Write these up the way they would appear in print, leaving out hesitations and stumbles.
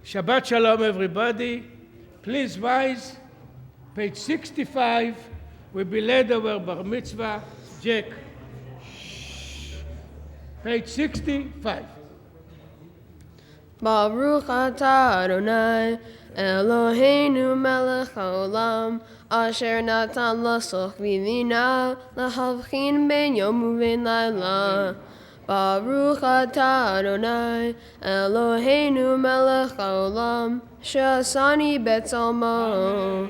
Shabbat Shalom, everybody. Please rise. Page 65. We be led over Bar Mitzvah, Jack. Page 65. Baruch atah Adonai, Eloheinu melech haolam, asher natan lasoch v'lina, lahavchin ben yom u'ben laila. Baruch atah Adonai, Eloheinu melech haolam, she'asani betzalmo.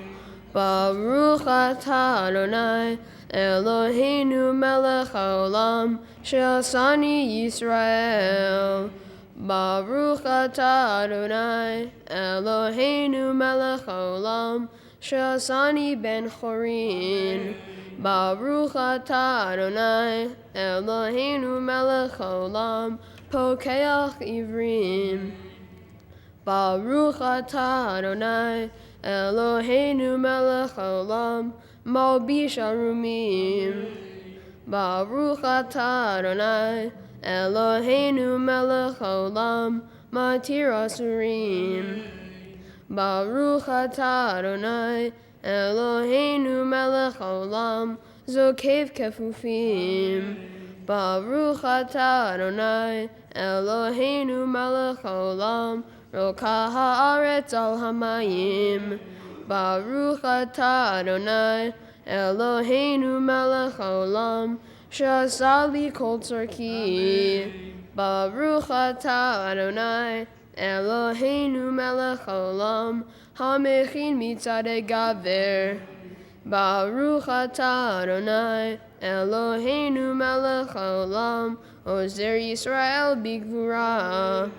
Baruch atah Adonai, Eloheinu melech haolam, she'asani Yisrael. Baruch atah Adonai, Eloheinu melech haolam, she'asani ben chorin. Baruch atah Adonai, Eloheinu melech haolam, pokeach ivrim. Baruch atah Adonai, Eloheinu melech haolam, malbish arumim. Baruch atah Adonai, Eloheinu melech haolam, matir asurim. Baruch atah Adonai, Eloheinu melech haolam, zokev kefufim. Baruch atah Adonai, Eloheinu melech haolam, rokah haaretz al hamayim. Baruch atah Adonai, Eloheinu melech haolam, she'asa li kol tzorki. Baruch atah Adonai, Eloheinu melech haolam, hamechin mitzadei gaver. Baruch atah Adonai, Eloheinu melech haolam, ozer Yisrael bigvura.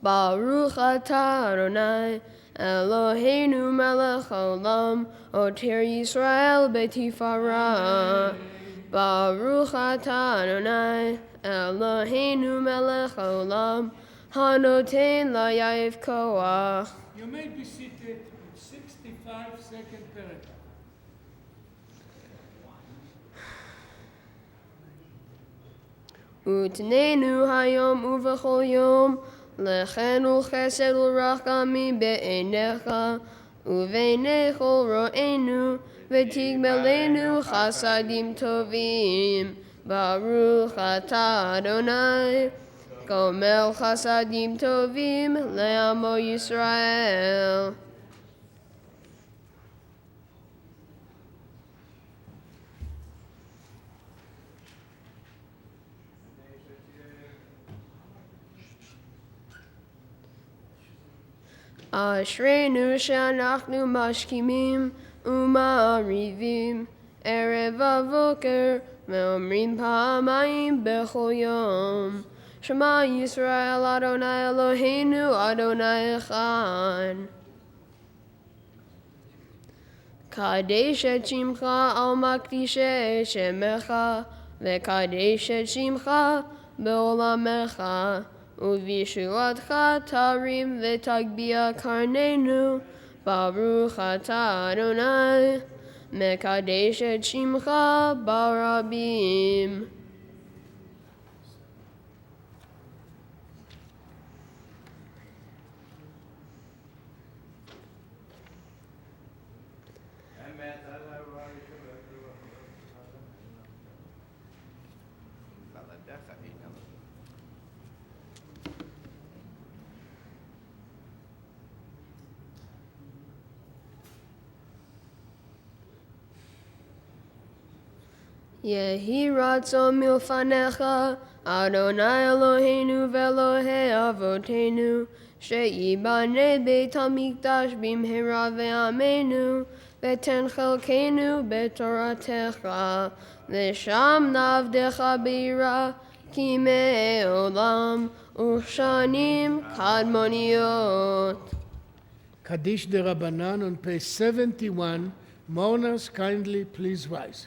Baruch atah Adonai, Eloheinu melech haolam, oter Yisrael betifara. Baruch atah Adonai, Eloheinu melech haolam, hanoten layav koach. You may be seated. 65 second paragraph. Utnenu hayom uvechol yom, lechen ulchesed ulrachamim be'einecha, uveinechol ro'enu, v'tigmelenu chasadim tovim. Baruch atah Adonai, gomel chasadim tovim le'amo Yisrael. Ashreinu she'anachnu mashkimim uma'arivim erev avoker ve'omrim pa'amayim bechol yom. Shema Yisrael Adonai Eloheinu Adonai Echad. Kadesh et shimcha al makdishei shemecha ve'kadesh et shimcha be'olamecha. Uvishuatcha tarim v'tagbia karnenu. Baruch atah Adonai, mekadesh et shimcha barabim. Yehi ratzon milfanecha, Adonai Eloheinu ve'Elohei avotenu, she'yibane beit hamikdash bimhera ve'amenu, v'ten chelkenu betoratecha, v'sham navdecha beira, ki me'olam, u'shanim kadmoniot. Kaddish de Rabbanan on page 71. Mourners, kindly please rise.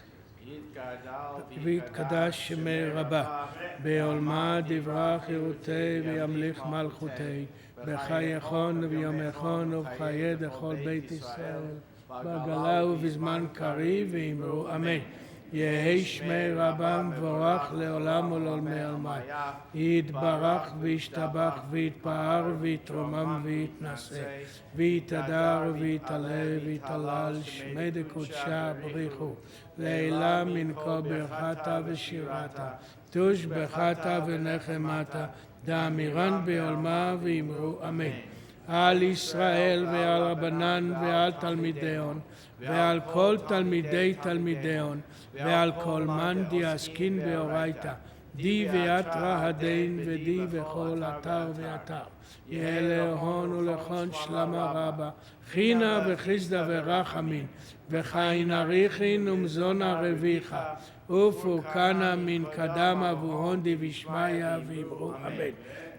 ויתקדש שמי רבה, בעולמה דברה חירותי וימליך מלכותי, בחייכון וביומכון ובחיי דכל בית ישראל, בגלה ובזמן קריב ואמרו אמן. יהי שמי רבם מבורך לעולם ולעולמי עלמי. יתברך וישתבח ויתפאר ויתרומם ויתנשא ויתהדר ויתעלה ויתהלל שמי דקודשה בריחו לעילה מן כל ברכתה ושירתה תושבחתה ונחמתה דאמירן בעולמה ואמרו אמן. על ישראל ועל רבנן ועל תלמידיון ועל כל תלמידי תלמידיון ועל כל מאן דיעסקין באורייתא די ואתרא הדין ודי וכל אתר ואתר יהא להון ולכון שלמה רבה חינה וחסדה ורחמין וחיים אריכין ומזונה רוויחה ופורקנה מן קדמה והון דבשמיא ואמרו אמן.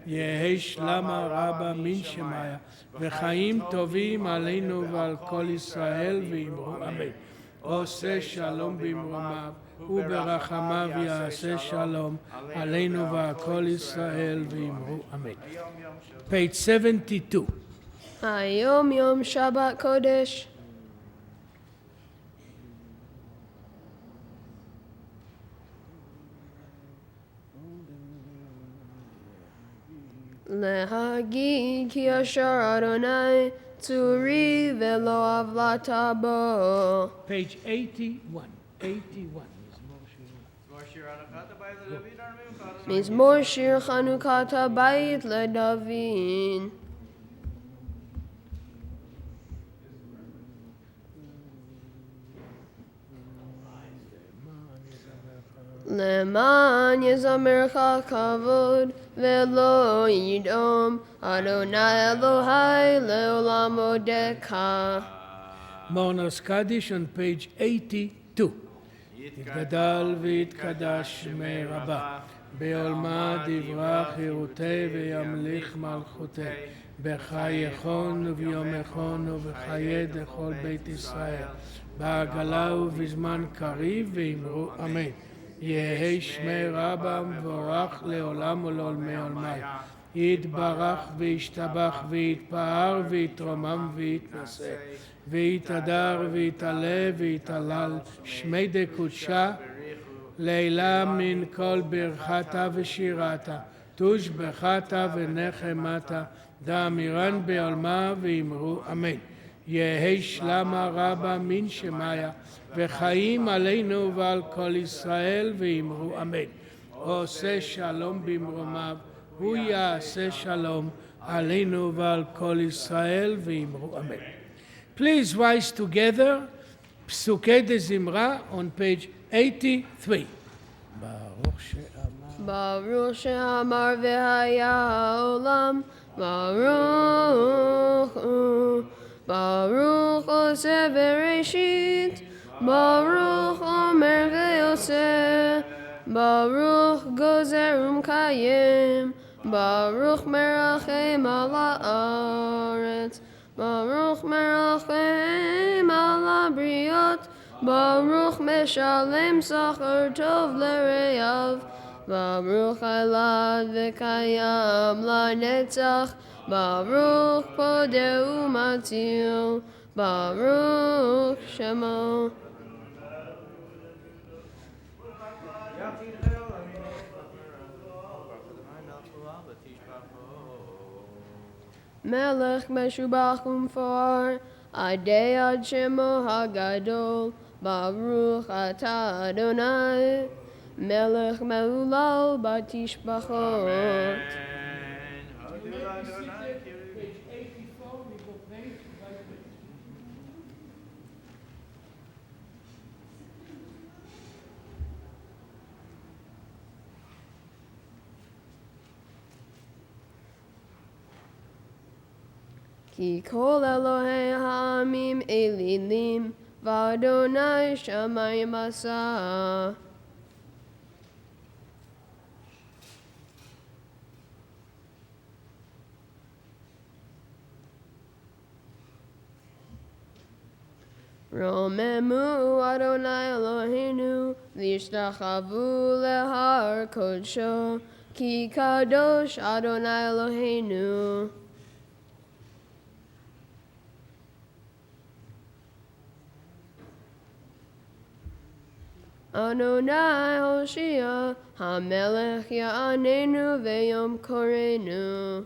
יהי שלמה רבה מן שמיא וחיים טובים עלינו ועל כל ישראל ואמרו אמן. עושה שלום במרומיו וברחמיו יעשה שלום עלינו ועל כל ישראל ואמרו אמן. page 72. היום יום שבת קודש. להגיד כי אשר אדוני צורי ולא עוולת בו. page 81. 81. מזמור שיר חנוכת הבית לדוד. למען יזמרך כבוד ולא ידום אדוני אלוהי לעולם עודך. Mourner's Kaddish on page 82. יתגדל ויתקדש שמי רבה בעולמה דברה חירותי וימליך מלכותי בחייכון וביומכון ובחיי דכל בית ישראל בעגלה ובזמן קריב ואמרו אמן. יהי שמי רבה מבורך לעולם ולעולמי עולמי. יתברך וישתבח ויתפאר ויתרומם ויתנשא ויתהדר ויתעלה ויתהלל שמי דקודשה לעילה מן כל ברכתה ושירתה תושבחתה ונחמתה דאמירן בעולמה ואמרו אמן. יהי שלמה רבה מן שמיא וחיים עלינו ועל כל ישראל ואמרו אמן. עושה שלום במרומיו הוא יעשה שלום עלינו ועל כל ישראל ואמרו אמן. Please rise together, פסוקי דזמרה on page 83. ברוך שאמר והיה העולם, ברוך הוא, ברוך עושה בראשית, ברוך אומר ויוצא, ברוך גוזר ומקיים, ברוך מרחם על הארץ, ברוך מרחם על הבריות, ברוך משלם שכר טוב לרעיו, ברוך עליו וקיים לנצח, ברוך פודה ומציל, ברוך שמו. מלך משובח ומפואר, עדי עד שמו הגדול, ברוך אתה אדוני, מלך מהולל בתשבחות. כי כל אלוהי העמים אלילים, ואדוני שמיים עשה. רוממו אדוני אלוהינו, והשתחוו להר קודשו, כי קדוש אדוני אלוהינו. Adonai Hoshea, HaMelech Ya'anenu V'yom Korenu.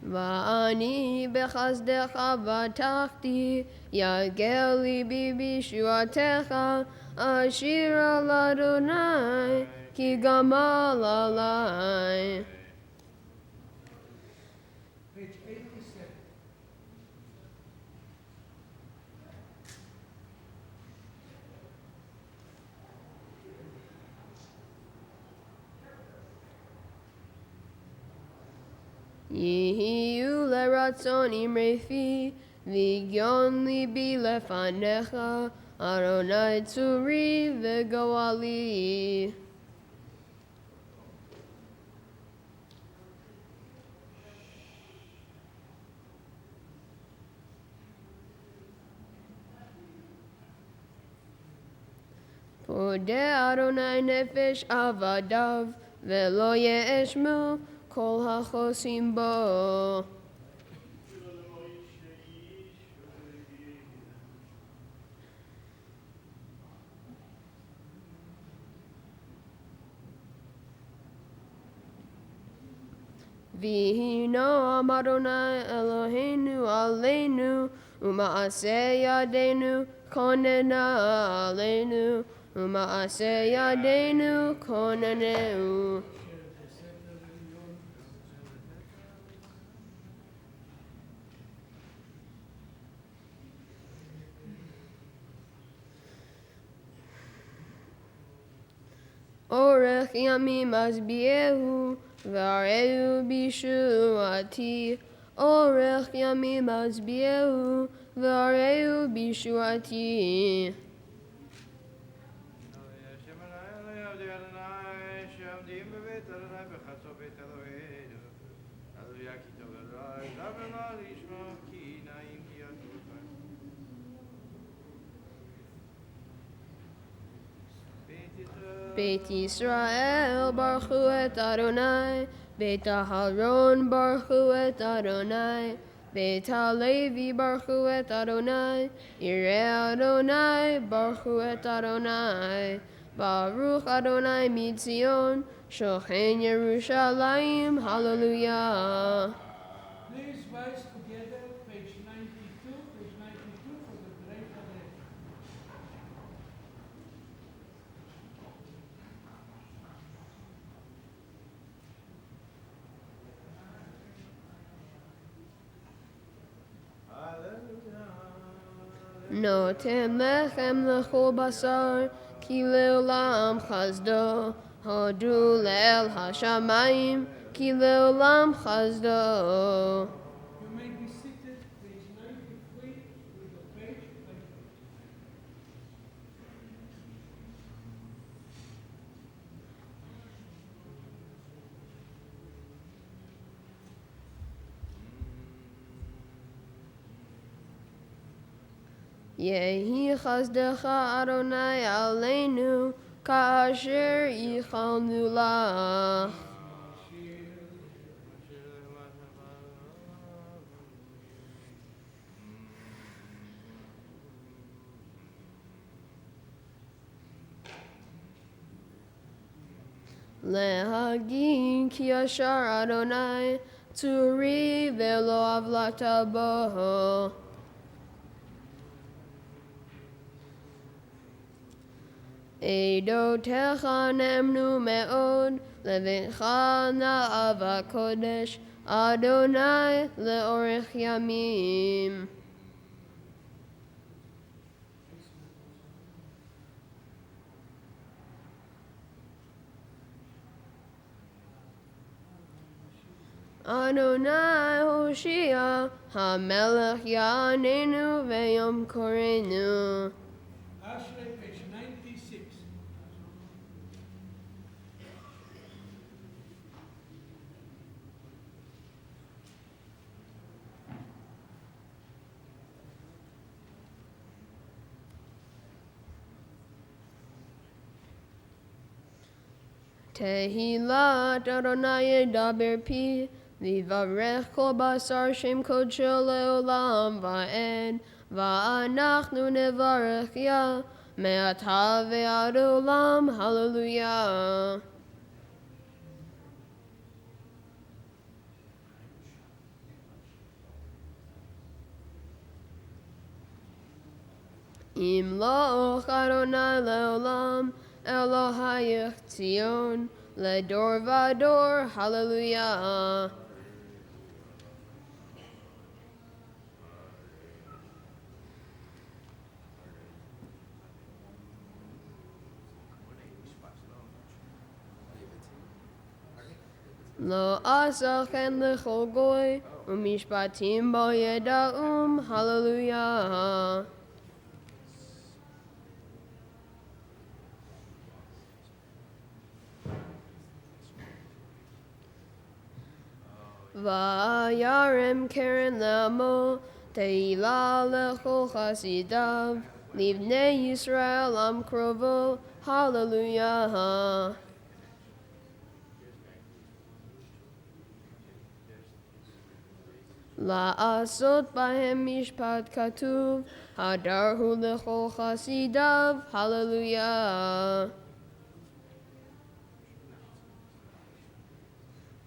Va'ani bechazdecha batachti, Yagel libi bishuatecha, Ashir al Adonai, Ki gamal alai. Page 87. Yihiyu leratzon imrefi, Vigyon libi lefanecha, Adonai tzuri v'goali. Podeh Adonai nefesh avadav, Velo ye'eshmu kol hachosim bo. Vihino am Adonai Eloheinu aleinu, Uma'aseh yadenu konena aleinu, Uma'aseh yadenu koneneu. Orech yamim azbiehu, V'areu bishuati. Orech yamim azbiehu, V'areu bishuati. Beit Yisrael baruchu et Adonai, Beit Aharon baruchu et Adonai, Beit HaLevi baruchu et Adonai, Yireh Adonai baruchu et Adonai, Baruch Adonai mitzion, Shochen Yerushalayim, Hallelujah. Please rise together, page 92, page 92 for the great Hallel. Notem lechem lechol basar, Ki leolam chazdo, Hodu le'el hashamayim, Ki leolam chazdo. You may be seated, page 93, with the page. Yehi chazdecha Adonai aleinu, Ka'asher yichalnu lach. Lehagin ki yashar Adonai, Turi velo avlata boho. Eidotecha nemnu me'od, Levincha na'ava kodesh, Adonai le'orech yamim. Adonai Hoshea, HaMelech Ya'anenu V'yom Korenu. Ashley, page 96. Tehilat Adonai Daber Pi, ויברך כל בשר שם קודשו לעולם ועד, ואנחנו נברך יה, מעתה ועד עולם, הללויה. ימלוך אדוני לעולם, אלוהיך ציון, לדור ודור, הללויה. לא עשה כן לכל גוי, ומשפטים בו ידעום, הללויה. וירם קרן לעמו, תהילה לכל חסידיו, לבני ישראל עם קרובו, הללויה. לעשות בהם משפט כתוב, הדר הוא לכל חסידיו, הללויה.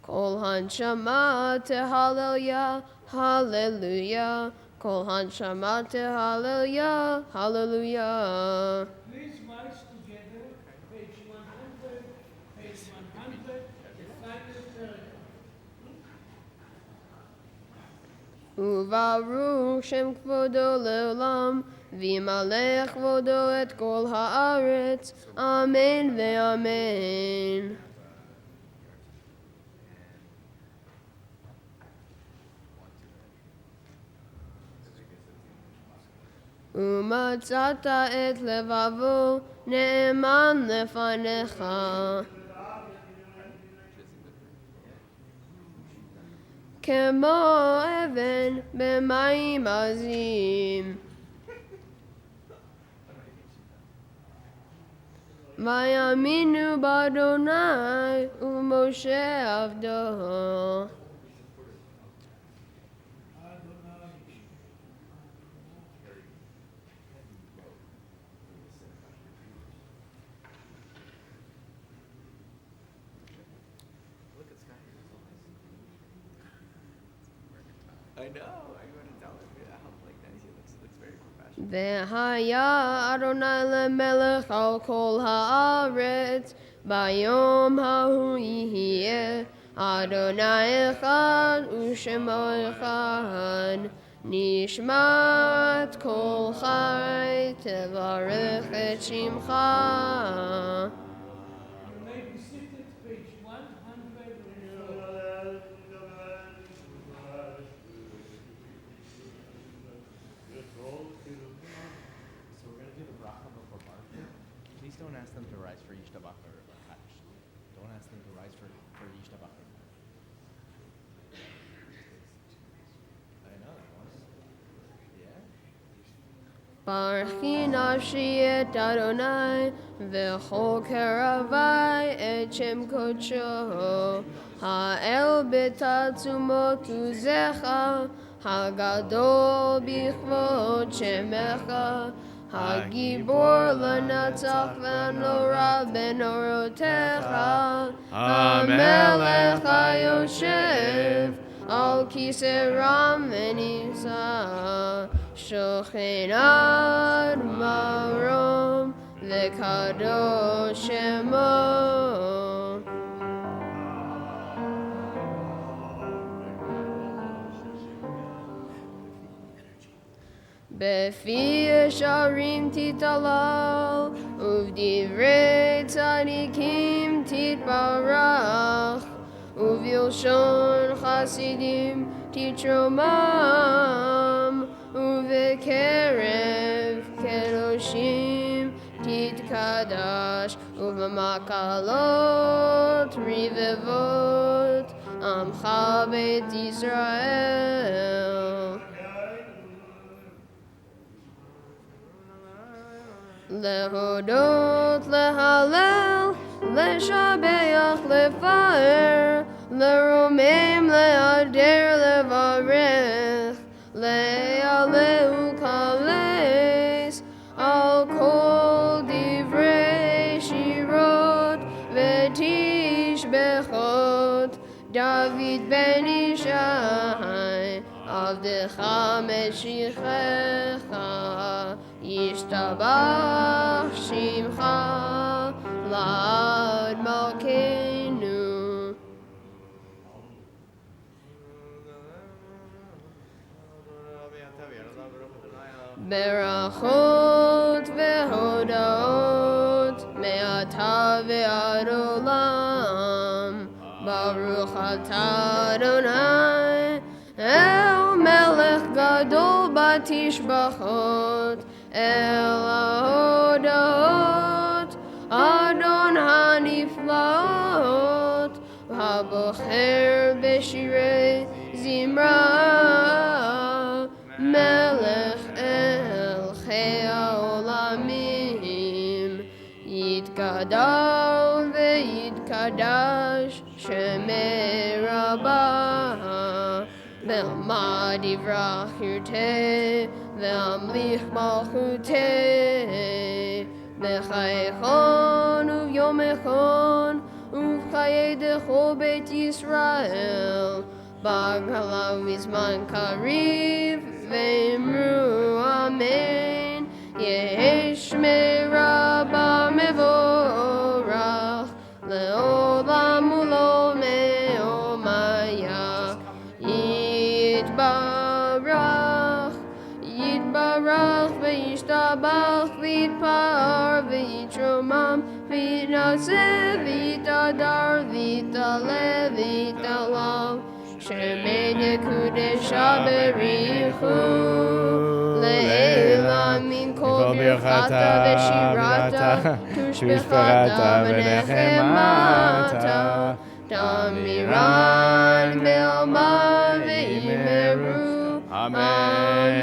כל הנשמה תהלליה, הללויה. כל הנשמה תהלליה, הללויה. Please march together, page 100, page 100, the final paragraph. וברוך שם כבודו לעולם, וימלא כבודו את כל הארץ, אמן ואמן. ומצאת את לבבו נאמן לפניך. כמו אבן במים עזים. ויאמינו באדוני ובמשה עבדו. I know. I want to tell him how nice he looks. He looks very professional. והיה אדוני למלך על כל הארץ, ביום ההוא יהיה אדוני אחד ושמו אחד. נשמת כל חי תברך את שמך. You may be seated, page 104. So we're gonna do the bracha before Baruch. Please don't ask them to rise for Yishtabach or Kaddish. Don't ask them to rise for Yishtabach. I know. Yeah. ברכי נפשי את אדוני, וכל קרבי את שם קודשו. האל בתעצומות עוזך, הגדול בכבוד שמך. הגיבור לנצח ונורא בנורותיך. המלך היושב על כיסא רם ונישא. שוכן עד מרום וקדוש שמו. בפי ישרים תתהלל, ובדברי צדיקים תתברך, ובלשון חסידים תתרומם, ובקרב קדושים תתקדש, ובמקהלות רבבות עמך בית ישראל. להודות, להלל, לשבח, לפאר, לרומם להדר לברך, להעלהו קלס, על כל דברי שירות ותשבחות, דוד בן ישי, עבדך משיחך, ישתבח שמך לעד מלכנו. ברכות והודאות מעתה ועד עולם, ברוך אתה אדוני, אל מלך גדול בתשבחות, אל ההודאות, אדון הנפלאות, הבוחר בשירי זמרה, מלך אלכי העולמים, יתגדל ויתקדש שמי רבה, בעלמא דברך ירתה, והמליך מלכותה, בחייכון וביומכון, ובחיי דכל בית ישראל, בגלה ובזמן קריב, ואמרו אמן. יהי שמי רבה מבורך, לעולם ולעולמי עולמיה. יתברך, יתברך וישתבח ויתפאר ויתרומם ויתנשא ויתהדר ויתעלה ויתעלה, שמי נקודשה בריחו, לעילה מן כל ברכתה ושירתה, תושבחתה ונחמתה, תמירן בעלמא ואמרו אמן.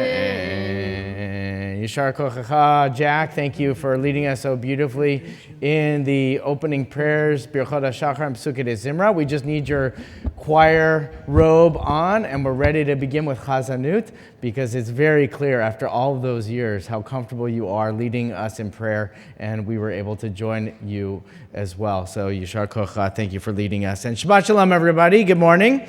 Yishar Kochacha. Jack, thank you for leading us so beautifully in the opening prayers, Birchot HaShachar and Psukei Zimra. We just need your choir robe on, and we're ready to begin with Chazanut, because it's very clear after all of those years how comfortable you are leading us in prayer, and we were able to join you as well. So Yishar Kochacha, thank you for leading us. And Shabbat Shalom, everybody. Good morning.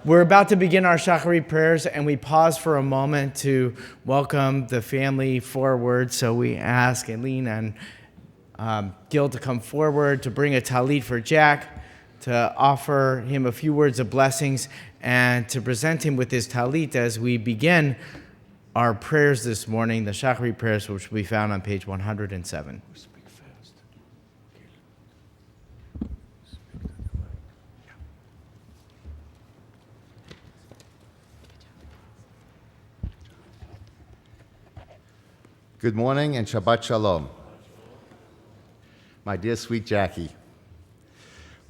We're about to begin our Shacharit prayers, and we pause for a moment to welcome the family forward. So we ask Eileen and Gil to come forward to bring a talit for Jack, to offer him a few words of blessings, and to present him with his talit as we begin our prayers this morning, the Shacharit prayers, which will be found on page 107. Good morning and Shabbat Shalom. My dear sweet Jackie,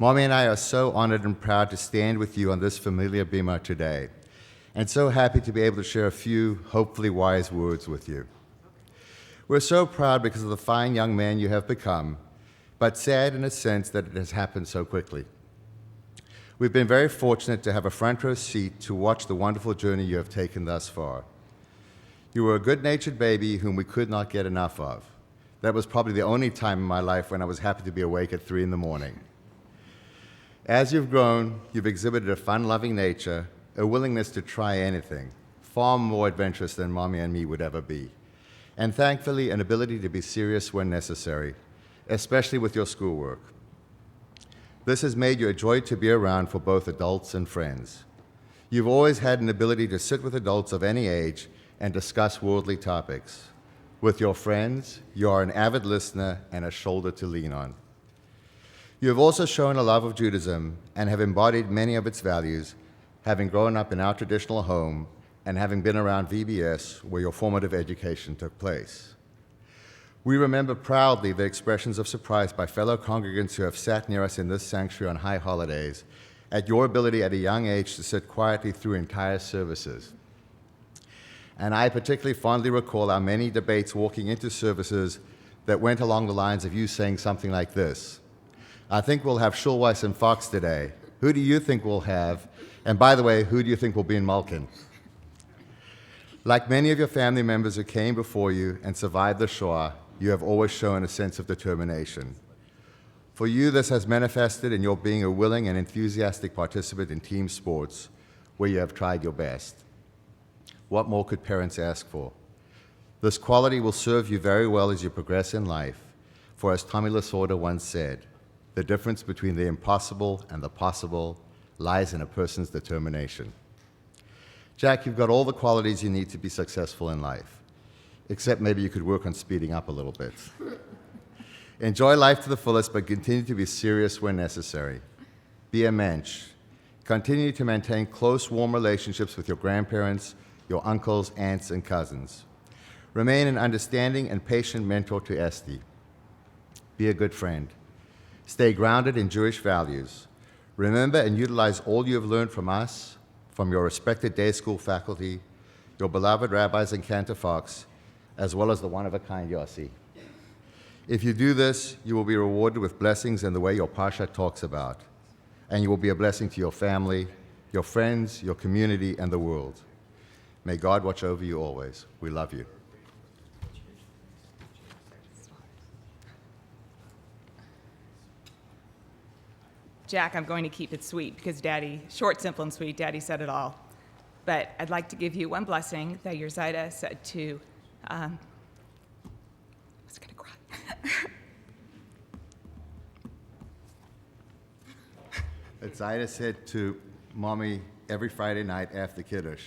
Mommy and I are so honored and proud to stand with you on this familiar bima today, and so happy to be able to share a few hopefully wise words with you. We're so proud because of the fine young man you have become, but sad in a sense that it has happened so quickly. We've been very fortunate to have a front row seat to watch the wonderful journey you have taken thus far. You were a good-natured baby whom we could not get enough of. That was probably the only time in my life when I was happy to be awake at 3 a.m. As you've grown, you've exhibited a fun-loving nature, a willingness to try anything, far more adventurous than Mommy and me would ever be, and thankfully an ability to be serious when necessary, especially with your schoolwork. This has made you a joy to be around for both adults and friends. You've always had an ability to sit with adults of any age and discuss worldly topics. With your friends, you are an avid listener and a shoulder to lean on. You have also shown a love of Judaism and have embodied many of its values, having grown up in our traditional home and having been around VBS where your formative education took place. We remember proudly the expressions of surprise by fellow congregants who have sat near us in this sanctuary on high holidays at your ability at a young age to sit quietly through entire services. And I particularly fondly recall our many debates walking into services that went along the lines of you saying something like this: I think we'll have Schulweiss and Fox today, Who do you think we'll have? And by the way, who do you think will be in Malkin? Like many of your family members who came before you and survived the Shoah, you have always shown a sense of determination. For you, this has manifested in your being a willing and enthusiastic participant in team sports, where you have tried your best. What more could parents ask for? This quality will serve you very well as you progress in life, for as Tommy Lasorda once said, the difference between the impossible and the possible lies in a person's determination. Jack, you've got all the qualities you need to be successful in life, except maybe you could work on speeding up a little bit. Enjoy life to the fullest, but continue to be serious when necessary. Be a mensch. Continue to maintain close, warm relationships with your grandparents, your uncles, aunts, and cousins. Remain an understanding and patient mentor to Esti. Be a good friend. Stay grounded in Jewish values. Remember and utilize all you have learned from us, from your respected day school faculty, your beloved rabbis and Cantor Fox, as well as the one-of-a-kind Yossi. If you do this, you will be rewarded with blessings in the way your Parsha talks about, and you will be a blessing to your family, your friends, your community, and the world. May God watch over you always. We love you. Jack, I'm going to keep it sweet because Daddy, short, simple, and sweet, Daddy said it all. But I'd like to give you one blessing that your Zaida said to, I was going to cry. That Zaida said to Mommy every Friday night after Kiddush,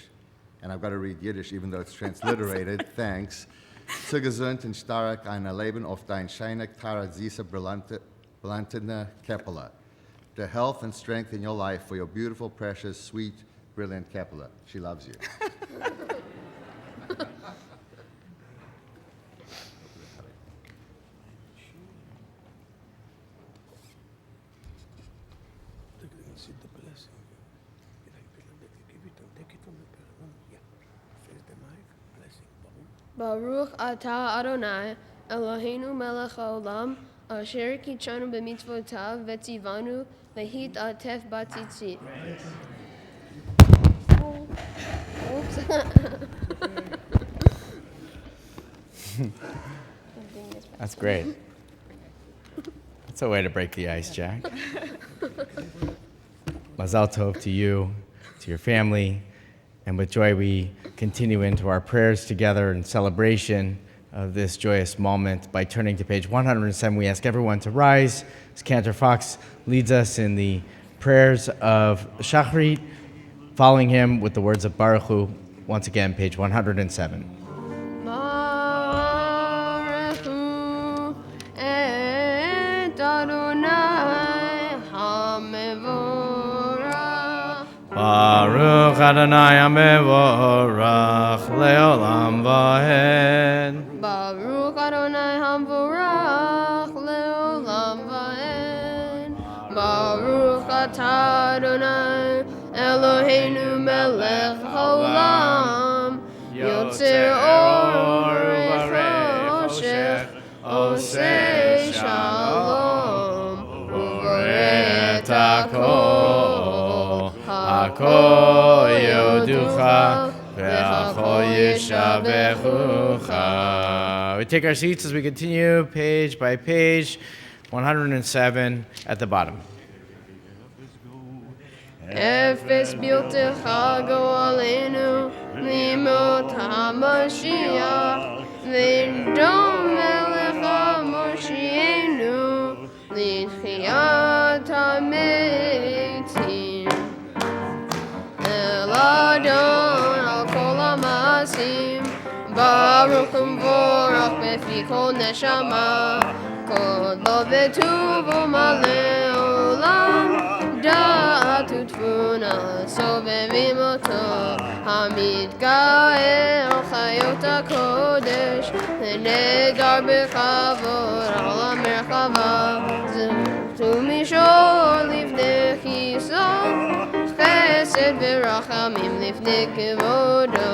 and I've got to read Yiddish even though it's transliterated, thanks. Zu gesund und stark ein Leben auf dein scheinig Tara Zisa brillantene Kepela. To health and strength in your life for your beautiful, precious, sweet, brilliant Kepler. She loves you. Baruch atah Adonai, Eloheinu melech haolam, asher kitshanu b'mitzvotav v'tzivanu lehit atef batzitzit. Oops. That's great. That's a way to break the ice, Jack. Mazal tov to you, to your family, and with joy we continue into our prayers together in celebration of this joyous moment. By turning to page 107, we ask everyone to rise as Cantor Fox leads us in the prayers of Shachrit, following him with the words of Baruch Hu. Once again, page 107. Baruch Hu et Adonai HaMevorach. Baruch Adonai HaMevorach le'olam va'ed. Baruch Adonai HaMevorach le'olam va'ed. Baruch atah Adonai Eloheinu melech haolam. Yotzer or v'choshech oseh shalom. Uvoreh et hakol. Hakol yoducha ve'achol yishabechucha. We take our seats as we continue page by page, 107 at the bottom. Efes biltecha go'alenu limot HaMashiach v'dom melech HaMoshienu l'tchiyat hametim El Adon al kol ha'masim Baruch u'mvorach befi kol neshama kol lo v'tuvo malei olam דעת ותבונה סובבים אותו המתגאה על חיות הקודש ונדר בכבוד על המרחבה זכו מישור לפני כיסו חסד ורחמים לפני כבודו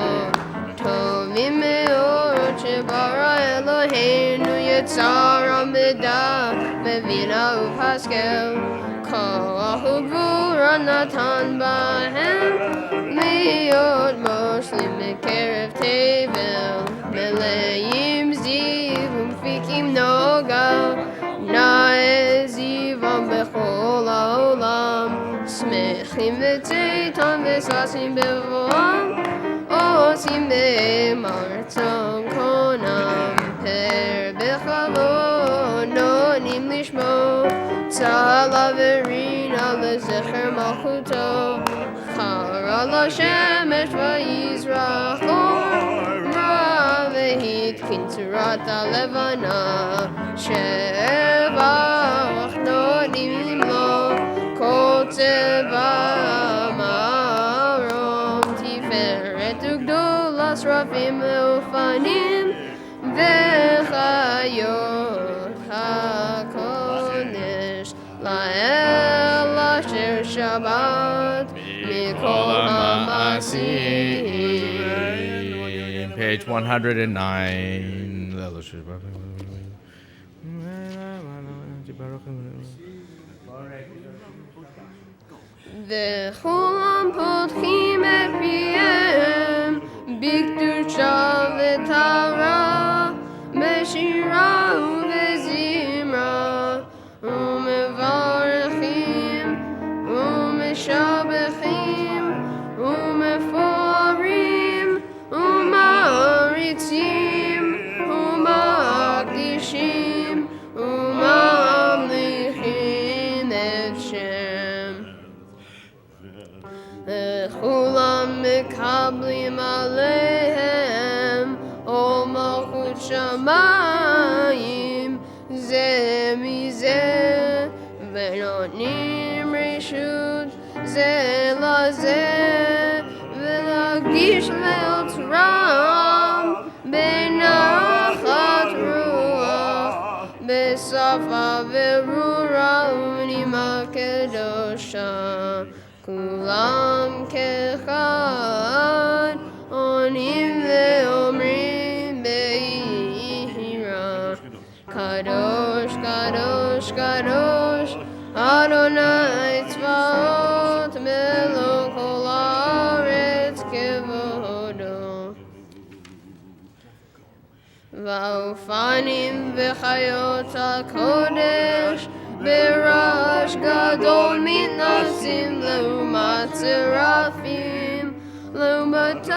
טובים מאוד שברא אלוהינו יצר עמדה בבינה ובהשכל כוח וגבורה נתן בהם, להיות מושלים מקרב תבל, מלאים זיו ומפיקים נוגה, נאה זיוון בכל העולם, שמחים בצאתם וששים בבואם, עושים בהם ארצם קונם, פר בכבוד נונים לשמו, צהלה ורינה לזכר מלכותו, חרה לשמש ויזרח אור, רע והתקין צורת הלבנה, שבח נונים לו, כל צבא מרום, תפארת וגדולה שרפים ואופנים, וחיות הקודש, לאל אשר שבת מכל המעשים. Page 109. וכולם פותחים את פיהם בקדושה וטהרה, בשירה ובזמרה, ומברכים ומשבחים ומפארים ומעריצים ומקדישים וממליכים את שם. וכולם מקבלים עליהם עול מלכות שמיים זה מזה, ונותנים רשות זה לזה, ולהקדיש לעצמם בנחת רוח, בשפה ברורה ונימה קדושה, כולם כאחד עונים ואומרים ביראה, קדוש קדוש קדוש אדוני צבאות מלוא כל הארץ כבודו. והאופנים וחיות הקודש ברעש גדול מתנשאים לעומת צרפים, לעומתם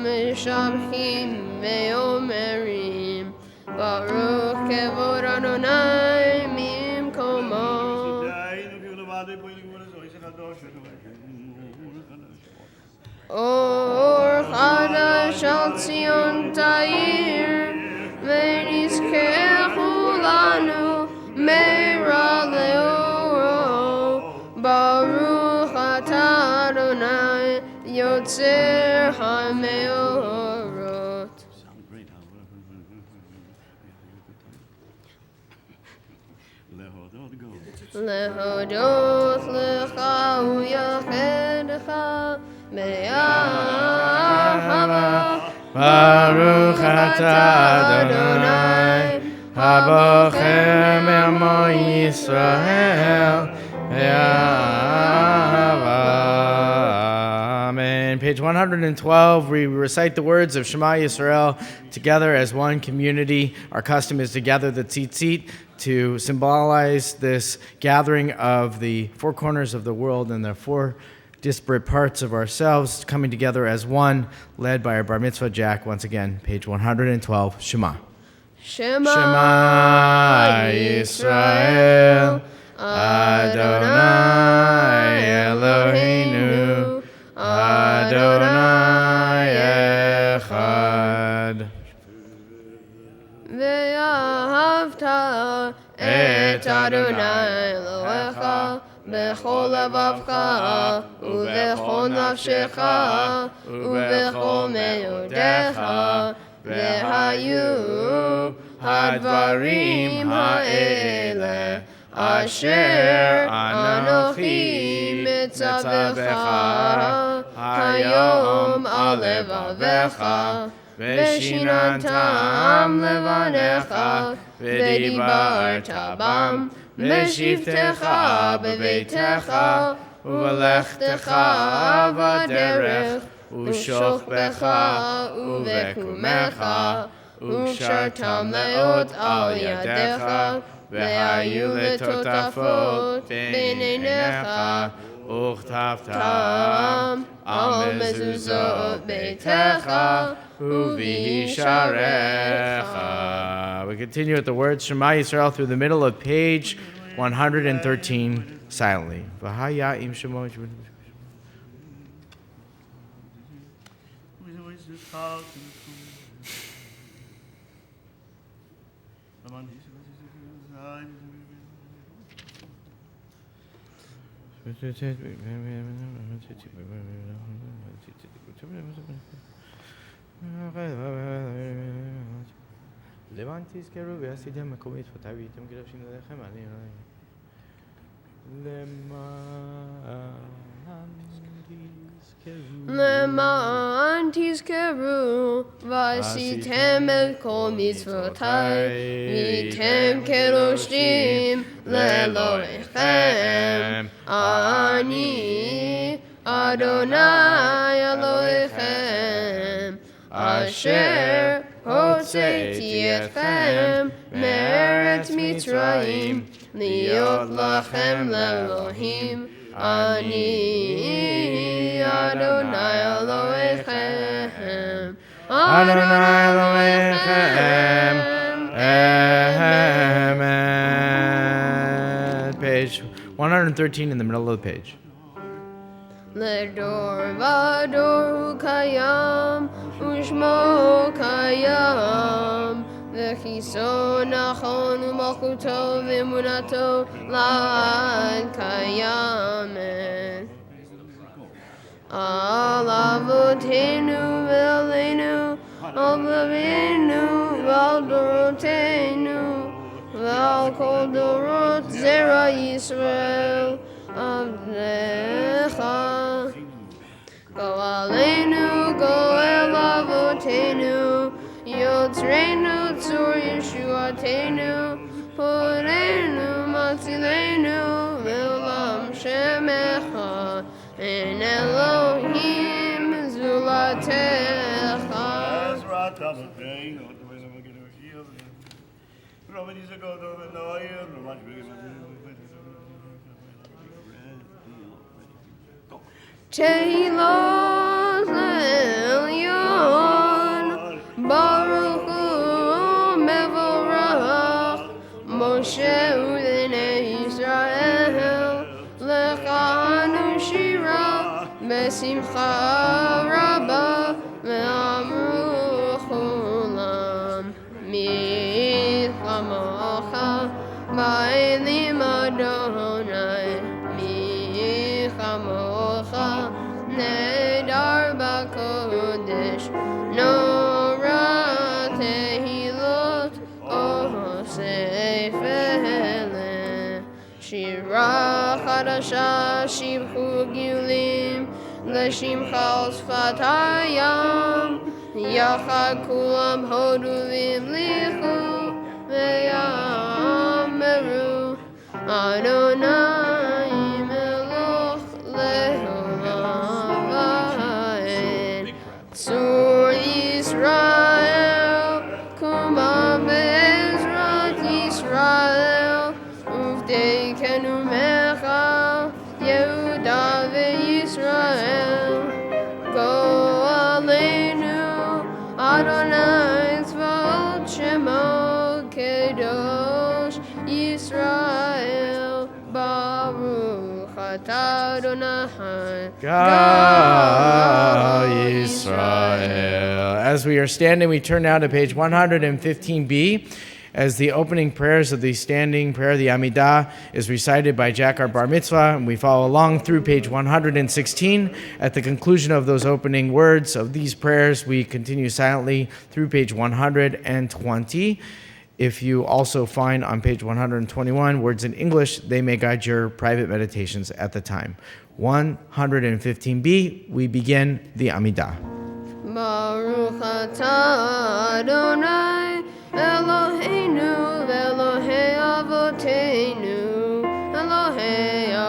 משבחים ואומרים ברוך כבוד אדוני ממקומו. אור חדש על ציון תאיר, ונזכה כולנו מהרה לאורו. ברוך אתה אדוני יוצר המאורות. להודות לך ולייחדך באהבה. ברוך אתה אדוני הבוחר מעמו ישראל באהבה. Amen. Page 112, we recite the words of Shema Yisrael together as one community. Our custom is to gather the tzitzit to symbolize this gathering of the four corners of the world and the four disparate parts of ourselves coming together as one, led by our bar mitzvah Jack. Once again, page 112, Shema. Shema Yisrael Adonai Eloheinu Adonai Echad. Ve'ahavta et Adonai Elohecha bechol levavcha ubechol nafshecha ubechol meyodecha vehayu hadvarim ha'ele asher anochi mitzavecha hayom al levavecha ושיננתם לבניך ודיברת בם בשבתך בביתך ובלכתך בדרך ושוכבך ובקומך וקשרתם לאות על ידיך והיו לטוטפות בין עיניך וכתבתם על מזוזות ביתך ובשעריך. We continue with the words Shema Yisrael through the middle of page 113 silently. V'haya im Shemo Levantis keru ve'asidim makomit v'tavitim kedashim lechem ani למען תזכרו ועשיתם את כל מצוותיי והייתם קדושים לאלוהיכם אני אדוני אלוהיכם אשר הוצאתי אתכם מארץ מצרים להיות לכם לאלוהים אני אדוני אלוהיכם Adonai Elohechem Emet. Page 113 in the middle of the page. לדור ודור הוא קיים ושמו קיים וכיסו נכון ומלכותו ואמונתו לעד קיימת על אבותינו ועלינו על בנינו ועל דורותינו ועל כל דורות זרע ישראל עבדך גואלנו גואל אבותינו יוצרנו צור ישועתנו פורנו מצילנו לעולם שמך אין אלוהים זולתך תהילות לעליון ברוך הוא מבורך משה ובני ישראל לך אנו שירה בשמחה רבה ואמרו כולם מי כמוך באלים אדוני מי כמוך נהדר בקודש נורא תהילות אוסף אלה שירה חדשה שיבחו גאולים לשמך על שפת הים יחד כולם הודו והמליכו ויאמרו אדוני מלוך לעולם ועד צור ישראל קומה בעזרת ישראל עובדי קנומך יהודה וישראל גואלנו אדוני צבאות שמו קדוש ישראל ברוך אתה אדוני God Yisrael. As we are standing, we turn now to page 115b as the opening prayers of the standing prayer, the Amidah, is recited by Jack, our Bar Mitzvah, and we follow along through page 116. At the conclusion of those opening words of these prayers, we continue silently through page 120. If you also find on page 121 words in English, they may guide your private meditations at the time. 115b, we begin the Amidah. Baruch atah Adonai Eloheinu Elohei Avoteinu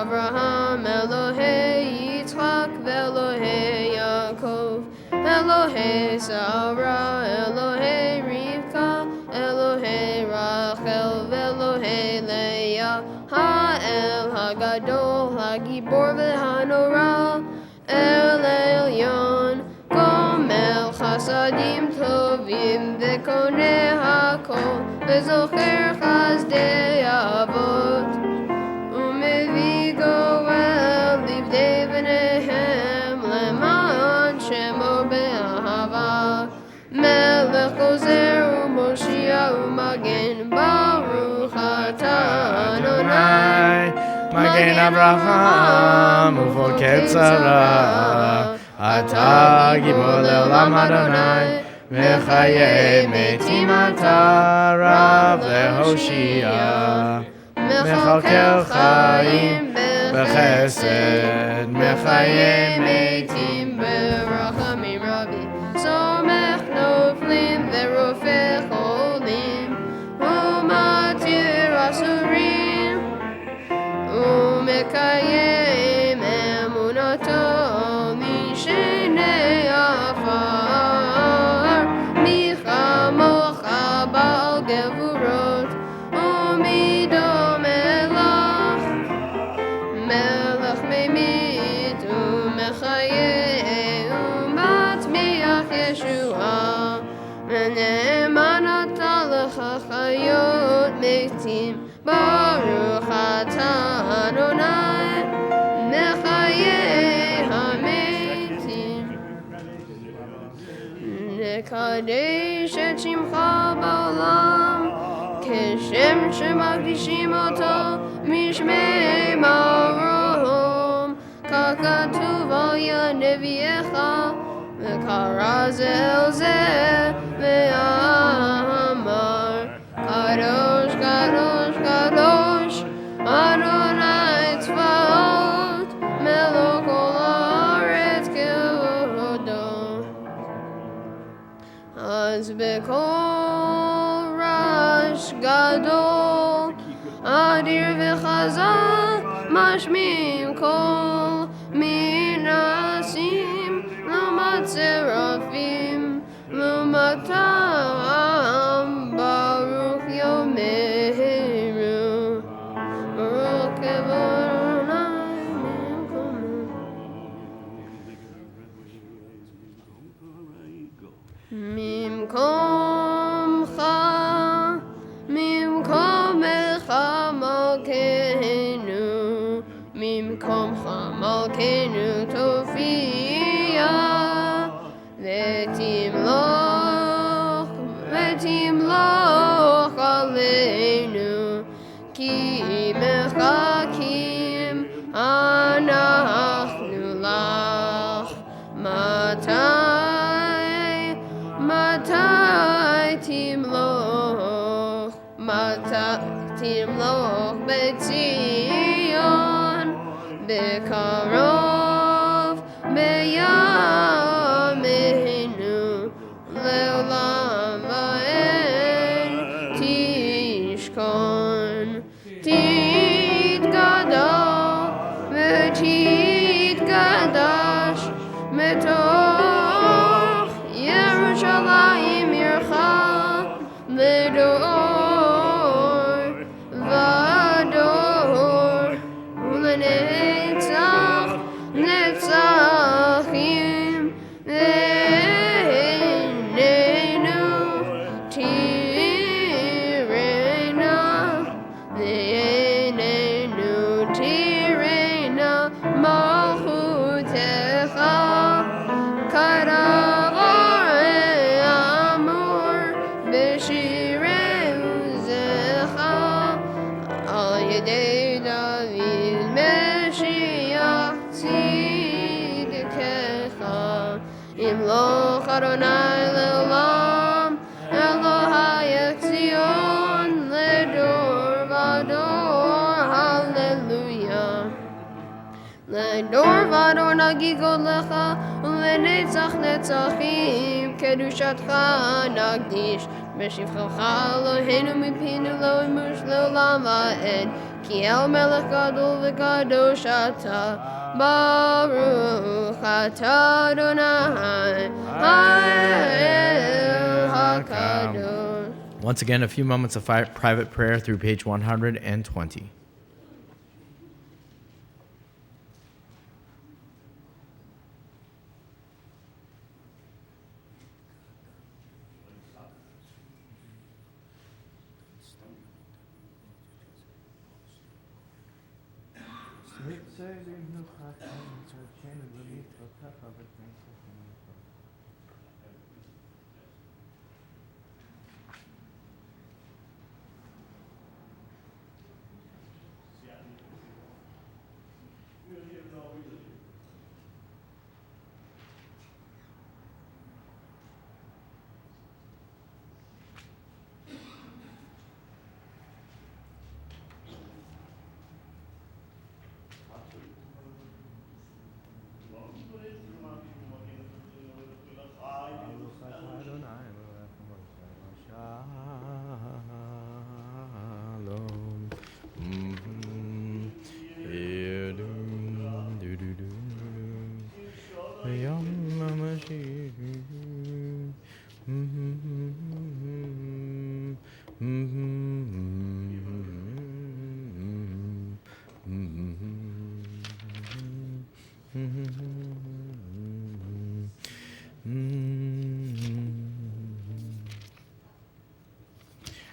Avraham, Elohei Yitzchak, Elohei Yaakov, Elohei Sarah, Elohei Rivka, Elohei Rachel, Elohei Leah, Ha'el Hagadol, Hagibor v'Hanora, El Elyon, Gomel Chasadim Tovim, V'koneh Hakol, V'zocher Chazdei Avot, U'mevi Goel Livdei B'nehem, Leman Shemo Be'ahava, Melech Gozer U'Moshiach U'Magen, Baruch Atah Adonai, Magen Avraham ufokeh tzara, Ata gibor le'olam Adonai, Mechayeh metim ata Rav lehoshia, Mechalkel chaim b'chesed, Mechayeh metim berachamim rabi, somech noflim verofeh cholim, umatir asurim, umekayem emunato mishenei afar, michamocha ba'al gevurot, umidom elach, melech memit umechayeh umatmiach Yeshua, ונאמן אתה לחיות מתים, ברוך אתה אדוני, מחיי המתים. נקדש את שמך בעולם, כשם שמקדישים אותו משמי מרום, ככתוב על יד נביאך, וקרא זה אל זה, ואמר, קדוש, קדוש, קדוש, אדוני צבאות, מלך כל הארץ כבודו. אז בקול רעש גדול, אדיר וחזק, משמיעים קול מנסים, לעומת סרפים, לעומתם ברוך יאמרו, ברוך כבוד אדוני ממקומך, ממקומך מלכנו, ממקומך מלכנו תופיע, ותמלוך עלינו, כי מחכים אנחנו לך. מתי תמלוך בציון, בקרוב בימינו, לעולם ועד תשכון, תתגדל ותתקדש מתוך ירושלים עירך לדור ודור ולנצח נצחים. לעינינו תיראנה מלכותך, כדבר האמור בשירי עוזך, על ידי דוד משיח צדקך. ימלוך אדוני לעולם, אלוהי ציון לדור ודור, הללויה. לדור ודור נגיד גודלך, ולנצח נצחים קדושתך נקדיש. בשבחך אלוהינו מפינו לא ימוש לעולם ועד, כי אל מלך גדול וקדוש אתה, ברוך אתה אדוני, האל הקדוש. Once again, a few moments of private prayer through page 120.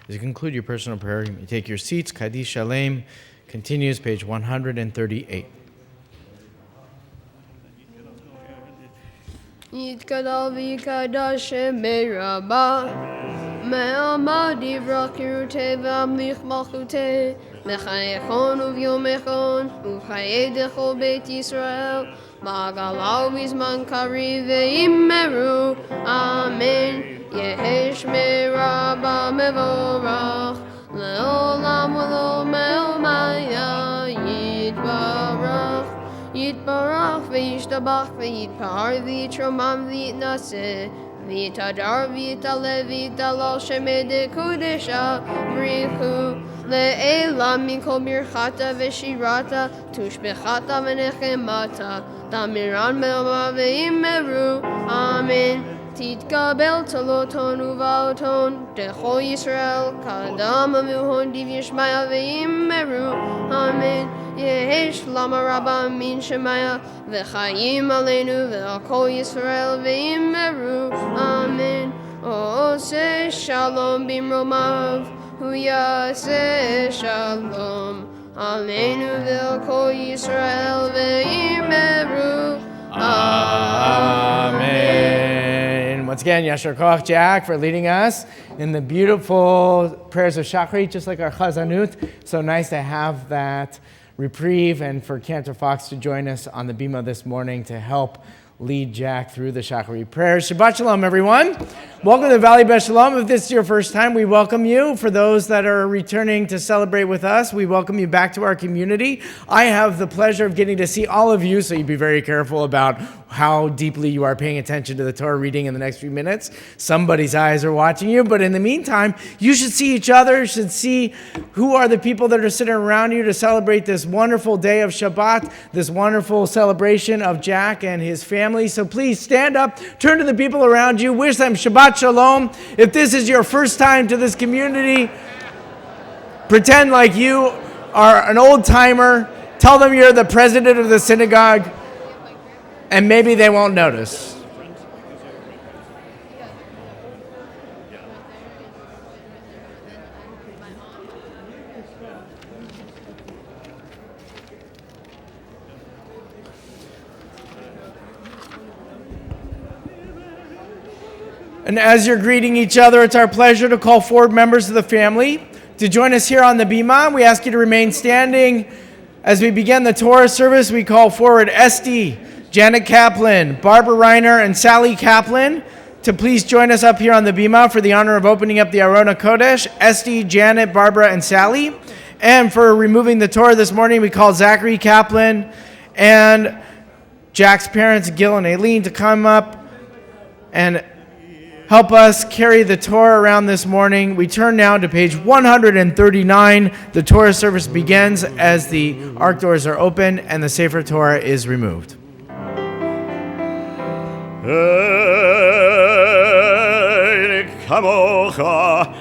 As you conclude your personal prayer, you may take your seats. Kaddish Shalem continues, page 138. יתגדל ויקדש שמי רבה, מעמד יברח קירותי והמליך מלכותי, בחייכון וביומכון, ובחיי דכל בית ישראל, בעגלה ובזמן קריב וימרו, אמן. יהי שמי רבה מבורך, לעולם ולעולם היה יתברך. יתברך וישתבח ויתפאר ויתרומם ויתנשא ויתהדר ויתעלה ויתהלל שמי דקודשה בריחו לעילם מכל ברכתה ושירתה תושבחתה ונחמתה תמירן מאומה ואמרו אמן. תתקבל תלותון ובאותון דכל ישראל כאדם המהון דיב ישמעיה ואמרו אמן. יהי שלום רבה מן שמיה וחיים עלינו ועל כל ישראל ואמרו אמן. עושה שלום במרומיו הוא יעשה שלום עלינו ועל כל ישראל ואמרו Amen. Once again, Yashar Koach Jack for leading us in the beautiful prayers of Shachrit, just like our Chazanut. So nice to have that reprieve, and for Cantor Fox to join us on the Bima this morning to help lead Jack through the Shachrit prayers. Shabbat Shalom, everyone. Welcome to Valley Beth Shalom. If this is your first time, we welcome you. For those that are returning to celebrate with us, we welcome you back to our community. I have the pleasure of getting to see all of you, so you be very careful about how deeply you are paying attention to the Torah reading in the next few minutes. Somebody's eyes are watching you, but in the meantime, you should see each other, you should see who are the people that are sitting around you to celebrate this wonderful day of Shabbat, this wonderful celebration of Jack and his family. So please stand up, turn to the people around you, wish them Shabbat Shalom. If this is your first time to this community, pretend like you are an old timer, tell them you're the president of the synagogue, and maybe they won't notice. And as you're greeting each other, it's our pleasure to call forward members of the family to join us here on the Bima. We ask you to remain standing. As we begin the Torah service, we call forward Esty, Janet Kaplan, Barbara Reiner, and Sally Kaplan to please join us up here on the Bima for the honor of opening up the Arona Kodesh. Esty, Janet, Barbara, and Sally. And for removing the Torah this morning, we call Zachary Kaplan and Jack's parents, Gil and Aileen, to come up and help us carry the Torah around this morning. We turn now to page 139. The Torah service begins as the ark doors are open and the Sefer Torah is removed. Kamocha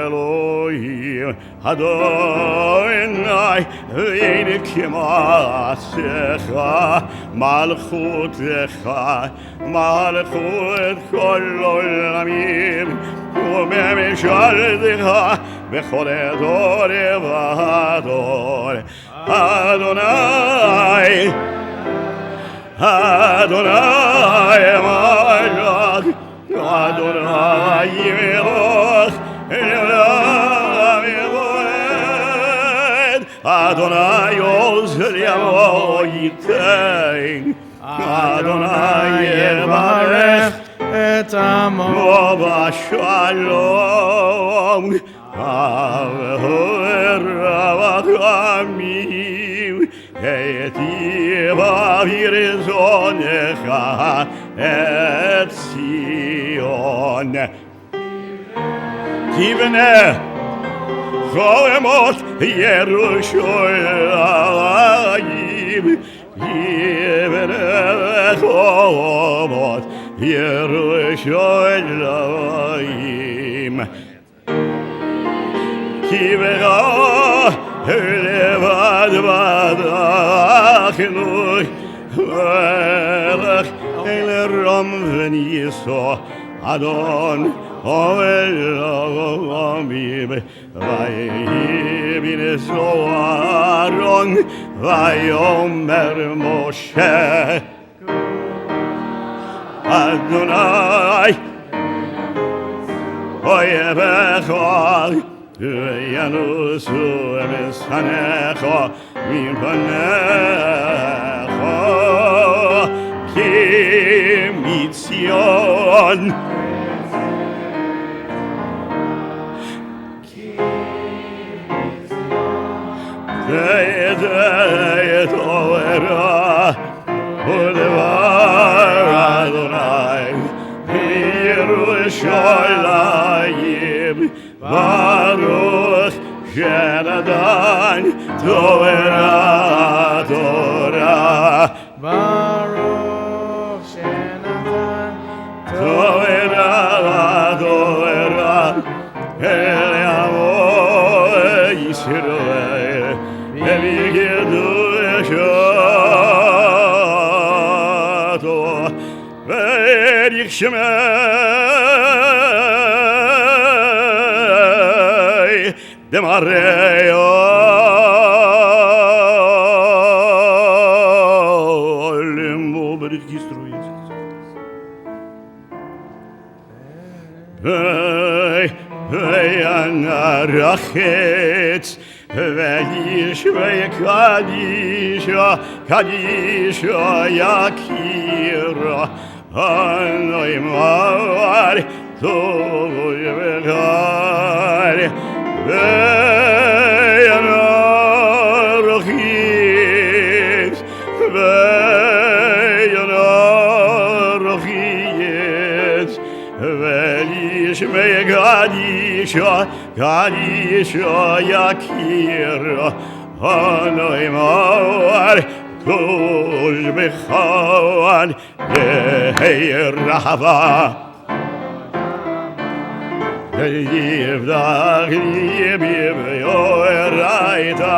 Elohim Adonai V'yikimasecha Malchutecha Malchut Kol Olamim U'memishaldecha B'chol Edor V'ador Adonai Adonai Malach Adonai Yeroch Elolam Yevoed Adonai Ozel Yavo Yitein Adonai Yevarech Et Amo V'Shalom Avehoravat Amim Etiva Virzonecha Et Sion Tivne Choemot Yerushalayim Tivne Choemot Yerushalayim Tivne Levad vadachnu Velech el ram v'niso Adon oel amim Vayehi b'neso Aaron Vayomer Moshe Adonai Oyevechol Yanusu Emesanecha Mimpanecha Ki Mitzion Ve'et Overa Udevar Adonai Yerushalayim Baruch Shenadan Torah Torah Baruch Shenatan Torah Torah El Yamo Yisrael V'yigedu Eshato V'yichshemei Demareo Limo Berikistro Ve'yanarachetz Ve'yishvei Kadisha Kadisha Yakira Anoimar Tovoyevegar Ve'yanarachetz Ve'yanarachetz Ve'yishvei Kadisha Kadisha Yakira Anoimar Kol Bechad Le'Rahava Yivdach Yibib Yoraita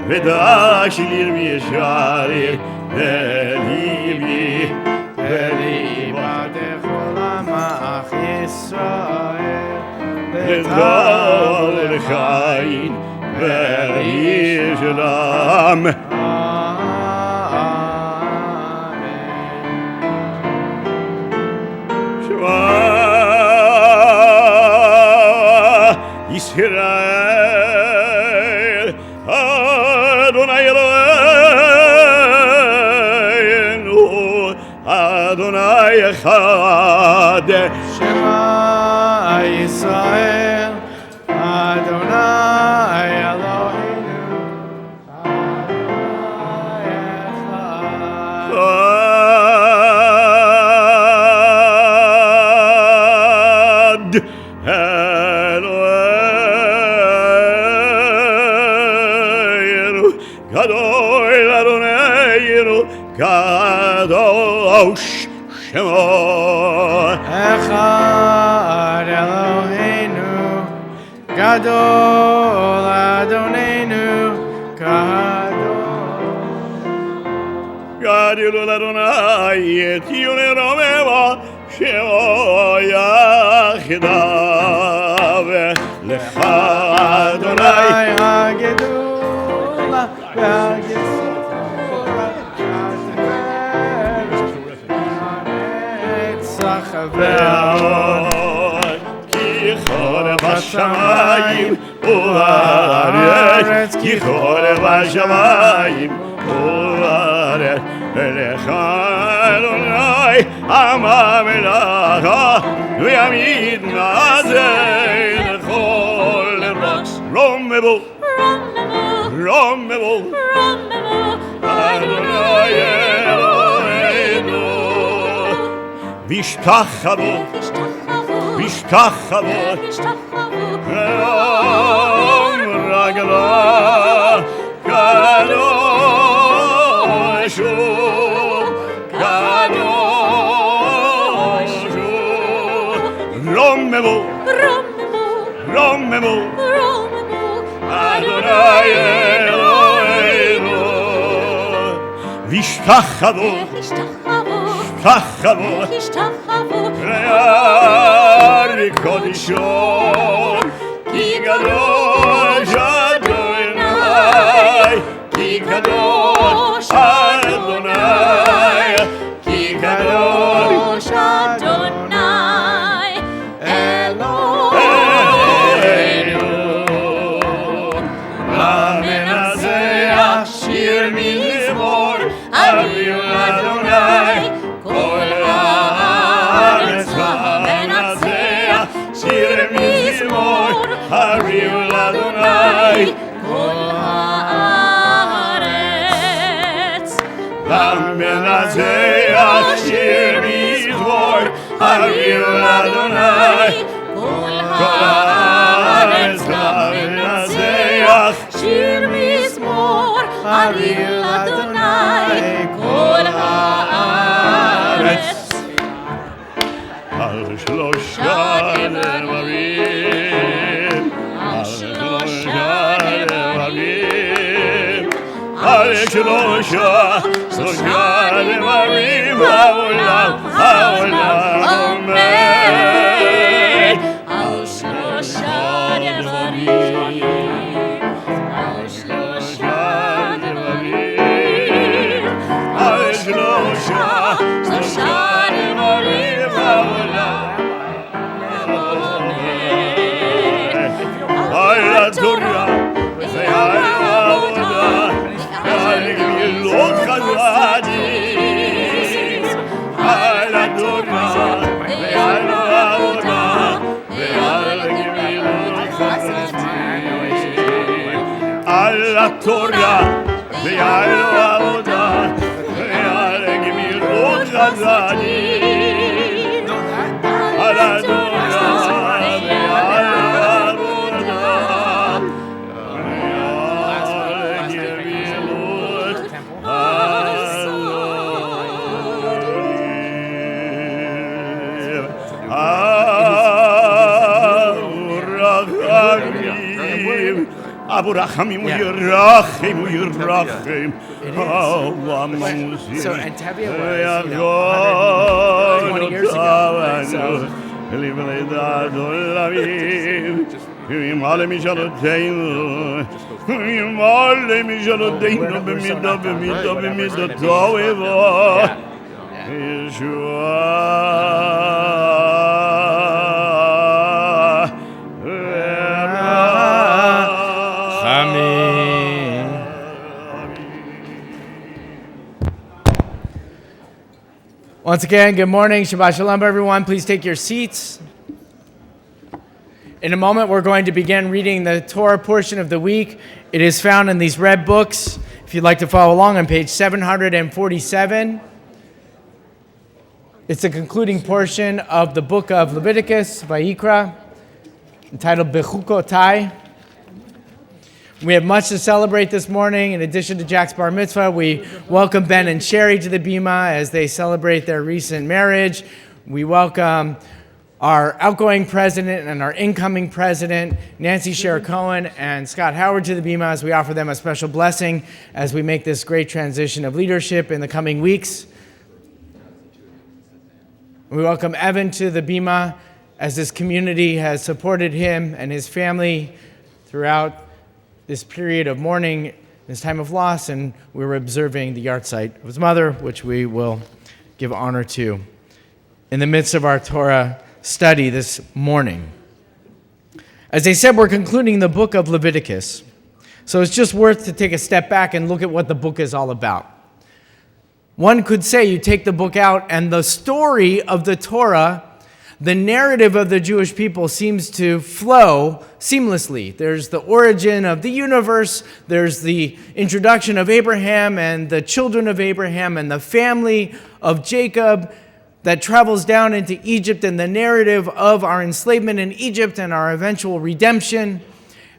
V'dach Shlir Misharir Ve'libi V'libatech olamach Yisrael V'dach L'chayin Ve'yishlam Yisrael Adonai Eloheinu Adonai Echad Shema Yisrael Adonai Eloheinu Adonai Echad Kadosh Shemo. Echad Eloheinu, Gadol Adonenu, Kadosh. Gadol Adonai et Yoneromeva Shemo Yachidav. Lecha Adonai Hagedula, Ki chore b'shamayim u'aretz, ki chore b'shamayim u'aretz, Elecha Adonai ha'mamelacha v'yamid nazeh l'chol rosh. Romevo, Romevo, Adonai Eloheinu. Vishtachavu, Vishtachavu, Ve'om Ragala, Kadoshu, Kadoshu, Romevu, Romevu, Adonai Eloheinu. Vishtachavu, Vishtachavu, Re'ari Kodishon, Ki Kadosh Adonai, Ki Kadosh Adonai, Ki Kadosh Adonai, Eloheinu. Lamenazeach shir mizmor, Ariu Adonai, Kol haaretz lamenazeach shir mizmor, Ariu Adonai, Kol haaretz. Lamenazeach shir mizmor, Ariu Adonai, Kol haaretz lamenazeach Shir mizmor, Ariu Adonai, Kol haaretz. Al shlosha levavim, al shlosha levavim, al shlosha levavim, haolam, haolam omer. Al shlosha devarim, al shlosha devarim, Al shlosha devarim, haolam Al Torah, ve'al avodah, ve'al gilot chazadim. Al Torah, ve'al avodah, ve'al gilot chazadim. Al Torah, ve'al avodah, ve'al gilot chazadim. Al Torah, ve'al avodah, ve'al gilot chazadim. Abu Rachamim, Yerachim, Yerachim. So, and Tevye was, 20 years ago. So, once again, good morning. Shabbat Shalom, everyone. Please take your seats. In a moment, we're going to begin reading the Torah portion of the week. It is found in these red books. If you'd like to follow along on page 747. It's the concluding portion of the book of Leviticus, Vayikra, entitled Bechukotai. We have much to celebrate this morning. In addition to Jack's bar mitzvah, we welcome Ben and Sherry to the Bima as they celebrate their recent marriage. We welcome our outgoing president and our incoming president, Nancy Sher Cohen and Scott Howard, to the Bima as we offer them a special blessing as we make this great transition of leadership in the coming weeks. We welcome Evan to the Bima as this community has supported him and his family throughout this period of mourning, this time of loss, and we're observing the yahrzeit of his mother, which we will give honor to in the midst of our Torah study this morning. As I said, we're concluding the book of Leviticus, so it's just worth to take a step back and look at what the book is all about. One could say you take the book out and the story of the Torah, the narrative of the Jewish people, seems to flow seamlessly. There's the origin of the universe, there's the introduction of Abraham and the children of Abraham and the family of Jacob that travels down into Egypt, and the narrative of our enslavement in Egypt and our eventual redemption,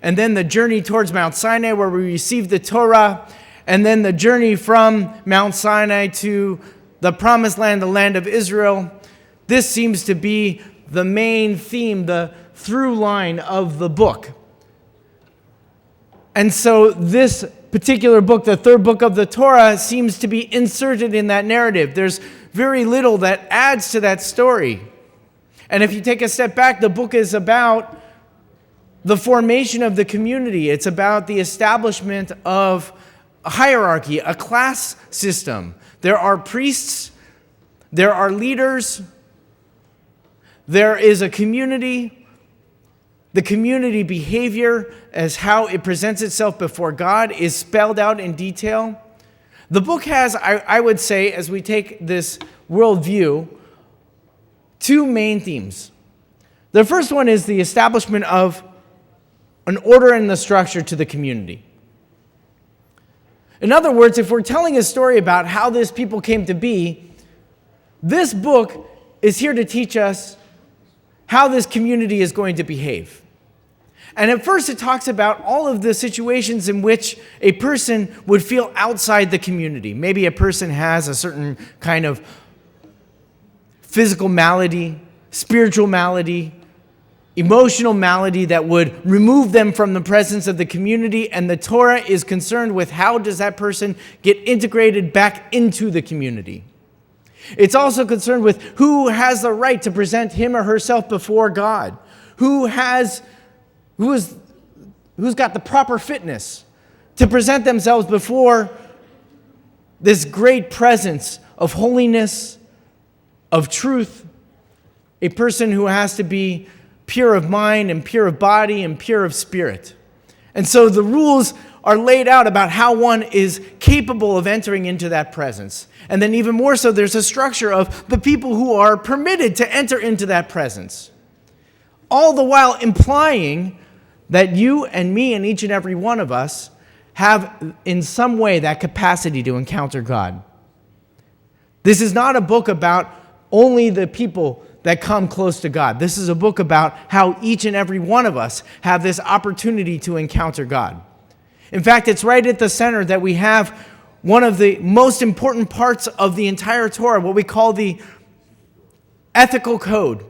and then the journey towards Mount Sinai where we receive the Torah, and then the journey from Mount Sinai to the promised land, the land of Israel. This seems to be the main theme, the through line of the book. And so this particular book, the third book of the Torah, seems to be inserted in that narrative. There's very little that adds to that story. And if you take a step back, the book is about the formation of the community. It's about the establishment of a hierarchy, a class system. There are priests, there are leaders, there is a community. The community behavior as how it presents itself before God is spelled out in detail. The book has, I would say, as we take this worldview, two main themes. The first one is the establishment of an order and the structure to the community. In other words, if we're telling a story about how this people came to be, this book is here to teach us how this community is going to behave. And at first it talks about all of the situations in which a person would feel outside the community. Maybe a person has a certain kind of physical malady, spiritual malady, emotional malady that would remove them from the presence of the community, and the Torah is concerned with how does that person get integrated back into the community. It's also concerned with who has the right to present him or herself before God, who's got the proper fitness to present themselves before this great presence of holiness, of truth, a person who has to be pure of mind and pure of body and pure of spirit. And so the rules are laid out about how one is capable of entering into that presence. And then even more so, there's a structure of the people who are permitted to enter into that presence. All the while implying that you and me and each and every one of us have in some way that capacity to encounter God. This is not a book about only the people that come close to God. This is a book about how each and every one of us have this opportunity to encounter God. In fact, it's right at the center that we have one of the most important parts of the entire Torah, what we call the ethical code.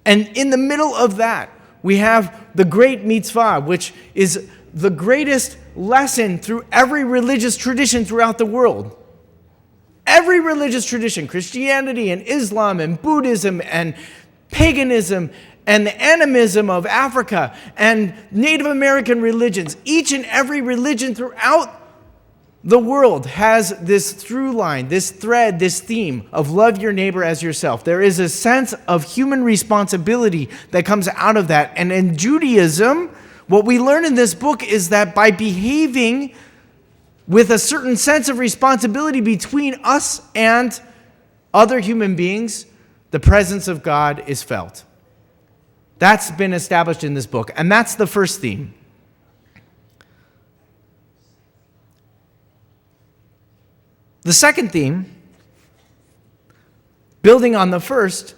And in the middle of that, we have the great mitzvah, which is the greatest lesson through every religious tradition throughout the world. Every religious tradition, Christianity and Islam and Buddhism and paganism and the animism of Africa and Native American religions, each and every religion throughout the world has this through line, this thread, this theme of love your neighbor as yourself. There is a sense of human responsibility that comes out of that. And in Judaism, what we learn in this book is that by behaving with a certain sense of responsibility between us and other human beings, the presence of God is felt. That's been established in this book, and that's the first theme. The second theme, building on the first,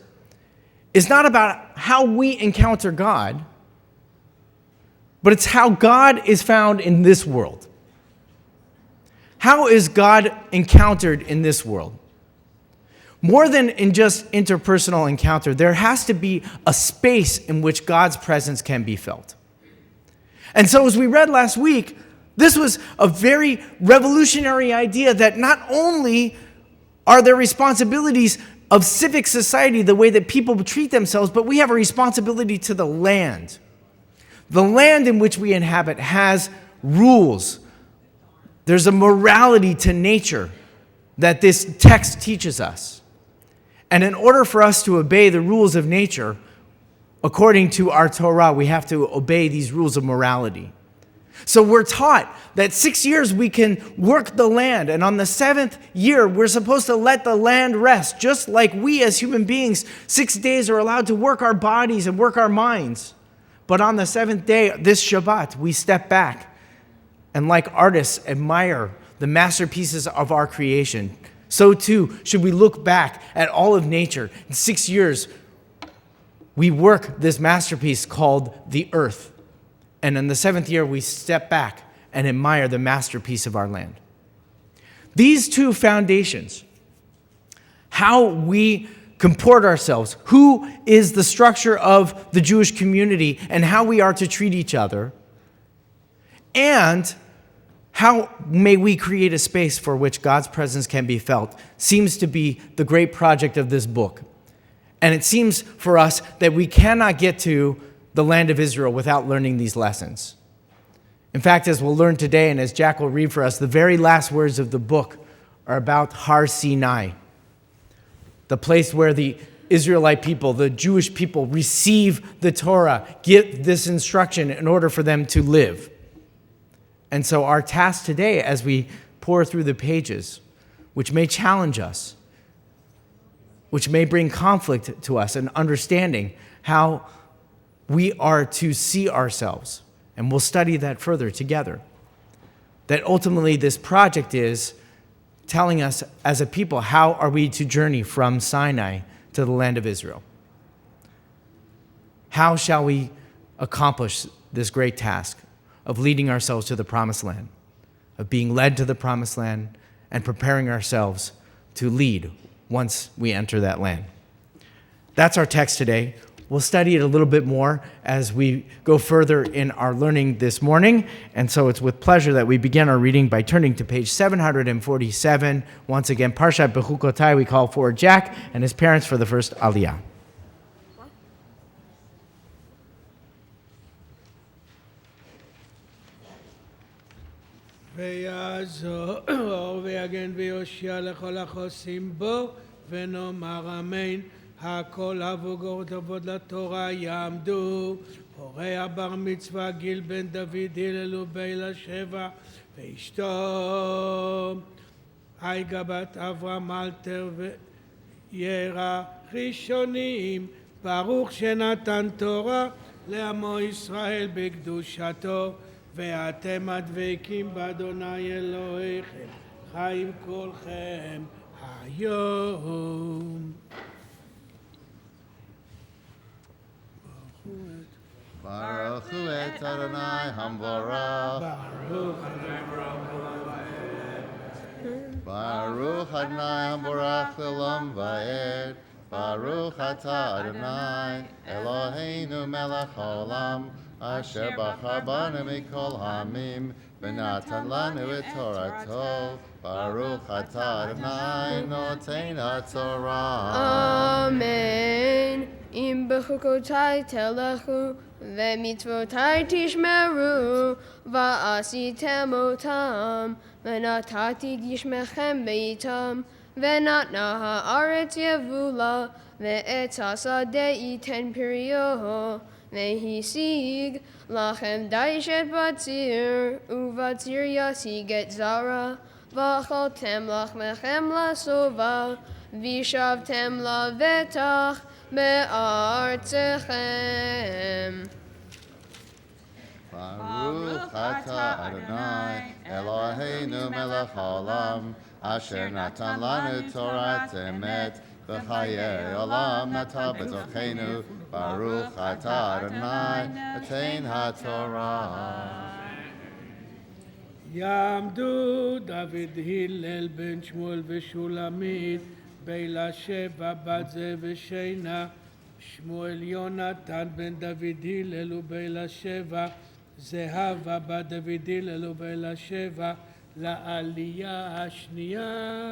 is not about how we encounter God, but it's how God is found in this world. How is God encountered in this world? More than in just interpersonal encounter, there has to be a space in which God's presence can be felt. And so as we read last week, this was a very revolutionary idea that not only are there responsibilities of civic society, the way that people treat themselves, but we have a responsibility to the land. The land in which we inhabit has rules. There's a morality to nature that this text teaches us. And in order for us to obey the rules of nature, according to our Torah, we have to obey these rules of morality. So we're taught that 6 years we can work the land, and on the 7th year, we're supposed to let the land rest, just like we as human beings, 6 days are allowed to work our bodies and work our minds. But on the 7th day, this Shabbat, we step back and like artists admire the masterpieces of our creation. So too should we look back at all of nature. In 6 years, we work this masterpiece called the earth. And in the 7th year, we step back and admire the masterpiece of our land. These two foundations, how we comport ourselves, who is the structure of the Jewish community, and how we are to treat each other, and how may we create a space for which God's presence can be felt, seems to be the great project of this book. And it seems for us that we cannot get to the land of Israel without learning these lessons. In fact, as we'll learn today, and as Jack will read for us, the very last words of the book are about Har Sinai, the place where the Israelite people, the Jewish people, receive the Torah, get this instruction in order for them to live. And so our task today, as we pour through the pages, which may challenge us, which may bring conflict to us and understanding how we are to see ourselves, and we'll study that further together. That ultimately this project is telling us as a people, how are we to journey from Sinai to the land of Israel? How shall we accomplish this great task of leading ourselves to the promised land, of being led to the promised land and preparing ourselves to lead once we enter that land? That's our text today. We'll study it a little bit more as we go further in our learning this morning. And so it's with pleasure that we begin our reading by turning to page 747. Once again, Parshat Bechukotai, we call forward Jack and his parents for the first Aliyah. ויעזור ויגן ויושיע לכל החוסים בו ונאמר אמן. הכל עבור כבוד לתורה יעמדו. הורי הבר מצווה גיל בן דוד הללו בילה שבע ואשתו עיגה בת אברהם אלתר וירא ראשונים. ברוך שנתן תורה לעמו ישראל בקדושתו. ואתם הדבקים באדוני אלוהיכם חיים כולכם היום. Baruch hu et Adonai hamvorach. Baruch Adonai hamvorach le'olam va'ed. Baruch atah Adonai Eloheinu melech haolam asher bachar banu mikol hamim v'natan lanu et torato. Baruch atah Adonai noten haTorah. Amen. Im bechukotai telechu, v'mitzvotai tishmeru, va'asitem otam, v'natati gishmechem beitam, v'natna ha'aretz yevula, ve'etz hasadeh iten piryo, ve'hisig lachem daishet batzir, uvatzir yasig et zara, v'achaltem lachmechem lasova, v'shavtem lavetach, be'artzechem. Baruch atah Adonai Eloheinu melech haolam asher natan lanu Torat emet v'chayei olam nata b'tochenu, Baruch atah Adonai, attain haTorah. יעמדו דוד הלל בן שמואל ושולמית, בילה שבע בת זאב ושינה, שמואל יונתן בן דוד הלל ובילה שבע, זהבה בת דוד הלל ובילה שבע, לעלייה השנייה.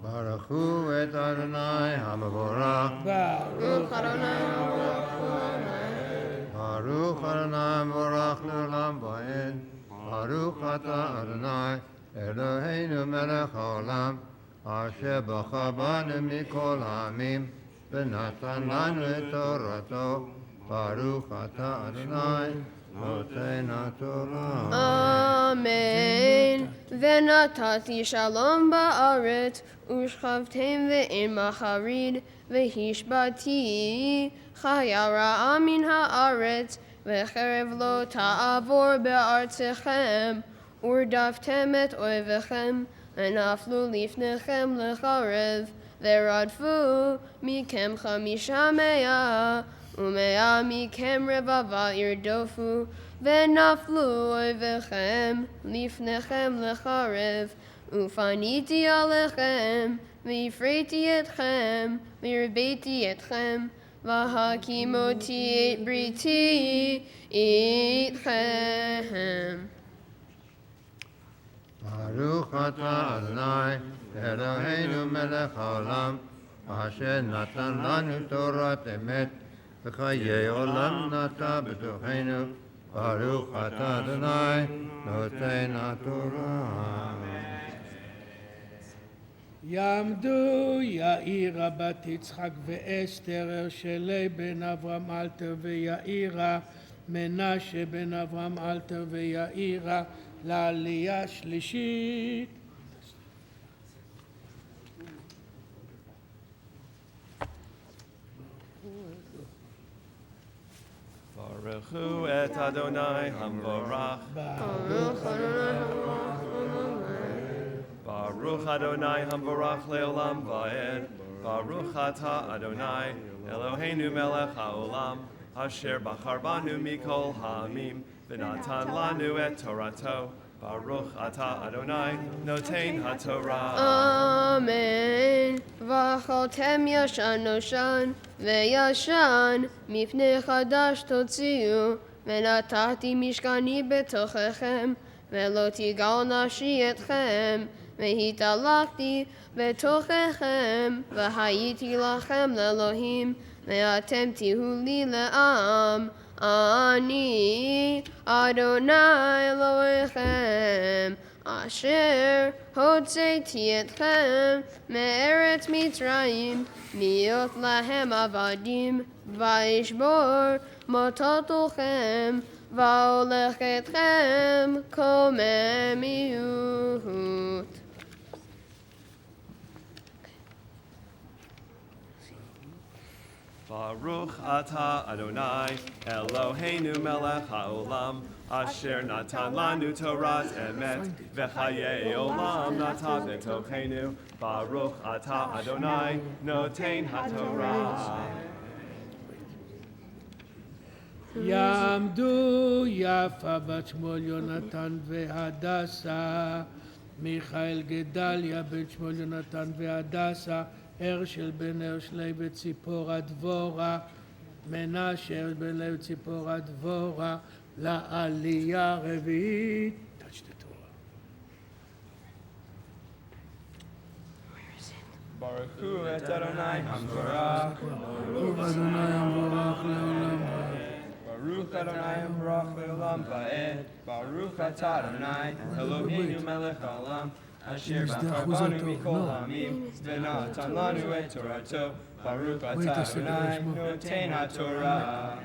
ברכו את אדוני המבורך. ברוך אדוני ברוך אדוני המבורך לעולם ועד. ברוך אתה אדוני אלוהינו מלך העולם, אשר בחר בנו מכל העמים ונתן לנו את תורתו. ברוך אתה אדוני נותן התורה. אמן. ונתתי שלום בארץ, ושכבתם ואין מחריד, והשבתי חיה רעה מן הארץ, וחרב לא תעבור בארצכם, ורדפתם את אויביכם, ונפלו לפניכם לחרב, ורדפו מכם 500, ומאה מכם רבבה ירדופו, ונפלו אויביכם לפניכם לחרב, ופניתי עליכם, והפריתי אתכם, והרביתי אתכם, והקימותי את בריתי איתכם. ברוך אתה אדוני אלוהינו מלך העולם, אשר נתן לנו תורת אמת, וחיי עולם נטע בתוכנו. ברוך אתה אדוני נותן התורה. יעמדו יאירה בת יצחק ואסתר, הרשלי בן אברהם אלתר ויאירה, מנשה בן אברהם אלתר ויאירה, לעלייה שלישית. ברכו את אדוני המבורך. ברוך אדוני המבורך לעולם ועד. ברוך אתה אדוני אלוהינו מלך העולם, אשר בחר בנו מכל העמים ונתן לנו את תורתו. ברוך אתה אדוני נותן התורה. אמן. ואכלתם ישן נושן וישן, מפני חדש תוציאו, ונתתי משכני בתוככם, ולא תגעל נפשי אתכם, והתהלכתי בתוככם, והייתי לכם לאלוהים, ואתם תהיו לי לעם. אני אדוני אלוהיכם, אשר הוצאתי אתכם מארץ מצרים, להיות להם עבדים, ואשבור מוטותיכם, ואולך אתכם קוממיות. ברוך אתה אדוני אלוהינו מלך העולם, אשר נתן לנו תורת אמת, וחיי עולם נטע בתוכנו. ברוך אתה אדוני נותן התורה. יעמדו יפה בת שמואל יונתן והדסה, מיכאל גדליה בן שמואל יונתן והדסה, הרשל בן הרשלי וציפורה דבורה, מנשה בן לוי ציפורה דבורה, לעלייה רביעית. ברכו את אדוני המבורך. ברוך אדוני המבורך לעולם ועד. ברוך אדוני המבורך לעולם ועד. ברוך אתה אדוני אלוהינו מלך העולם, אשר בחר בנו מכל העמים ונתן לנו את תורתו. ברוך אתה אדוני נותן התורה.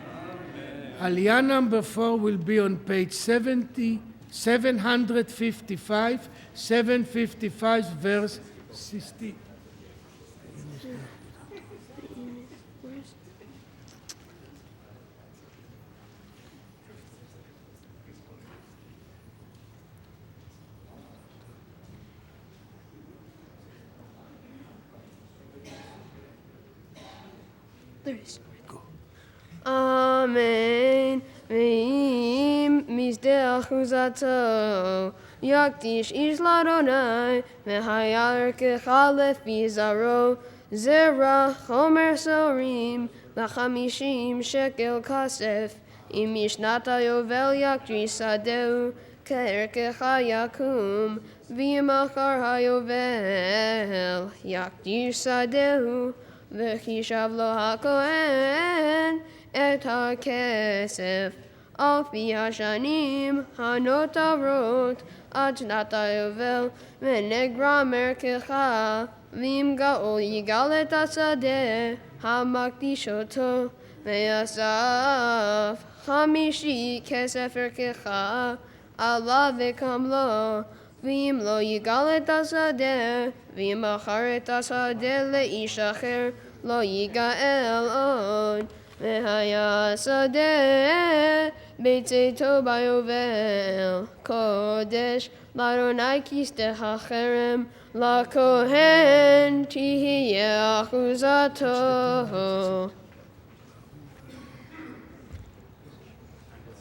Aliyah number 4 will be on page 755, 755 verse 16. Amen. Ve'im misdeh achuzato. Yakdish ish ladonai. V'hayar kechalef bizaro. Zera chomer sorim. V'chamishim shekel kasef. Im mishnata yovel yakdish sadeu. Ke'erkecha yakum. V'yimachar hayovel. Yakdish sadeu. V'chishav lo hakohen. Et הכסף על פי השנים הנותרות עד שנת היובל ונגרם ערכך ואם גאול יגאל את השדה המקדיש אותו ויאסף 50 כסף ערכך עליו וקמלו ואם לא יגאל את השדה ואם מכר את השדה לאיש אחר לא יגאל עוד והיה שדה בצאתו ביובל קודש לאדוני כשדה החרם לכהן תהיה אחוזתו.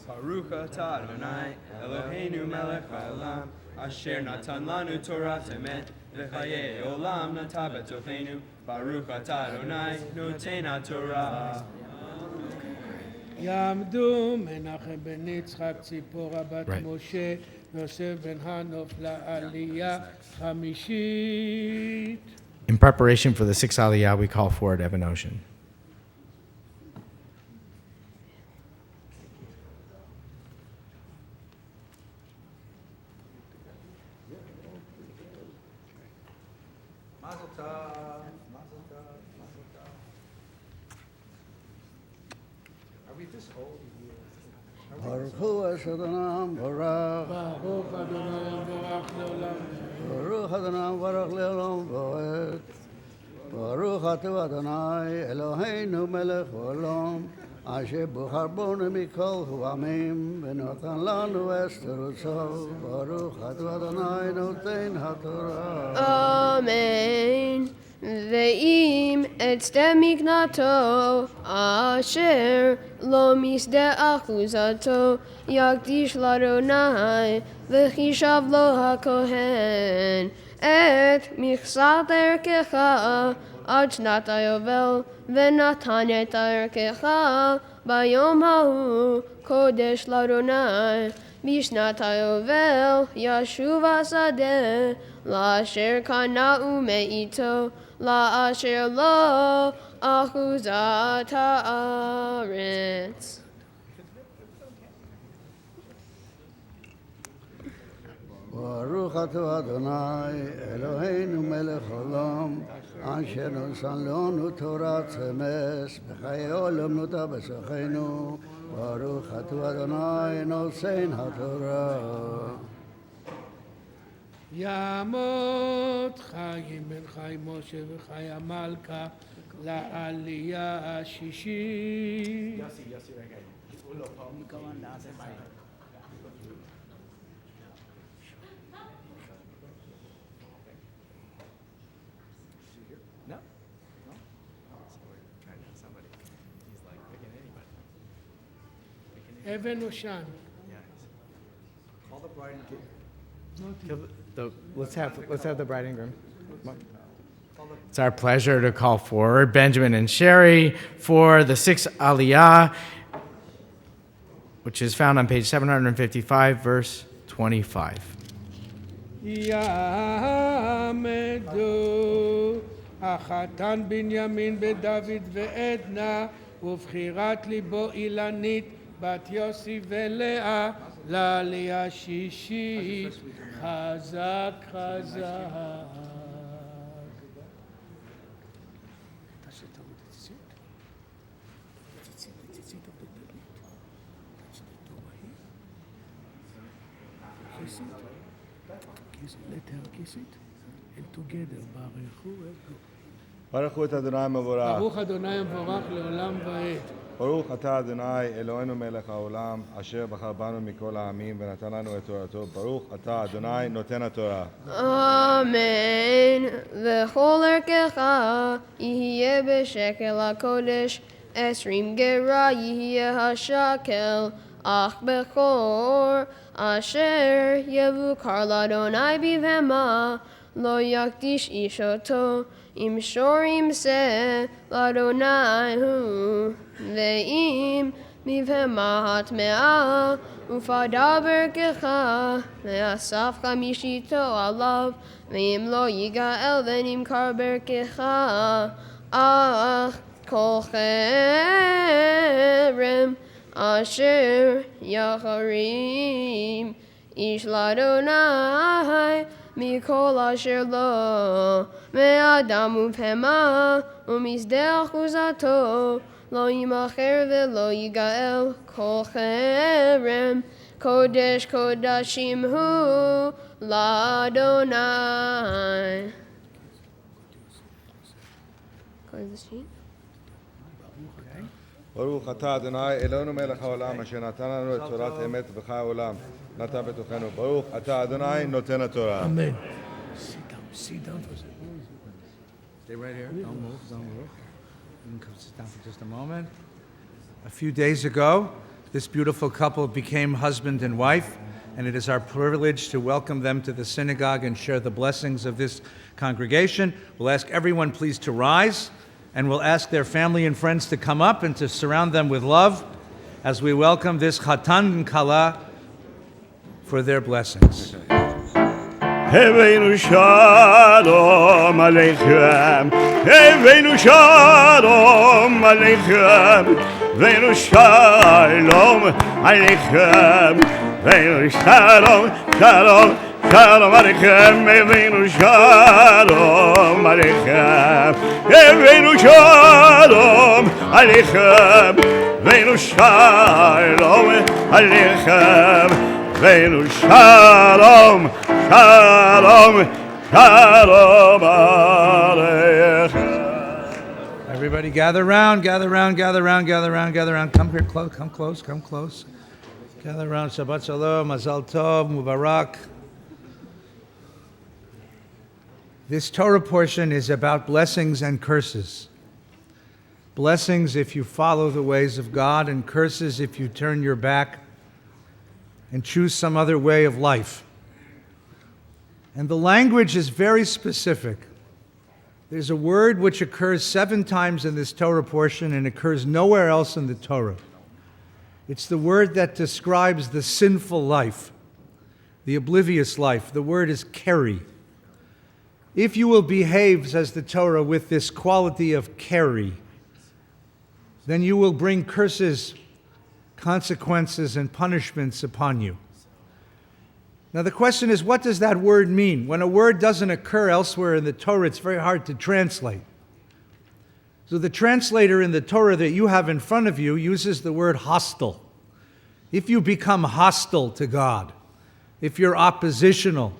Baruch atah Adonai Eloheinu melech haolam asher natan lanu Torah emet v'chayei olam nata betochenu Baruch atah Adonai noten haTorah. יעמדו מנחם בן יצחק ציפורה בת משה יוסף בן הנוף לעלייה חמישית. In preparation for the sixth Aliyah, we call forward Evan Ocean. Baruch Hu Adonai Baruch. ברוך אדוני יבורך לעולם. Baruch Adonai Baruch Le'olam Va'ed. Baruch Atu Adonai Eloheinu Melech Olam. Asher Buchar Bonu Mikol Huamim V'Natan Lanu Es Terutzo. Baruch Atu Adonai Noten HaTorah. Amen. ואם אצדה מקנתו אשר לא משדה אחוזתו יקדיש לאדוני וחישב לו הכהן את מכסת ערכך עד שנת היובל ונתן את ערכך ביום ההוא קודש לאדוני בשנת היובל ישוב השדה לאשר קנאו מאיתו לאשר לו אחוזת הארץ. Baruch Atu Adonai Eloheinu Melech Olam Asher Nosan Lanu Torah Tzemes B'chayei Olam Nuta B'sochenu Baruch Atu Adonai Nosen HaTorah. יעמוד חיים בן חיים משה וחי המלכה לעלייה השישית. אבן אושן. Let's have the bride and groom. It's our pleasure to call forward Benjamin and Sherry for the sixth Aliyah, which is found on page 755, verse 25. יעמדו החתן בנימין בדוד ועדנה ובחירת ליבו אילנית בת יוסי ולאה לעלייה שישית חזק חזק. Baruch Hu Adonai Mevorach. ברוך אדוני מבורך לעולם ועד. ברוך אתה אדוני אלוהינו מלך העולם אשר בחר בנו מכל העמים ונתן לנו את תורתו. ברוך אתה אדוני נותן התורה. אמן. וכל ערכך יהיה בשקל הקודש 20 גרה יהיה השקל, אך בכור אשר יבוקר לאדוני בבהמה, לא יקדיש איש אותו, אם שור ימסה לאדוני הוא, ואם בבהמה הטמאה, ופדה ברכך, ואסף חמישיתו עליו, ואם לא יגאל ונמכר ברכך, אך כל חרם אשר יחרים איש לאדוני מכל אשר לו, מאדם ובהמה ומשדה אחוזתו, לא ימכר ולא יגאל, כל חרם קודש קודשים הוא לאדוני. ברוך אתה אדוני אלוהינו מלך העולם אשר נתן לנו את תורת אמת וחי העולם נטע בתוכנו. ברוך אתה אדוני נותן התורה. Amen. Stay right here. Don't move. You can come sit down for just a moment. A few days ago, this beautiful couple became husband and wife, and it is our privilege to welcome them to the synagogue and share the blessings of this congregation. We'll ask everyone please to rise, and we'll ask their family and friends to come up and to surround them with love as we welcome this Chatan and Kala for their blessings. Heveinu shalom aleichem, Heveinu shalom aleichem, Heveinu shalom aleichem, Heveinu shalom, shalom, shalom aleichem, Heveinu shalom aleichem, Heveinu shalom aleichem, Heveinu shalom aleichem, Heveinu shalom. Shalom, shalom aleichem. Everybody gather round, gather round, gather round, gather round, gather round. Come here close, come close, come close. Gather round, Shabbat Shalom, Mazal Tov, Mubarak. This Torah portion is about blessings and curses. Blessings if you follow the ways of God, and curses if you turn your back and choose some other way of life. And the language is very specific. There's a word which occurs 7 times in this Torah portion and occurs nowhere else in the Torah. It's the word that describes the sinful life, the oblivious life. The word is keri. If you will behave, says the Torah, with this quality of keri, then you will bring curses, consequences, and punishments upon you. Now the question is, what does that word mean? When a word doesn't occur elsewhere in the Torah, it's very hard to translate. So the translator in the Torah that you have in front of you uses the word hostile. If you become hostile to God, if you're oppositional,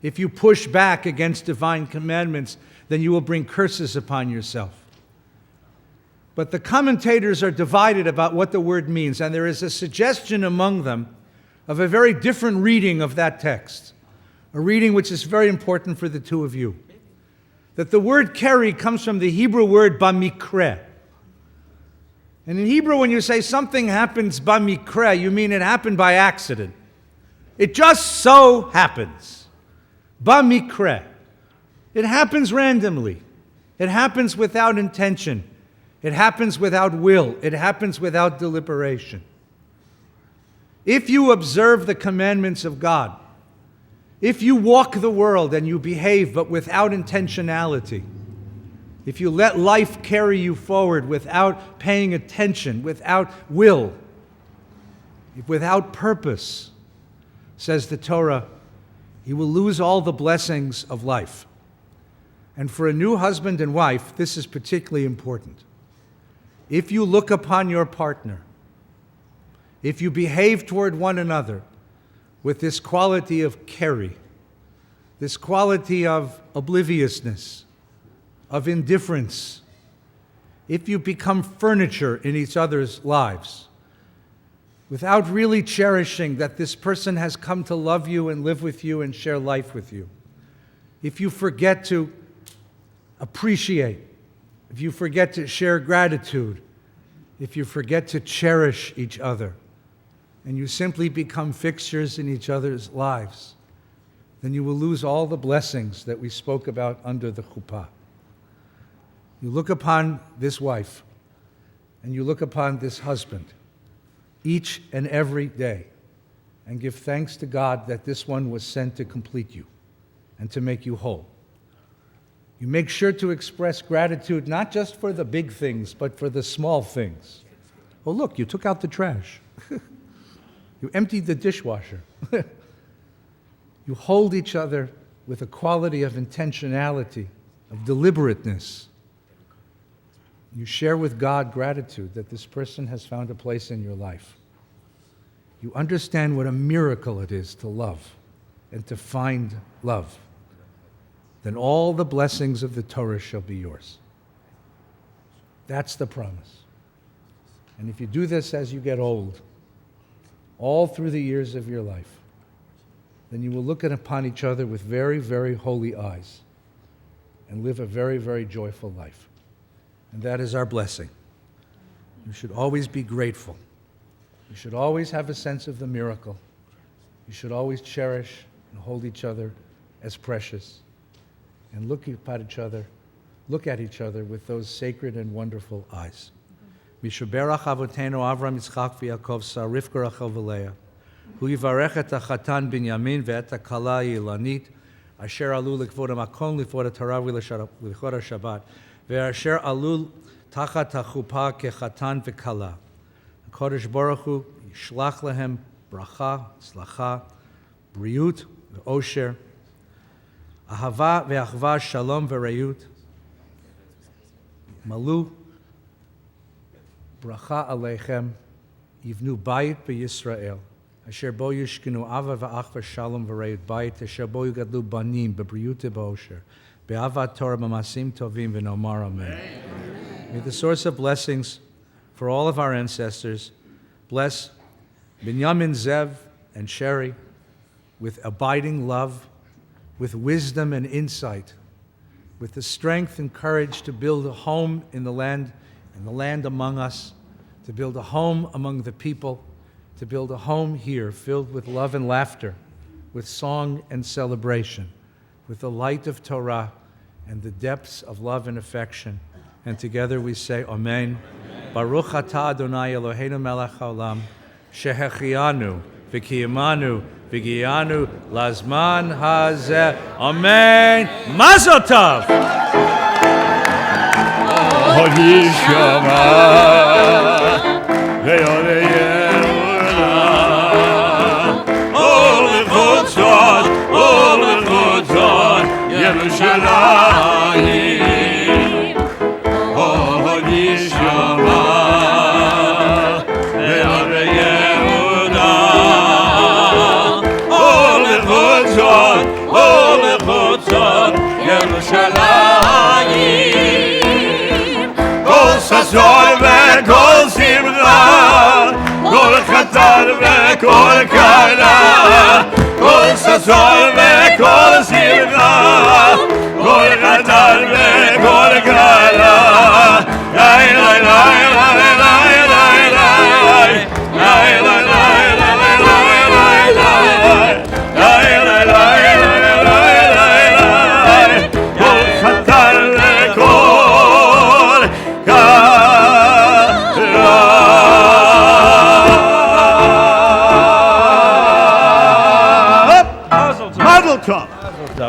if you push back against divine commandments, then you will bring curses upon yourself. But the commentators are divided about what the word means, and there is a suggestion among them of a very different reading of that text, a reading which is very important for the two of you. That the word keri comes from the Hebrew word bamikre. And in Hebrew, when you say something happens bamikre, you mean it happened by accident. It just so happens. Bamikre. It happens randomly. It happens without intention. It happens without will. It happens without deliberation. If you observe the commandments of God, if you walk the world and you behave but without intentionality, if you let life carry you forward without paying attention, without will, without purpose, says the Torah, you will lose all the blessings of life. And for a new husband and wife, this is particularly important. If you look upon your partner, if you behave toward one another with this quality of keri, this quality of obliviousness, of indifference, if you become furniture in each other's lives, without really cherishing that this person has come to love you and live with you and share life with you, if you forget to appreciate, if you forget to share gratitude, if you forget to cherish each other, and you simply become fixtures in each other's lives, then you will lose all the blessings that we spoke about under the chuppah. You look upon this wife, and you look upon this husband, each and every day, and give thanks to God that this one was sent to complete you and to make you whole. You make sure to express gratitude not just for the big things, but for the small things. Oh, look, you took out the trash. You emptied the dishwasher. You hold each other with a quality of intentionality, of deliberateness. You share with God gratitude that this person has found a place in your life. You understand what a miracle it is to love and to find love. Then all the blessings of the Torah shall be yours. That's the promise. And if you do this as you get old, all through the years of your life, then you will look upon each other with very, very holy eyes and live a very, very joyful life. And that is our blessing. You should always be grateful. You should always have a sense of the miracle. You should always cherish and hold each other as precious. And look at each other with those sacred and wonderful eyes. Mishaberach Avotenu Avram Yitzchak v'Yaakov Sar Rivka Rachel v'Leah Hu yivarech et hachatan Binyamin ve'et hakala Yilanit asher alu likvod hamakom likvod haTorah v'lichod haShabbat ve'asher alu tachat hachuppah kechatan v'kala. HaKadosh Baruch Hu yishlach lehem bracha, tzlacha, briut, ve'osher, ahava ve'achva, shalom ve'rayut, malu, bracha aleichem, yivnu bayit beYisrael, asher bo yishkenu ava ve'achva, shalom ve'rayut, bayit asher bo yugadlu banim, bebriut ve'osher, be'avat Torah, b'masim tovim, v'nomar amen. May the source of blessings for all of our ancestors bless Binyamin, Zev, and Sherry with abiding love, with wisdom and insight, with the strength and courage to build a home in the land among us, to build a home among the people, to build a home here filled with love and laughter, with song and celebration, with the light of Torah and the depths of love and affection. And together we say, Amen. Baruch atah Adonai Eloheinu melech haolam, shehechianu v'kiyamanu v'giyanu lazman hazeh. Amen. Mazel tov. ששון וכל שמחה, כל חתן וכל כלה, כל ששון וכל שמחה, כל חתן וכל כלה. לי לי לי לי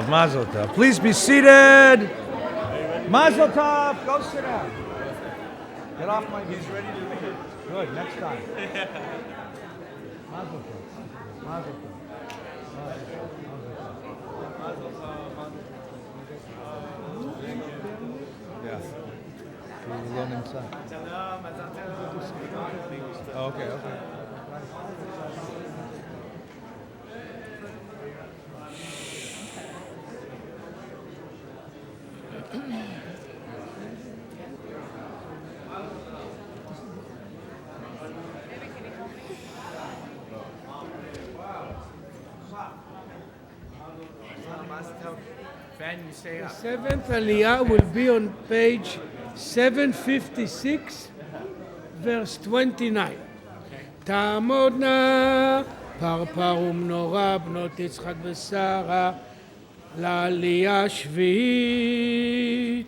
Mazel tov. Please be seated. Mazel tov. Go sit down. Get off my knees. Ready to leave. Good. Next time. Mazel tov. Mazel tov. Yes. Okay. The seventh Aliyah will be on page 756 verse 29. תעמודנה פרפר ומנורה בנות יצחק ושרה לעלייה שביעית.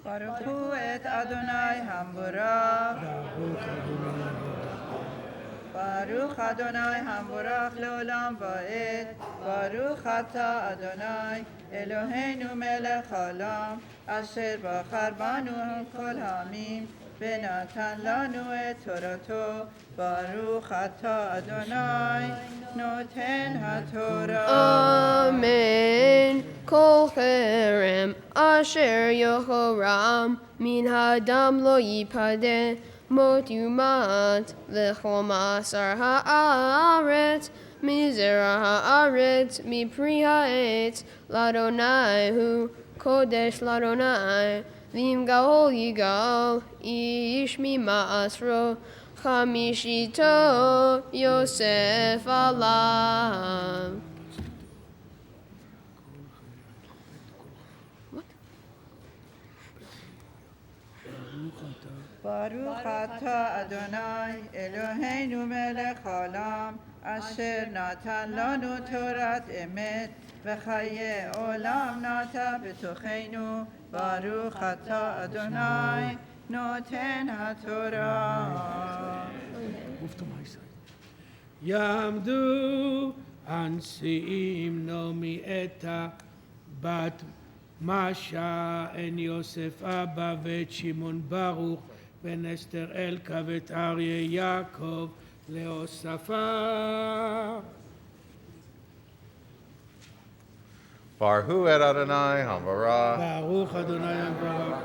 ברכו את אדוני המבורך. ברוך אדוני המבורך לעולם ועד. ברוך אתה אדוני אלוהינו מלך העולם אשר בחר בנו כל העמים ונתן לנו את תורתו. ברוך אתה אדוני נותן התורה. אמן. כל חרם אשר יהורם מן האדם לא ייפדה, מות יומת וכל מאסר הארץ, מזרע הארץ מפרי העץ, לאדוני הוא קודש לאדוני, ואם גאול יגאל איש ממאסרו, חמישיתו יוסף עליו. ברוך אתה אדוני אלוהינו מלך העולם אשר נתן לנו תורת אמת וחיי עולם נטע בתוכנו. ברוך אתה אדוני נותן התורה. יעמדו הנשיאים נעמי אתה בת משה אין יוסף אבא ואת שמעון ברוך בן אסתר אלקה ואת אריה יעקב להוספה. Baruch et Adonai Havarah. ברוך אדוני המבורך.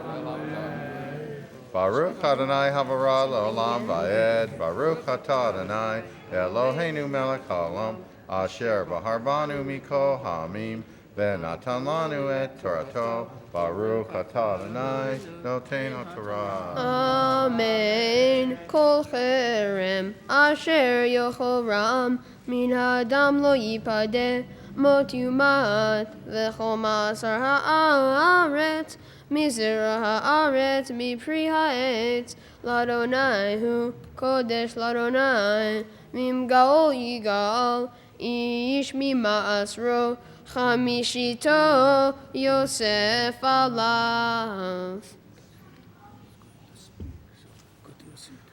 Baruch Adonai Havarah L'olam Va'ed. Baruch Atah Adonai Eloheinu melech haolam asher bahar banu mikol ha'amim v'natan lanu et Torato. Baruch Atah Adonai noten haTorah. Amen. Kol cherem asher yochoram min ha'adam lo yipadeh, mot yumat v'chol ma'asar ha'aretz, mizerah ha'aretz mipri ha'etz, l'Adonai hu kodesh l'Adonai, mim gaol yigal ish mima'asro, chamishito Yosef alav.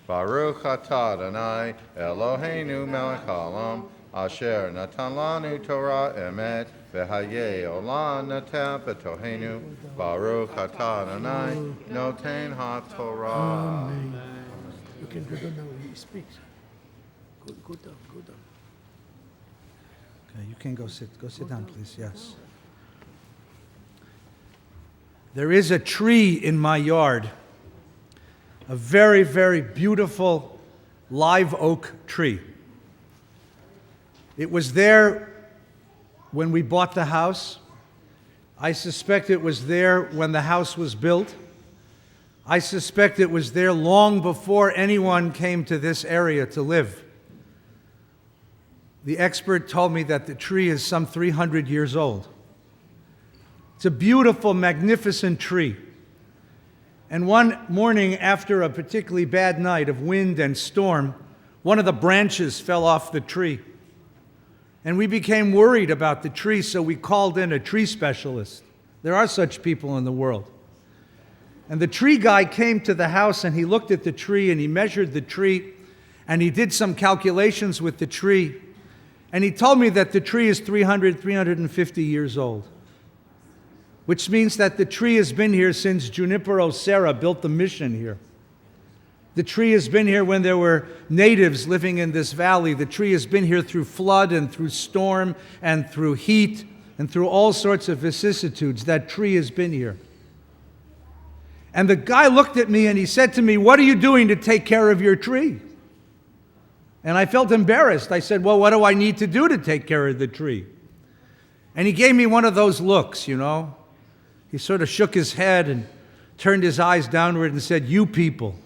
Baruch Atah Adonai Eloheinu melech haolam asher natan lanu Torah emet v'hayei olam nateh b'tohenu. Baruch Atah Adonai noten haTorah. You can go down now, he speaks. Go down, go down. Okay, you can go sit down, please. Yes. There is a tree in my yard, a very, very beautiful live oak tree. It was there when we bought the house. I suspect it was there when the house was built. I suspect it was there long before anyone came to this area to live. The expert told me that the tree is some 300 years old. It's a beautiful, magnificent tree. And one morning, after a particularly bad night of wind and storm, one of the branches fell off the tree. And we became worried about the tree, so we called in a tree specialist. There are such people in the world. And the tree guy came to the house and he looked at the tree and he measured the tree and he did some calculations with the tree. And he told me that the tree is 350 years old, which means that the tree has been here since Junipero Serra built the mission here. The tree has been here when there were natives living in this valley. The tree has been here through flood and through storm and through heat and through all sorts of vicissitudes. That tree has been here. And the guy looked at me and he said to me, "What are you doing to take care of your tree?" And I felt embarrassed. I said, "Well, what do I need to do to take care of the tree?" And he gave me one of those looks, you know. He sort of shook his head and turned his eyes downward and said, "You people."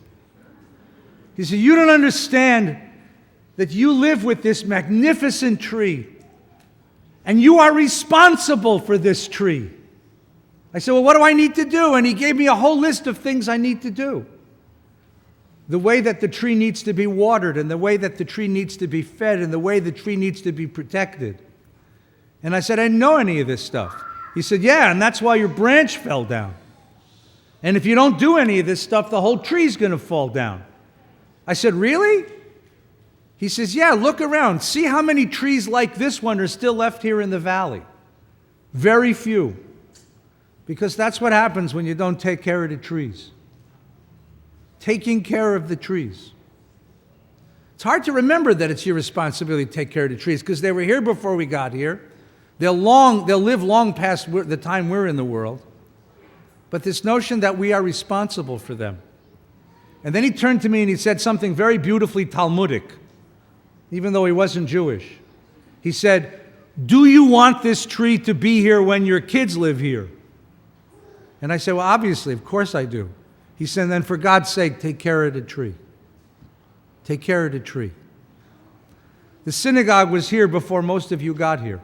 He said, "You don't understand that you live with this magnificent tree, and you are responsible for this tree. I said, well, what do I need to do? And he gave me a whole list of things I need to do. The way that the tree needs to be watered, and the way that the tree needs to be fed, and the way the tree needs to be protected. And I said, I didn't know any of this stuff. He said, yeah, and that's why your branch fell down. And if you don't do any of this stuff, the whole tree's going to fall down. I said, really? He says, yeah, look around. See how many trees like this one are still left here in the valley. Very few. Because that's what happens when you don't take care of the trees. Taking care of the trees. It's hard to remember that it's your responsibility to take care of the trees because they were here before we got here. They'll live long past the time we're in the world. But this notion that we are responsible for them. And then he turned to me and he said something very beautifully Talmudic, even though he wasn't Jewish. He said, do you want this tree to be here when your kids live here? And I said, well, obviously, of course I do. He said, then for God's sake, take care of the tree. Take care of the tree. The synagogue was here before most of you got here.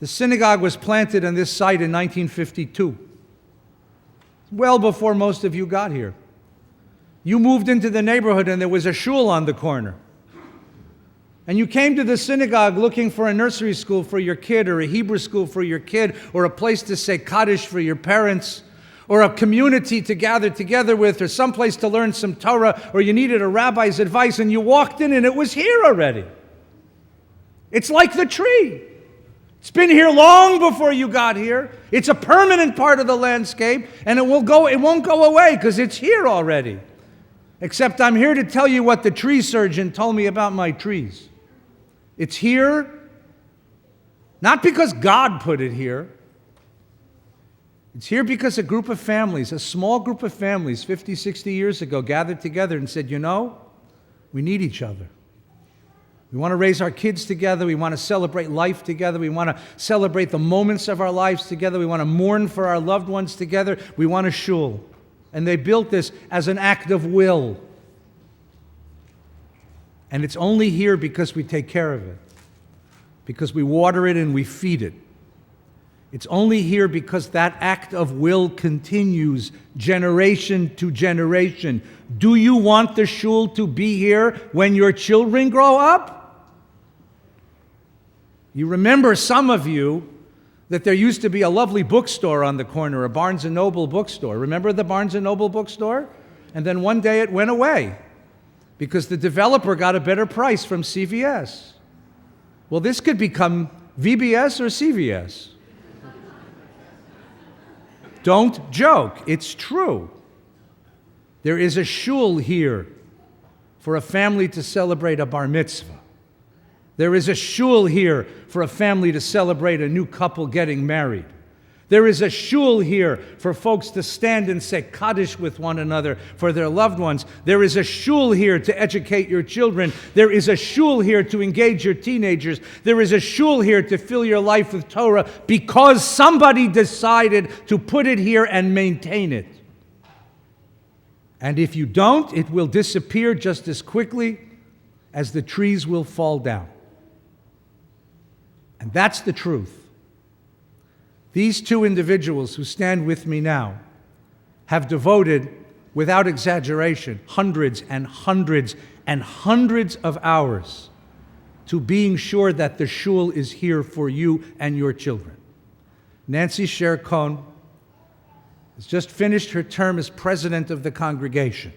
The synagogue was planted on this site in 1952, well before most of you got here. You moved into the neighborhood and there was a shul on the corner. And you came to the synagogue looking for a nursery school for your kid, or a Hebrew school for your kid, or a place to say Kaddish for your parents, or a community to gather together with, or someplace to learn some Torah, or you needed a rabbi's advice, and you walked in and it was here already. It's like the tree. It's been here long before you got here. It's a permanent part of the landscape, and it won't go away because it's here already. Except I'm here to tell you what the tree surgeon told me about my trees. It's here, not because God put it here. It's here because a group of families, a small group of families 50, 60 years ago gathered together and said, you know, we need each other. We want to raise our kids together. We want to celebrate life together. We want to celebrate the moments of our lives together. We want to mourn for our loved ones together. We want a shul. And they built this as an act of will. And it's only here because we take care of it, because we water it and we feed it. It's only here because that act of will continues generation to generation. Do you want the shul to be here when your children grow up? You remember, some of you, that there used to be a lovely bookstore on the corner, a Barnes & Noble bookstore. Remember the Barnes & Noble bookstore? And then one day it went away because the developer got a better price from CVS. Well, this could become VBS or CVS. Don't joke. It's true. There is a shul here for a family to celebrate a bar mitzvah. There is a shul here for a family to celebrate a new couple getting married. There is a shul here for folks to stand and say Kaddish with one another for their loved ones. There is a shul here to educate your children. There is a shul here to engage your teenagers. There is a shul here to fill your life with Torah because somebody decided to put it here and maintain it. And if you don't, it will disappear just as quickly as the trees will fall down. And that's the truth. These two individuals who stand with me now have devoted, without exaggeration, hundreds and hundreds and hundreds of hours to being sure that the shul is here for you and your children. Nancy Sher-Cohn has just finished her term as president of the congregation.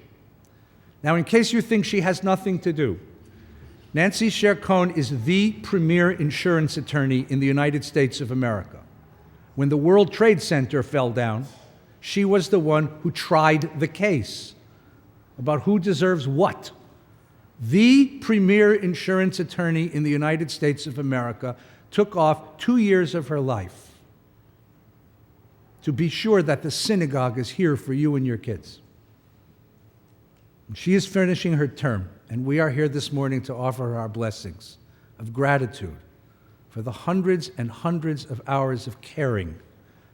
Now, in case you think she has nothing to do, Nancy Sher-Cohn is the premier insurance attorney in the United States of America. When the World Trade Center fell down, she was the one who tried the case about who deserves what. The premier insurance attorney in the United States of America took off 2 years of her life to be sure that the synagogue is here for you and your kids. And she is finishing her term, and we are here this morning to offer her our blessings of gratitude for the hundreds and hundreds of hours of caring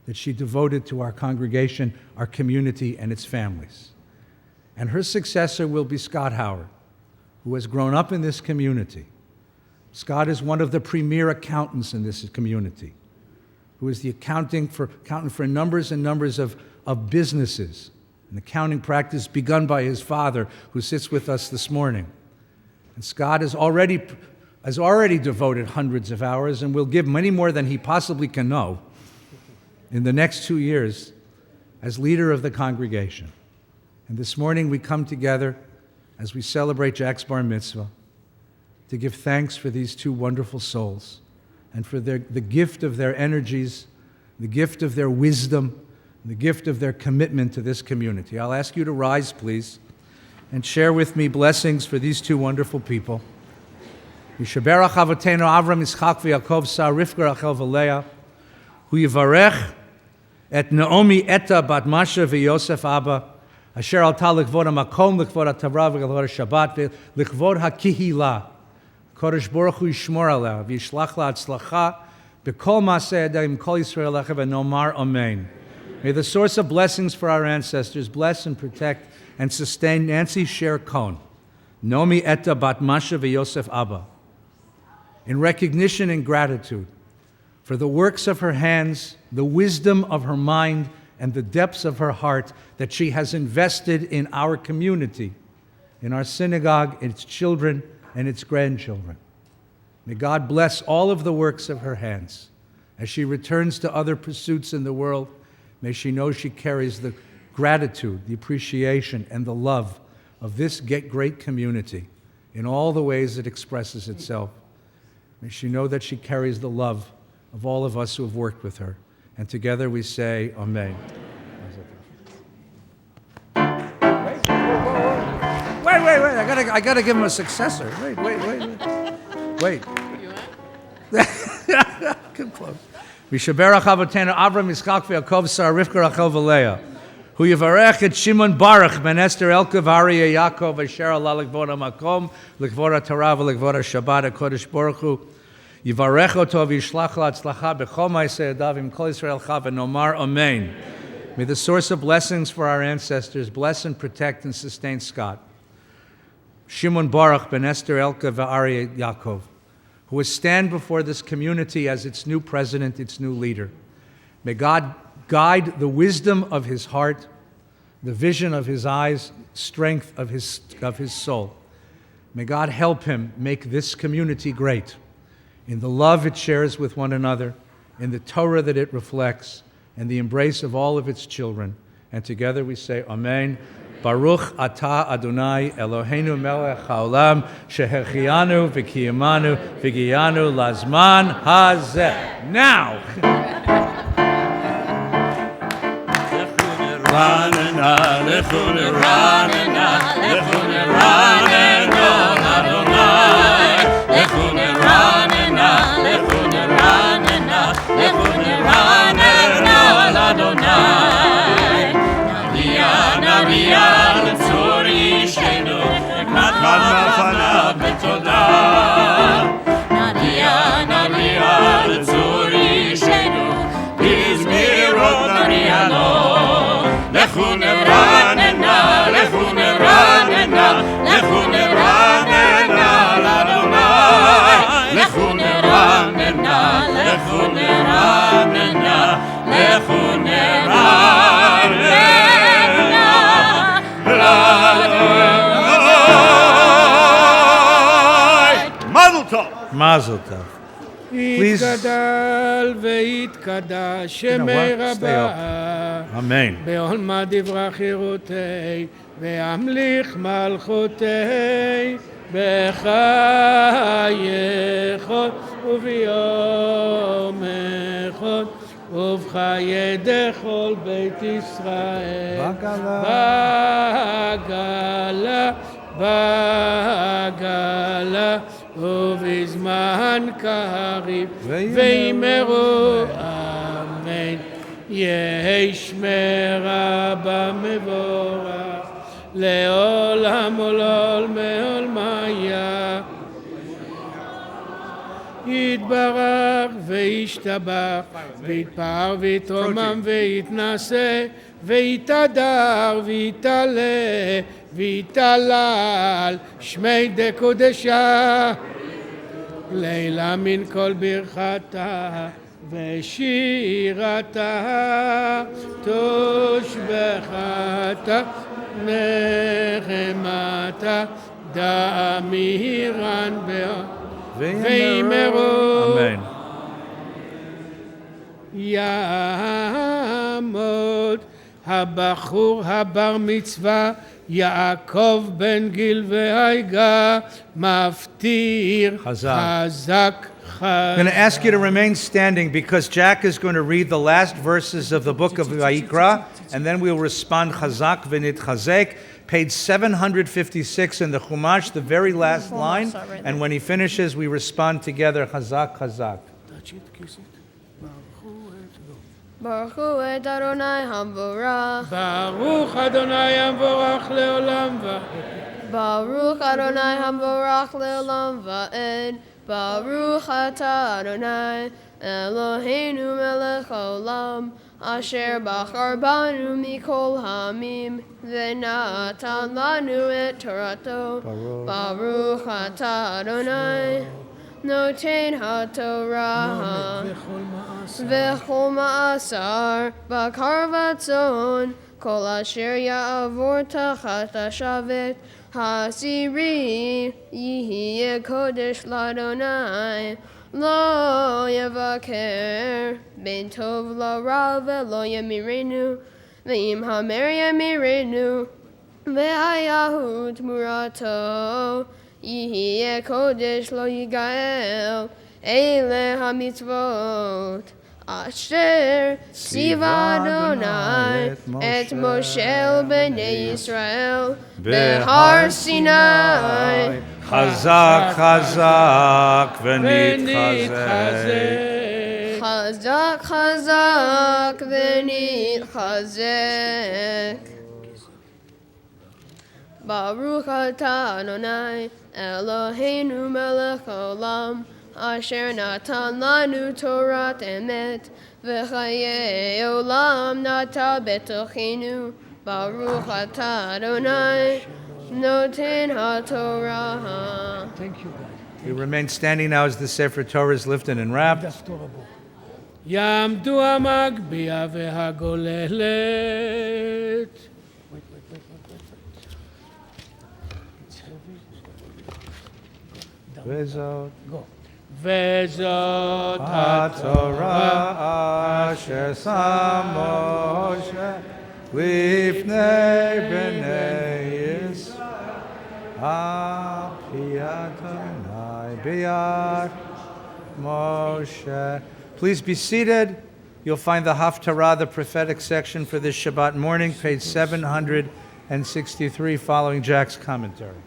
that she devoted to our congregation, our community, and its families. And her successor will be Scott Howard, who has grown up in this community. Scott is one of the premier accountants in this community, who is the accountant for numbers and numbers of businesses, an accounting practice begun by his father, who sits with us this morning. And Scott has already devoted hundreds of hours and will give many more than he possibly can know in the next 2 years as leader of the congregation. And this morning we come together as we celebrate Jack's bar mitzvah to give thanks for these two wonderful souls and for the gift of their energies, the gift of their wisdom, the gift of their commitment to this community. I'll ask you to rise, please, and share with me blessings for these two wonderful people. Yishaberach Avotenu Avram Yitzchak v'Yaakov Sar Rivka Rachel v'Leah, hu yivarech et Naomi Etta bat Masha v'Yosef Abba, asher alta l'kvod hamakom, l'kvod hatavra v'l'kvod Shabbat, l'kvod hakihila. Kodesh Baruch Hu yishmor aleh, v'yishlach la hatzlacha, b'kol ma'aseh yadayim kol Yisrael alecha v'nomar amen. May the source of blessings for our ancestors bless and protect and sustain Nancy Sher Cohn, Nomi Etta bat Masha v'Yosef Abba, in recognition and gratitude for the works of her hands, the wisdom of her mind, and the depths of her heart that she has invested in our community, in our synagogue, its children, and its grandchildren. May God bless all of the works of her hands. As she returns to other pursuits in the world, may she know she carries the gratitude, the appreciation, and the love of this great community in all the ways it expresses itself. May she know that she carries the love of all of us who have worked with her. And together we say, Amen. Wait. I gotta give him a successor. Wait. Come close. Vishaberach Avotenu Avram Yitzchak v'Yaakov Sar Rivka Rachel v'Leah, hu yivarech et Shimon Baruch ben Esther Elka v'Aryeh Yaakov asher ala l'kvod hamakom, l'kvod haTorah v'l'kvod haShabbat HaKodesh Baruch Hu, yivarech oto v'yishlach la hatzlacha b'chol ma'aseh yadav im kol Yisrael chav v'nomar amen. May the source of blessings for our ancestors bless and protect and sustain Scott, Shimon Baruch ben Esther Elka v'Aryeh Yaakov, who will stand before this community as its new president, its new leader. May God guide the wisdom of his heart, the vision of his eyes, strength of his soul. May God help him make this community great in the love it shares with one another, in the Torah that it reflects, and the embrace of all of its children. And together we say, Amen. Baruch atah Adonai Eloheinu melech haolam shehechianu v'kiyamanu v'giyanu lazman hazeh. Now. Mazel tov. Please. יתגדל ויתקדש שמי רבה. Amen. בעולמה דברה חירותי והמליך מלכותי בחייכות וביומכות ובחיי דכל בית ישראל בגלה ובזמן קריב ויאמרו אמן. יהי שמרה במבורך לעולם עולם מעולמיה. יתברך וישתבח ויתפאר ויתרומם ויתנשא ויתהדר ויתעלה ויתהלל שמי דקודשה לילה מן כל ברכתה ושירתה תושבחתה נחמתה דאמירן וימרו Amen. יעמוד הבחור הבר מצווה יעקב בן גיל והיגה מפטיר חזק I'm going to ask you to remain standing because Jack is going to read the last verses of the book of Vayikra, and then we'll respond Chazak v'nit chazek, page 756 in the Chumash, the very last line, and when he finishes, we respond together Chazak, Chazak. Baruch Hu et Adonai Hamvorach. ברוך אדוני המבורך לעולם ועד. Baruch Adonai Hamvorach le'olam va'ed. Baruch atah Adonai Eloheinu melech haolam asher bachar banu mikol hamim v'natan lanu et Torato. Baruch atah Adonai Noten HaTorah v'chol ma'asar bakar v'tzon kol asher ya'avor tachat hashavet Hasiri Yihye Kodesh Ladonai Lo Yevaker Ben Tov Lo Rav Lo Yemirenu Ve'im Hamer Yemirenu Ve'ayahu Tmurato Yihye Kodesh Lo Yigael Eile HaMitzvot Asher Tziva Adonai Et Moshe B'nei Yisrael Behar Sinai Chazak, Chazak, v'nit chazek. Chazak, Chazak, v'nit chazek. Baruch atah Adonai Eloheinu melech haolam Asher natan lanu Torat emet v'chayei olam nata betochenu Baruch atah Adonai noten haTorah. Thank you, God. We remain standing now as the Sefer Torah is lifted and wrapped. יעמדו המגביה והגוללת. וזאת וזאת התורה אשר שם משה לפני בני ישראל על פי אדוני ביד Moshe. Please be seated. You'll find the Haftarah, the prophetic section for this Shabbat morning, page 763, following Jack's commentary.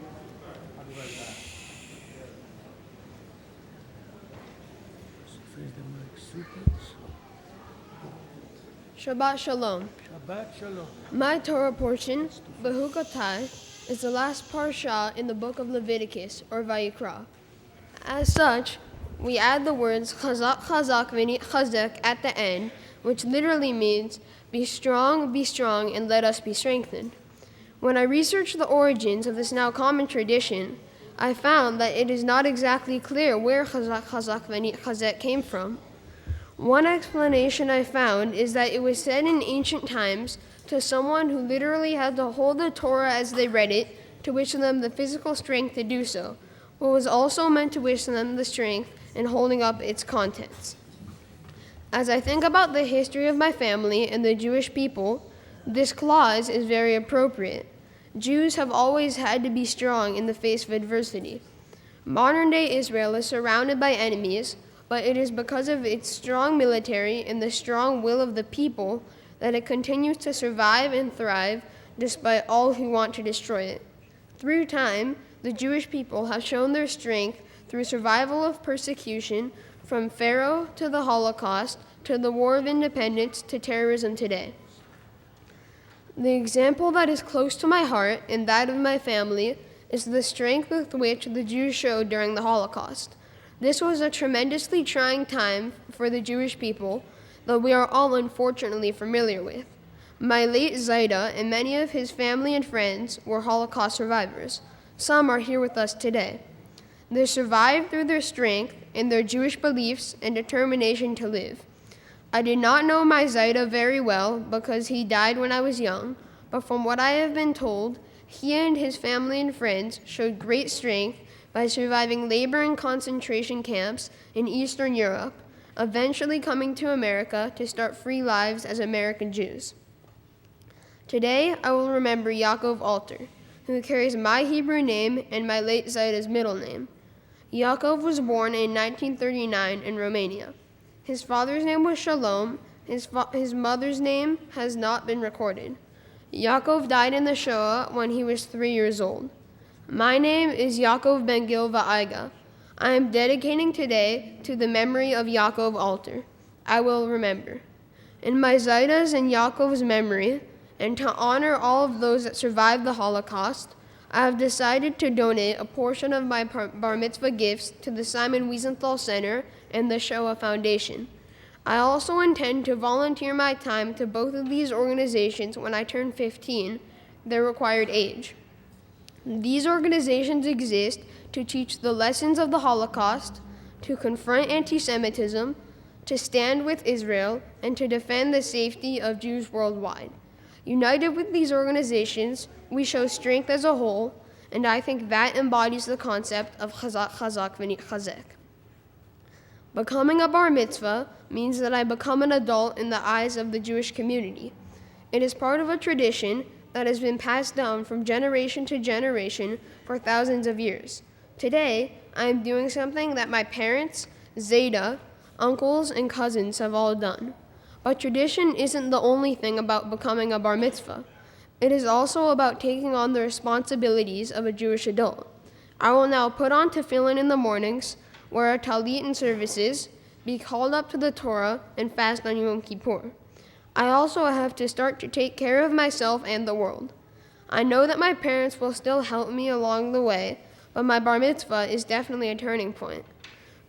Shabbat Shalom. Shabbat Shalom. My Torah portion, Behukotai, is the last parsha in the book of Leviticus, or Vayikra. As such, we add the words Chazak, Chazak, V'nit Chazek at the end, which literally means, be strong, and let us be strengthened. When I researched the origins of this now common tradition, I found that it is not exactly clear where Chazak, Chazak, V'nit Chazek came from. One explanation I found is that it was said in ancient times to someone who literally had to hold the Torah as they read it to wish them the physical strength to do so, but was also meant to wish them the strength in holding up its contents. As I think about the history of my family and the Jewish people, this clause is very appropriate. Jews have always had to be strong in the face of adversity. Modern-day Israel is surrounded by enemies, but it is because of its strong military and the strong will of the people that it continues to survive and thrive despite all who want to destroy it. Through time, the Jewish people have shown their strength through survival of persecution, from Pharaoh to the Holocaust to the War of Independence to terrorism today. The example that is close to my heart and that of my family is the strength with which the Jews showed during the Holocaust. This was a tremendously trying time for the Jewish people that we are all unfortunately familiar with. My late Zaida and many of his family and friends were Holocaust survivors. Some are here with us today. They survived through their strength and their Jewish beliefs and determination to live. I did not know my Zaida very well because he died when I was young, but from what I have been told, he and his family and friends showed great strength by surviving labor and concentration camps in Eastern Europe, eventually coming to America to start free lives as American Jews. Today, I will remember Yaakov Alter, who carries my Hebrew name and my late Zaida's middle name. Yaakov was born in 1939 in Romania. His father's name was Shalom. His mother's name has not been recorded. Yaakov died in the Shoah when he was 3 years old. My name is Yaakov Ben Gil Va'aiga. I am dedicating today to the memory of Yaakov Alter. I will remember. In my Zaida's and Yaakov's memory, and to honor all of those that survived the Holocaust, I have decided to donate a portion of my bar mitzvah gifts to the Simon Wiesenthal Center and the Shoah Foundation. I also intend to volunteer my time to both of these organizations when I turn 15, their required age. These organizations exist to teach the lessons of the Holocaust, to confront anti-Semitism, to stand with Israel, and to defend the safety of Jews worldwide. United with these organizations, we show strength as a whole, and I think that embodies the concept of chazak chazak v'nit chazek. Becoming a bar mitzvah means that I become an adult in the eyes of the Jewish community. It is part of a tradition that has been passed down from generation to generation for thousands of years. Today, I am doing something that my parents, Zaida, uncles, and cousins have all done. But tradition isn't the only thing about becoming a bar mitzvah. It is also about taking on the responsibilities of a Jewish adult. I will now put on tefillin in the mornings, wear a talit in services, be called up to the Torah, and fast on Yom Kippur. I also have to start to take care of myself and the world. I know that my parents will still help me along the way, but my bar mitzvah is definitely a turning point.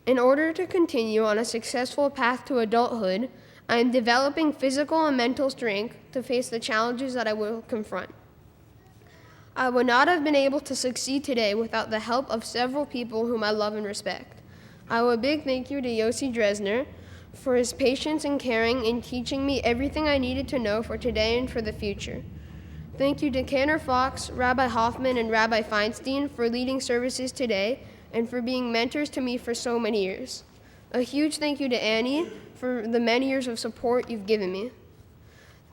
In order to continue on a successful path to adulthood, I am developing physical and mental strength to face the challenges that I will confront. I would not have been able to succeed today without the help of several people whom I love and respect. I owe a big thank you to Yossi Dresner for his patience and caring in teaching me everything I needed to know for today and for the future. Thank you to Cantor Fox, Rabbi Hoffman, and Rabbi Feinstein for leading services today and for being mentors to me for so many years. A huge thank you to Annie for the many years of support you've given me.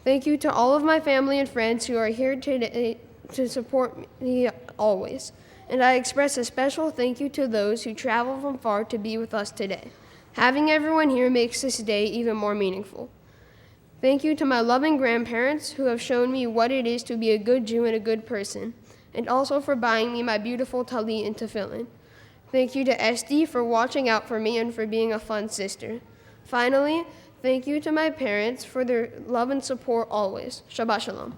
Thank you to all of my family and friends who are here today to support me always. And I express a special thank you to those who travel from far to be with us today. Having everyone here makes this day even more meaningful. Thank you to my loving grandparents who have shown me what it is to be a good Jew and a good person, and also for buying me my beautiful talit and tefillin. Thank you to Esty for watching out for me and for being a fun sister. Finally, thank you to my parents for their love and support always. Shabbat Shalom.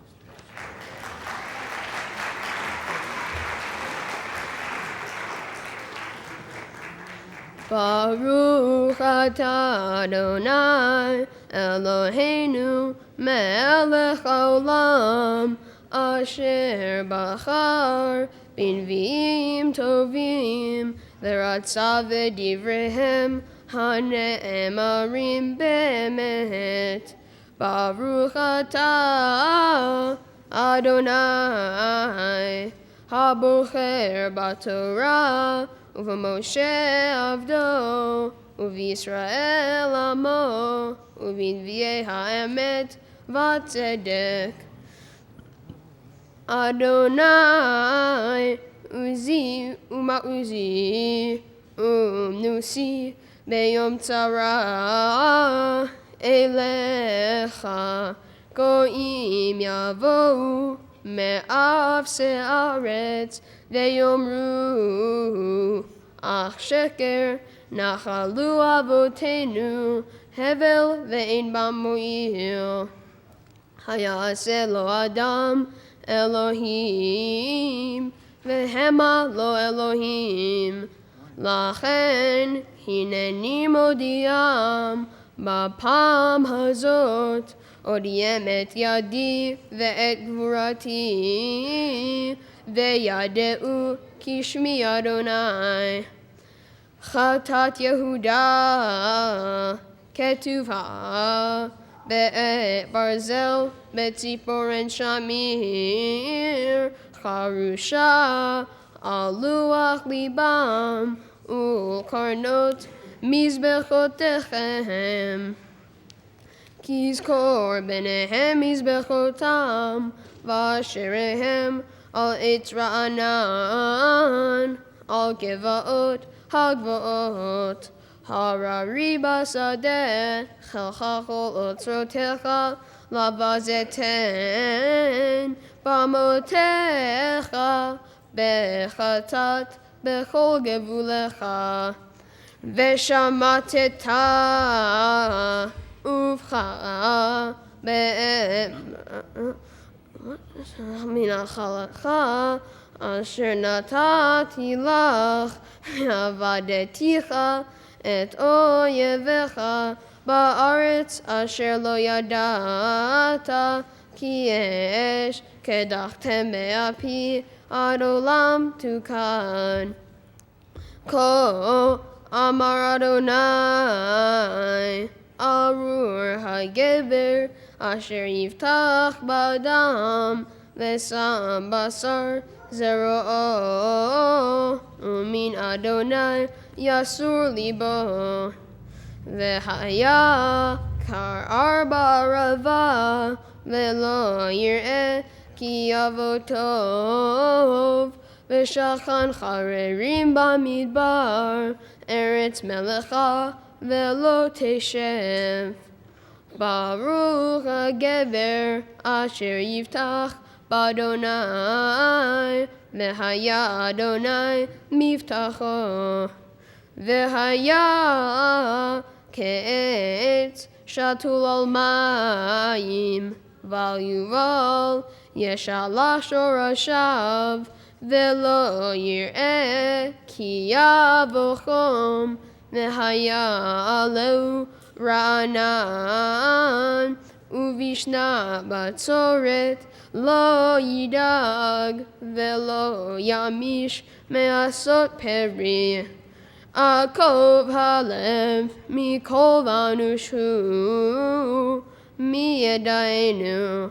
Baruch atah Adonai Eloheinu melech haolam asher bachar b'nviim tovim v'ratza v'divrehem hane'emarim be'emet. Baruch atah Adonai habocher b'Torah ובמשה עבדו, ובישראל עמו, ובנביאי האמת והצדק. אדוני עוזי ומעוזי, ומנוסי ביום צרה אליך. גויים יבואו מאפסי הארץ, ויאמרו אך שקר נחלו אבותינו הבל ואין בם מועיל. היעשה לו אדם אלוהים והמה לו אלוהים. לכן הנני מודיעם בפעם הזאת אודיים את ידי ואת גבורתי, וידעו כי שמי אדוני. חטאת יהודה כתובה בעת ברזל, בציפורן שמיר, חרושה על לוח ליבם ולקרנות מזבחותיכם. כי יזכור ביניהם מזבחותם ואשריהם על עץ רענן, על גבעות הגבעות. הררי בשדה, חלך כל אוצרותיך, לבזתן במותיך, בחטאת בכל גבולך. ושמטת ובך מן החלתך אשר נתתי לך, עבדתיך את אויביך בארץ אשר לא ידעת, כי אש קדחתם באפי עד עולם תוקן. כה אמר אדוני, ארור הגבר אשר יבטח באדם ושם בשר זרעו, ומן אדוני יסור ליבו. והיה כער בערבה ולא יראה כי יבוא טוב, ושכן חררים במדבר, ארץ מלאכה ולא תשב. ברוך הגבר אשר יבטח באדוני, והיה אדוני מבטחו. והיה כעץ שתול על מים, ויובל ישלח שורשיו, ולא יראה כי יבוא חום, והיה עליהו רענן, ובשנת בצורת לא ידאג, ולא ימיש מעשות פרי. עקוב הלב מכל אנוש הוא, מידענו.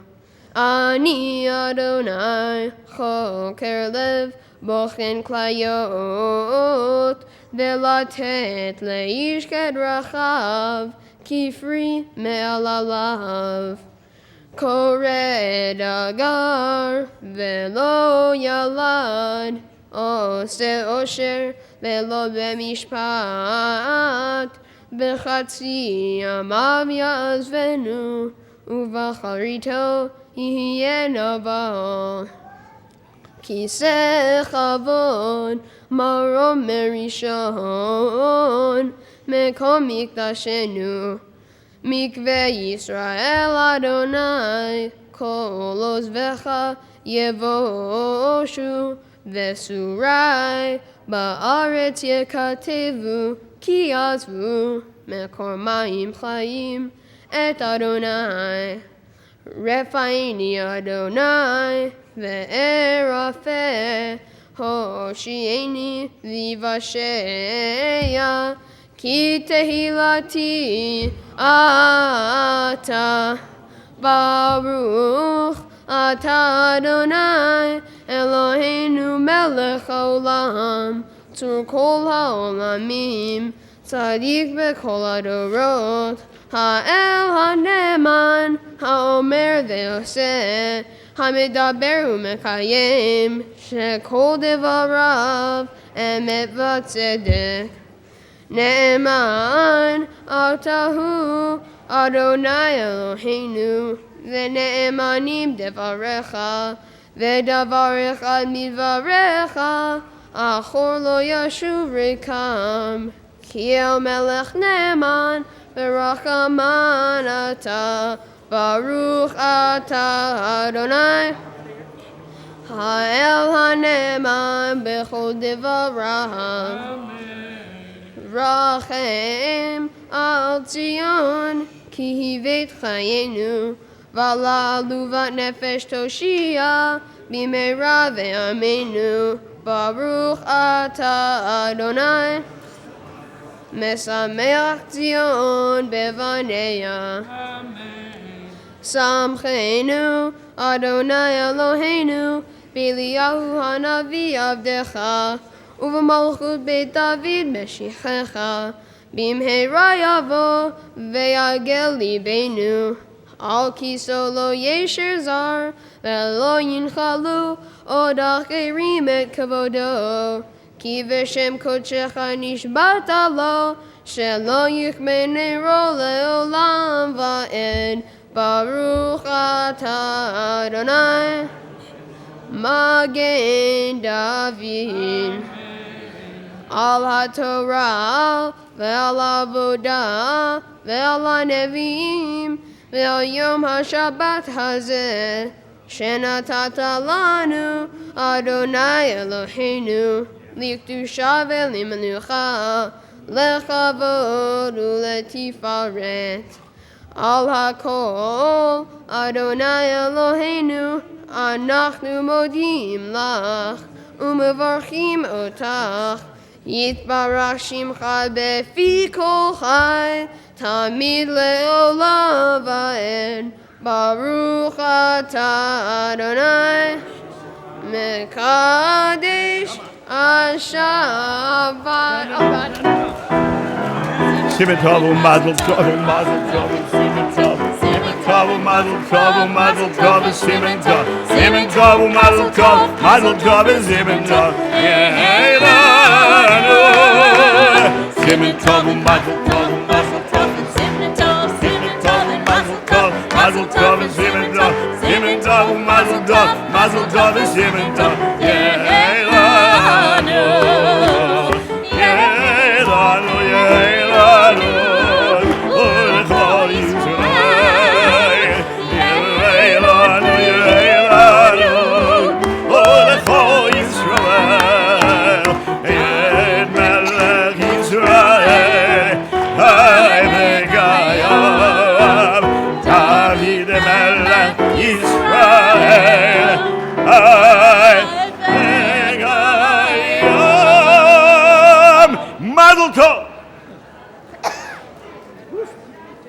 אני אדוני חוקר לב, בוחן כליות, ולתת לאיש כדרכיו, כפרי מעלליו. קורא דגר ולא ילד, עושה עושר ולא במשפט, בחצי ימיו יעזבנו, ובאחריתו יהיה נבל. כיסא כבוד מרום מראשון, מקום מקדשנו, מקווה ישראל אדוני, כל עוזבך יבושו, וסורי בארץ יכתבו, כי עזבו מקור מים חיים את אדוני. רפאני אדוני וארפה, הושיעני ויבשע, כי תהילתי אתה. ברוך אתה אדוני אלוהינו מלך העולם, צור כל העולמים, צדיק בכל הדורות. האל הנאמן, האומר ועושה, המדבר ומקיים, שכל דבריו אמת וצדק. נאמן אתה הוא אדוני אלוהינו, ונאמנים דבריך, ודבר אחד מדבריך אחור לא ישוב ריקם. כי אל מלך נאמן ורחמן אתה, ברוך אתה אדוני האל הנאמן בכל דבריו. רחם על ציון כי היא בית חיינו, Vala aluvat nefesh toshia, bimera ve'amenu, Baruch ata Adonai, Mesameach Zion bevaneya. Samchenu Adonai Eloheinu, B'Eliyahu hanavi avdecha, U'v'malchut Beit David meshichecha, B'mheira yavo ve'yagel libenu, Al kiso lo yesher zar, ve'lo yinchalu, od acherim et kavodo, Ki v'shem kodshecha nishbata lo, shelo yichmenero le'olam va'ed, Baruch ata Adonai, Magen David. Al haTorah ve'al avodah ve'al hanevim ve'al yom haShabbat hazeh shenatata lanu Adonai Eloheinu likdusha ve'limenucha lechavod u'letifaret. Al hakol Adonai Eloheinu anachnu modim lach umevarchim otach yitbarach shimcha befi kol chai tamid le'olam va'ed Baruch ata Adonai mekadesh ashavat. Simen tov u'mazel tov u'mazel tov simen tov u'mazel tov u'mazel tov simen tov u'mazel tov simen tov ye'elanu simen tov u'mazel tov simen tov u'mazel tov mazel tov simen tov u'mazel tov simen tov ye'elanu ye'elanu ye'elanu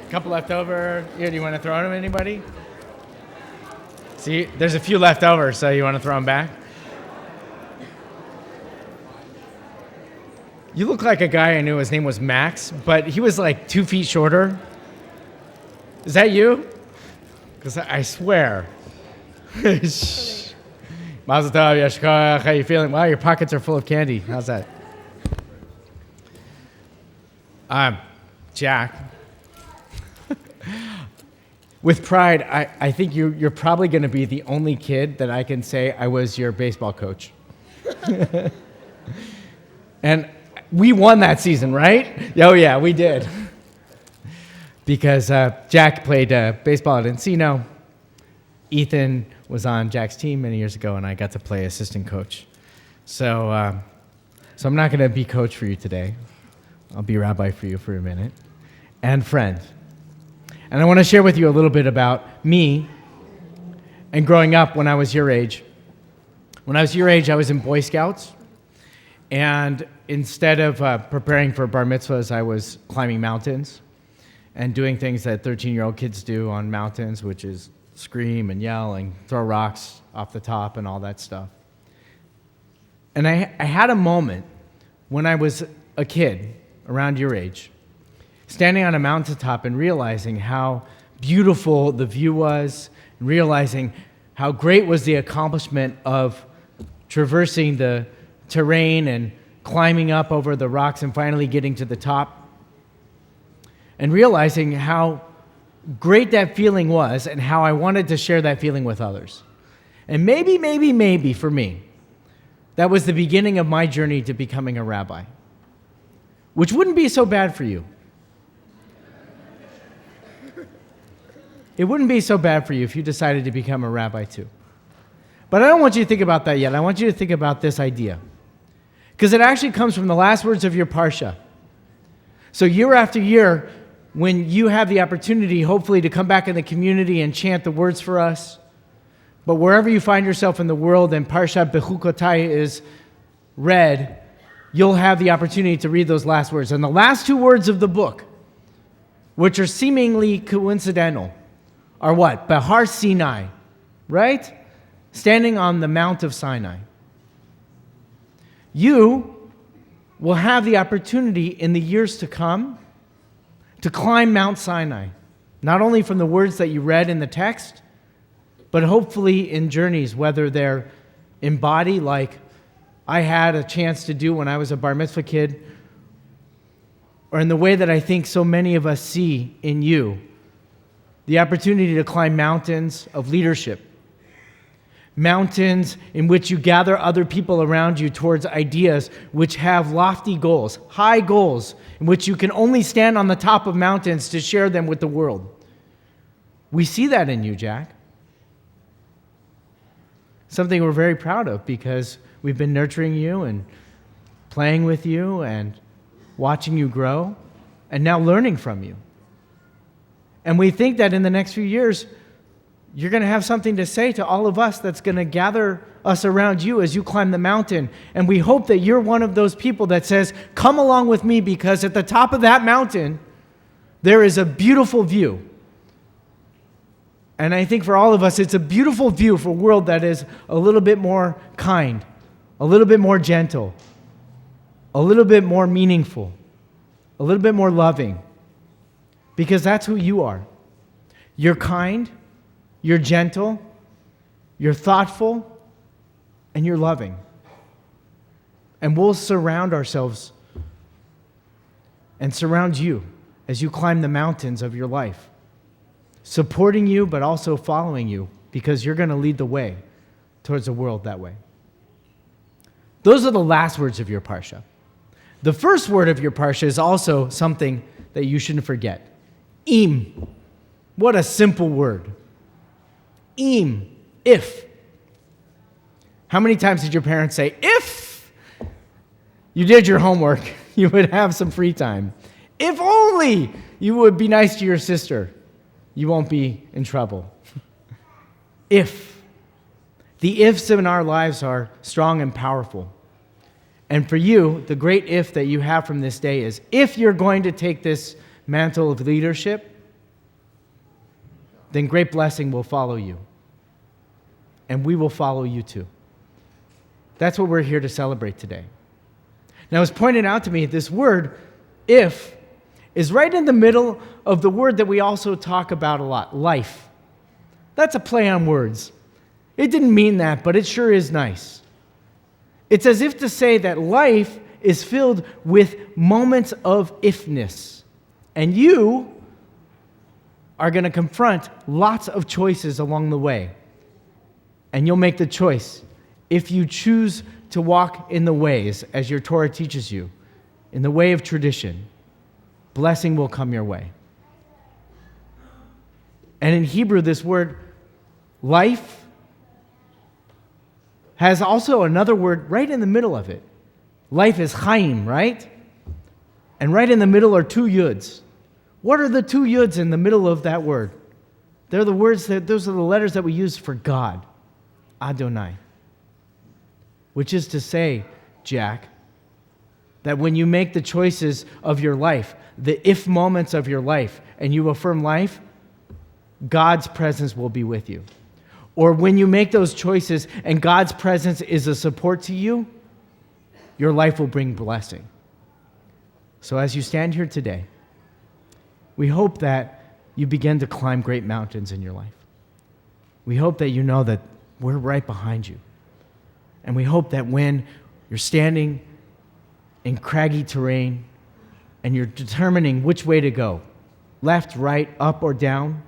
Couple left over. Here, do you want to throw them, anybody? See, there's a few left over, so you want to throw them back? You look like a guy I knew. His name was Max, but he was like 2 feet shorter. Is that you? Because I swear. Mazel tov, Yashkoach. How you feeling? Wow, your pockets are full of candy. How's that? Jack. With pride, I think you're probably going to be the only kid that I can say I was your baseball coach. And we won that season, right? Oh, yeah, we did. Because Jack played baseball at Encino. Ethan was on Jack's team many years ago, and I got to play assistant coach. So I'm not going to be coach for you today. I'll be rabbi for you for a minute. And friend. And I want to share with you a little bit about me and growing up when I was your age. When I was your age, I was in Boy Scouts. And instead of preparing for bar mitzvahs, I was climbing mountains and doing things that 13-year-old kids do on mountains, which is scream and yell and throw rocks off the top and all that stuff. And I had a moment when I was a kid around your age, standing on a mountaintop and realizing how beautiful the view was, and realizing how great was the accomplishment of traversing the terrain and climbing up over the rocks and finally getting to the top, and realizing how great that feeling was and how I wanted to share that feeling with others. And maybe for me, that was the beginning of my journey to becoming a rabbi, which wouldn't be so bad for you. It wouldn't be so bad for you if you decided to become a rabbi too. But I don't want you to think about that yet. I want you to think about this idea, because it actually comes from the last words of your parsha. So year after year, when you have the opportunity, hopefully, to come back in the community and chant the words for us. But wherever you find yourself in the world and Parshat Bechukotai is read, you'll have the opportunity to read those last words. And the last two words of the book, which are seemingly coincidental, are what? Behar Sinai, right? Standing on the Mount of Sinai. You will have the opportunity in the years to come to climb Mount Sinai, not only from the words that you read in the text, but hopefully in journeys, whether they're in body, like I had a chance to do when I was a bar mitzvah kid, or in the way that I think so many of us see in you, the opportunity to climb mountains of leadership, mountains in which you gather other people around you towards ideas which have lofty goals, high goals, in which you can only stand on the top of mountains to share them with the world. We see that in you, Jack. Something we're very proud of because we've been nurturing you and playing with you and watching you grow and now learning from you. And we think that in the next few years, you're going to have something to say to all of us that's going to gather us around you as you climb the mountain. And we hope that you're one of those people that says, come along with me, because at the top of that mountain, there is a beautiful view. And I think for all of us, it's a beautiful view for a world that is a little bit more kind, a little bit more gentle, a little bit more meaningful, a little bit more loving, because that's who you are. You're kind, you're gentle, you're thoughtful, and you're loving. And we'll surround ourselves and surround you as you climb the mountains of your life, supporting you but also following you, because you're going to lead the way towards the world that way. Those are the last words of your parsha. The first word of your parsha is also something that you shouldn't forget. Im. What a simple word. Im, if. How many times did your parents say, if you did your homework, you would have some free time? If only you would be nice to your sister, you won't be in trouble. If. The ifs in our lives are strong and powerful. And for you, the great if that you have from this day is, if you're going to take this mantle of leadership, then great blessing will follow you. And we will follow you too. That's what we're here to celebrate today. Now, as pointed out to me, this word, if, is right in the middle of the word that we also talk about a lot, life. That's a play on words. It didn't mean that, but it sure is nice. It's as if to say that life is filled with moments of ifness. And you are going to confront lots of choices along the way. And you'll make the choice. If you choose to walk in the ways, as your Torah teaches you, in the way of tradition, blessing will come your way. And in Hebrew, this word, life, has also another word right in the middle of it. Life is chaim, right? And right in the middle are two yuds. What are the two yuds in the middle of that word? They're the words those are the letters that we use for God, Adonai. Which is to say, Jack, that when you make the choices of your life, the if moments of your life, and you affirm life, God's presence will be with you. Or when you make those choices and God's presence is a support to you, your life will bring blessing. So as you stand here today, we hope that you begin to climb great mountains in your life. We hope that you know that we're right behind you. And we hope that when you're standing in craggy terrain and you're determining which way to go, left, right, up, or down,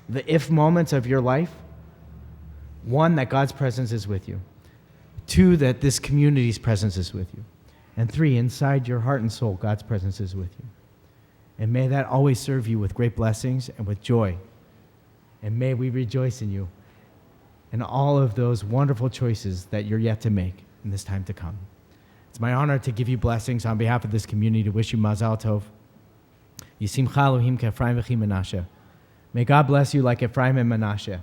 the if moments of your life, one, that God's presence is with you. Two, that this community's presence is with you. And three, inside your heart and soul, God's presence is with you. And may that always serve you with great blessings and with joy. And may we rejoice in you and all of those wonderful choices that you're yet to make in this time to come. It's my honor to give you blessings on behalf of this community, to wish you Mazal Tov. Yisimcha Elohim k'Ephraim v'chi Menashe. May God bless you like Ephraim and Menashe.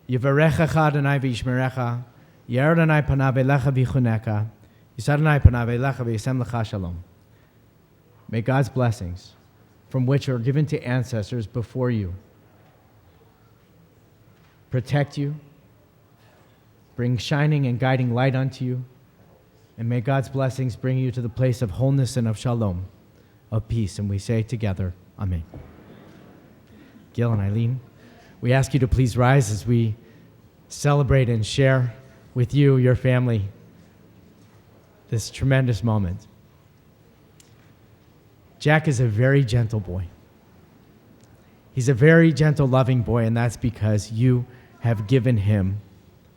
Yivarechecha Adonai v'yishmerecha. Yer Adonai panav elecha v'yichuneka. Yisad Adonai panav elecha v'yisem lecha shalom. May God's blessings, from which are given to ancestors before you, protect you, bring shining and guiding light unto you, and may God's blessings bring you to the place of wholeness and of shalom, of peace. And we say together, Amen. Gil and Eileen, we ask you to please rise as we celebrate and share with you, your family, this tremendous moment. Jack is a very gentle boy. He's a very gentle, loving boy, and that's because you have given him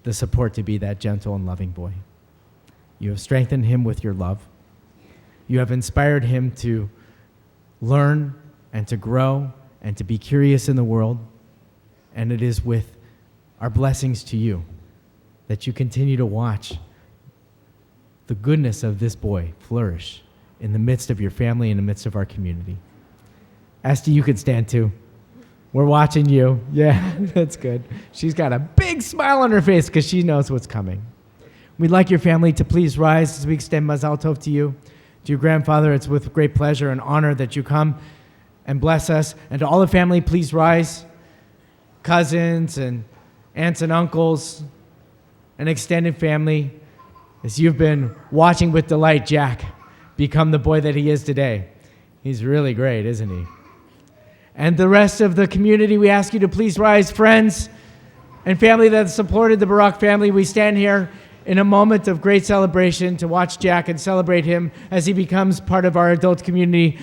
the support to be that gentle and loving boy. You have strengthened him with your love. You have inspired him to learn and to grow and to be curious in the world. And it is with our blessings to you that you continue to watch the goodness of this boy flourish in the midst of your family, in the midst of our community. Esty, you could stand too. We're watching you. Yeah, that's good. She's got a big smile on her face because she knows what's coming. We'd like your family to please rise as we extend Mazal Tov to you. To your grandfather, it's with great pleasure and honor that you come and bless us. And to all the family, please rise. Cousins and aunts and uncles and extended family, as you've been watching with delight Jack become the boy that he is today. He's really great, isn't he? And the rest of the community, we ask you to please rise. Friends and family that supported the Barak family, we stand here in a moment of great celebration to watch Jack and celebrate him as he becomes part of our adult community.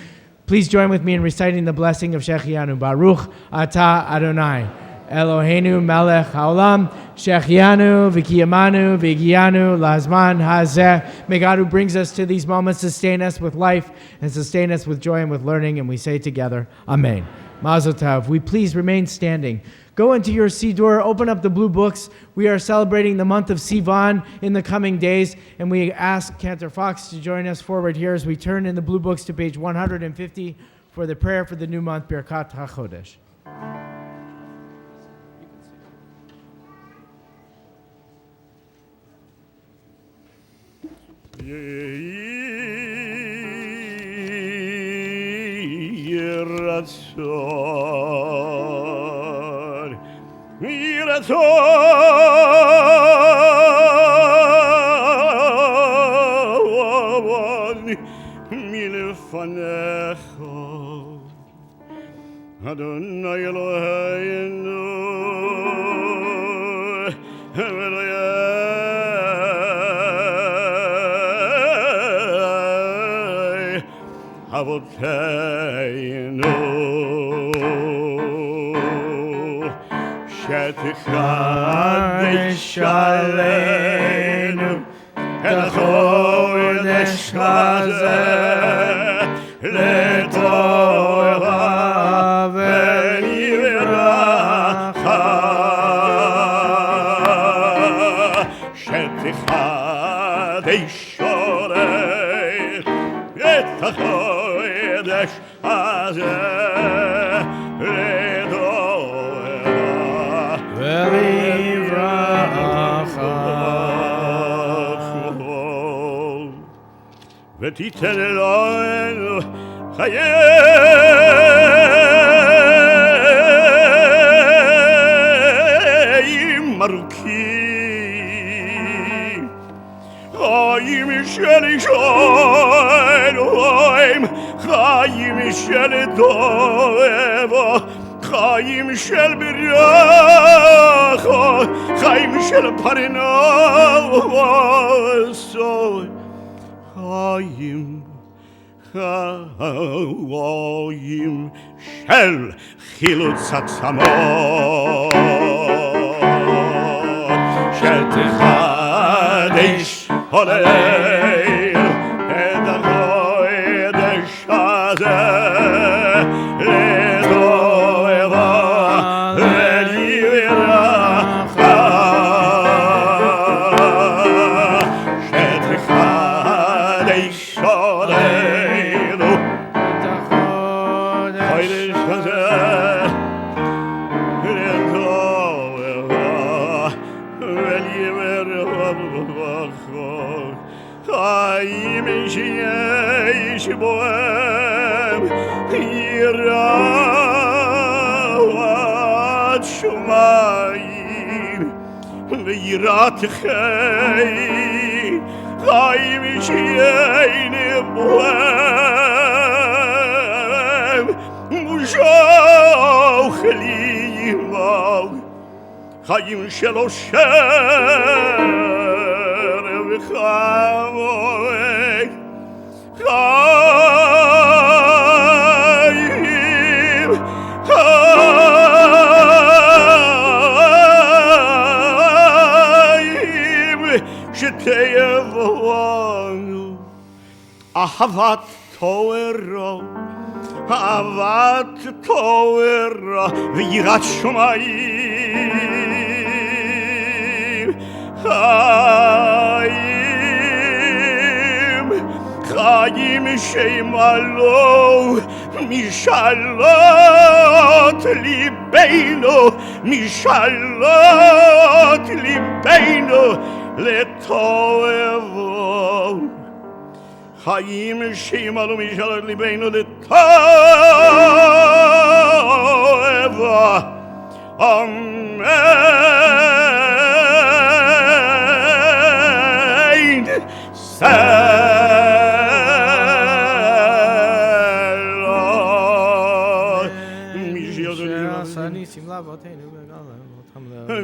Please join with me in reciting the blessing of Shechianu. Baruch Atah Adonai, Eloheinu melech haolam, Shechianu v'kiyamanu v'gianu lazman hazeh. May God, who brings us to these moments, sustain us with life and sustain us with joy and with learning. And we say together, Amen. Mazel tov. We please remain standing. Go into your Siddur, open up the blue books. We are celebrating the month of Sivan in the coming days, and we ask Cantor Fox to join us forward here as we turn in the blue books to page 150 for the prayer for the new month, Birkat HaChodesh. Adonai Eloheinu Avoteinu Shetichadesh Aleinu El Chodesh Hazeh Letorah V'Yiracha Shetichadesh Aleinu Et HaChodesh Hazeh Letorah V'Yiracha V'Titen Eloheinu Chayim Arukim Chayim Shel Eloheim Chayim Shel Toeva Chayim Shel Biracha Chayim Shel Parinaso Chayim Chayim Shel Chilutz Atzamot Shetichadesh Aleinu Et HaChodesh Hazeh Letorah V'Yiracha Shetichadesh Aleinu חיים שיש בוהם יראת שמיים ויראת חיים חיים שאין בוהם ושוך לימוד חיים של אושר וחמור חיים שתבואנו אהבת תורה אהבת תורה ויראת שמיים חיים חיים שימלאו משאלות ליבנו משאלות ליבנו לטובו חיים שימלאו משאלות ליבנו לטובו אמן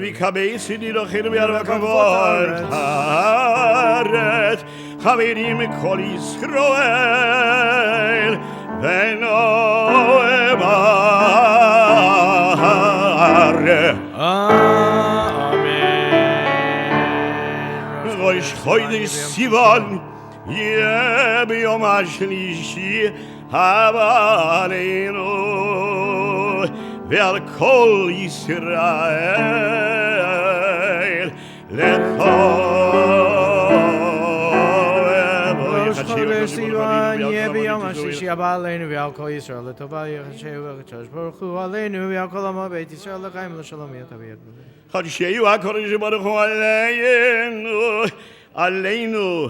ויקבץ ידידוכנו ביד וכבוד הארץ חברים מכל ישראל ונאמר אמן ראש חודש סיוון יהיה ביום השלישי הבא עלינו ועל כל ישראל ראש חודש סיוון יהיה ביום השלישי הבא עלינו ועל כל ישראל לטובה יחשב הקדוש ברוך הוא עלינו ועל כל עמו בית ישראל לחיים ולשלום יהיה תמיד חדשהו הקדוש ברוך הוא עלינו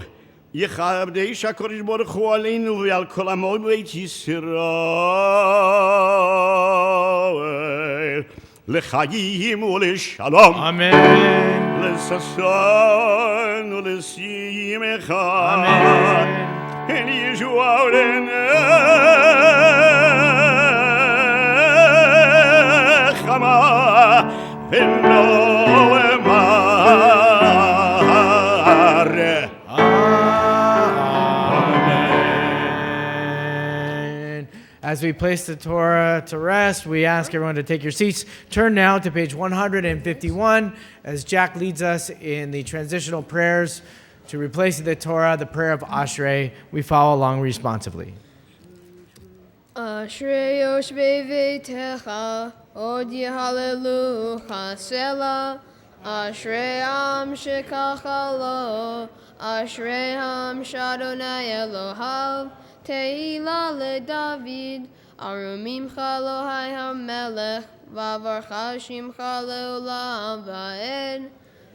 יכבדש הקדוש ברוך הוא עלינו ועל כל עמו בית ישראל לחיים ולשלום אמן לששון ולשמחה אמן לישועה ולנחמה ונאמר As we place the Torah to rest, we ask everyone to take your seats. Turn now to page 151 as Jack leads us in the transitional prayers to replace the Torah, the prayer of Ashrei. We follow along responsively. Ashrei yoshvei veitecha, odi hallelujah, selah. Ashrei am shekach lo, Ashrei am shadonai Elohav. Teila leDavid, arumimcha Elohai hamelech, vavarcha shimcha leolam va'ed,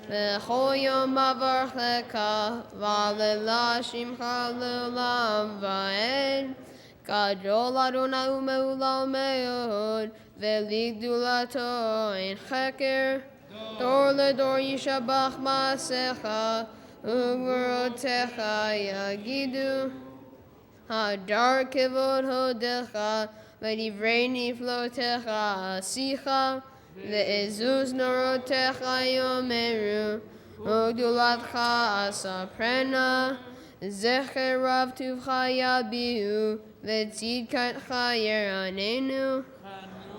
v'chol yom avarchecha, va'lela shimcha leolam va'ed. Gadol Adonai u'me'ulam me'od, ve'ligdulato ein cheker. Dor ledor yishabach ma'asecha, u'gvorotecha yagidu. Hadar kivod hodecha, v'divrei niflotecha asicha, ve'ezuz norotecha yomeru, u'gdulatcha asaprena, zecher rav tuvcha yabihu, ve'tzidkatcha yeranenu,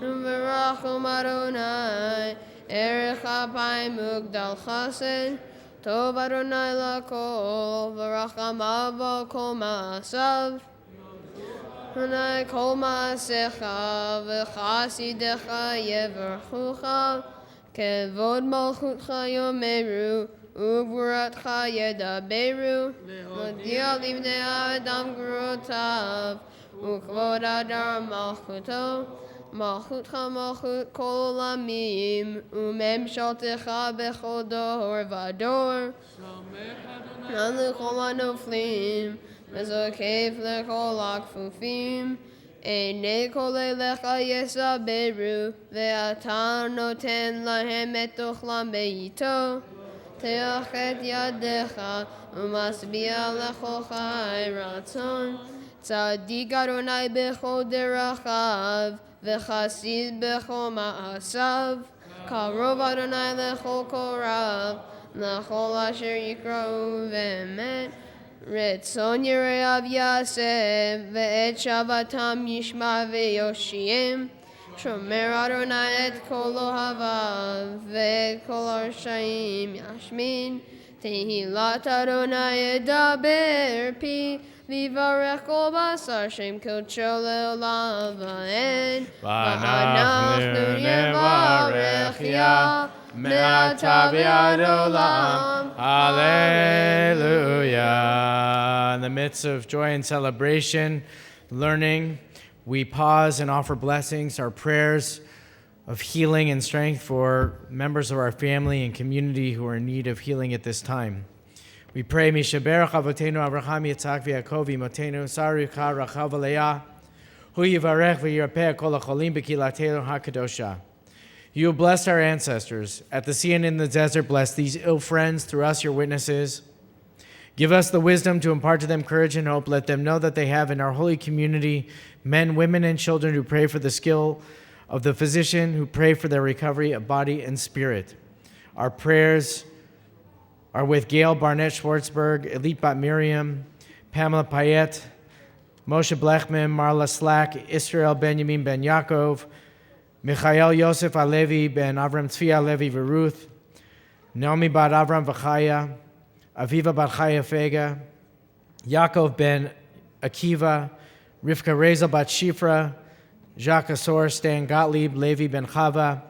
u'merachum Adonai, erech apayim ugdal chesed, Tov Adonai lakol, v'rachamav al kol ma'asav. Adonai kol ma'asecha, v'chasidecha yevarchucha, kevod malchutcha yomeru, ugvuratcha yedaberu, l'odia livnei adam gvurotav, ukvod adar malchuto, מלכותך מלכות כל עולמים, וממשלתך בכל דור ודור. על כל הנופלים, וזוקף לכל הכפופים. עיני כל אליך יסברו, ואתה נותן להם את אוכלם בעיתו. תח את ידיך, ומשביע לכל חי רצון. צדיק אדוני בכל דרכיו, וחסיד בכל מעשיו. קרוב אדוני לכל קורב, לכל אשר יקראו באמת. רצון יראיו יעשה, ואת שבתם ישמע ויושיעם. שומר אדוני את כל אוהביו, ואת כל הרשעים ישמין. תהילת אדוני ידבר פי, ויברך כל בשר שם קודשו לעולם ועד. ואנחנו נברך יה, מעתה ועד עולם. Hallelujah. In the midst of joy and celebration, learning, we pause and offer blessings, our prayers of healing and strength for members of our family and community who are in need of healing at this time. We pray, Mishaberach Avotenu Avraham Yitzhak v'Yaakov Imotenu Sarika Rachav Aleyah Hu Yivarech v'Yirpeh Kol HaCholim B'Kilatenu HaKadosha. You have blessed our ancestors. At the sea and in the desert, bless these ill friends through us, your witnesses. Give us the wisdom to impart to them courage and hope. Let them know that they have in our holy community men, women, and children who pray for the skill of the physician, who pray for their recovery of body and spirit. Our prayers are with Gail Barnett Schwartzberg, Elite Bat Miriam, Pamela Payette, Moshe Blechman, Marla Slack, Israel Benjamin Ben Yaakov, Michael Yosef Alevi Ben Avram Tzvi Alevi Veruth, Naomi Bat Avram Vachaya, Aviva Bat Chaya Fega, Yaakov Ben Akiva, Rivka Reza Bat Shifra, Jacques Asor, Stan Gottlieb, Levi Ben Chava,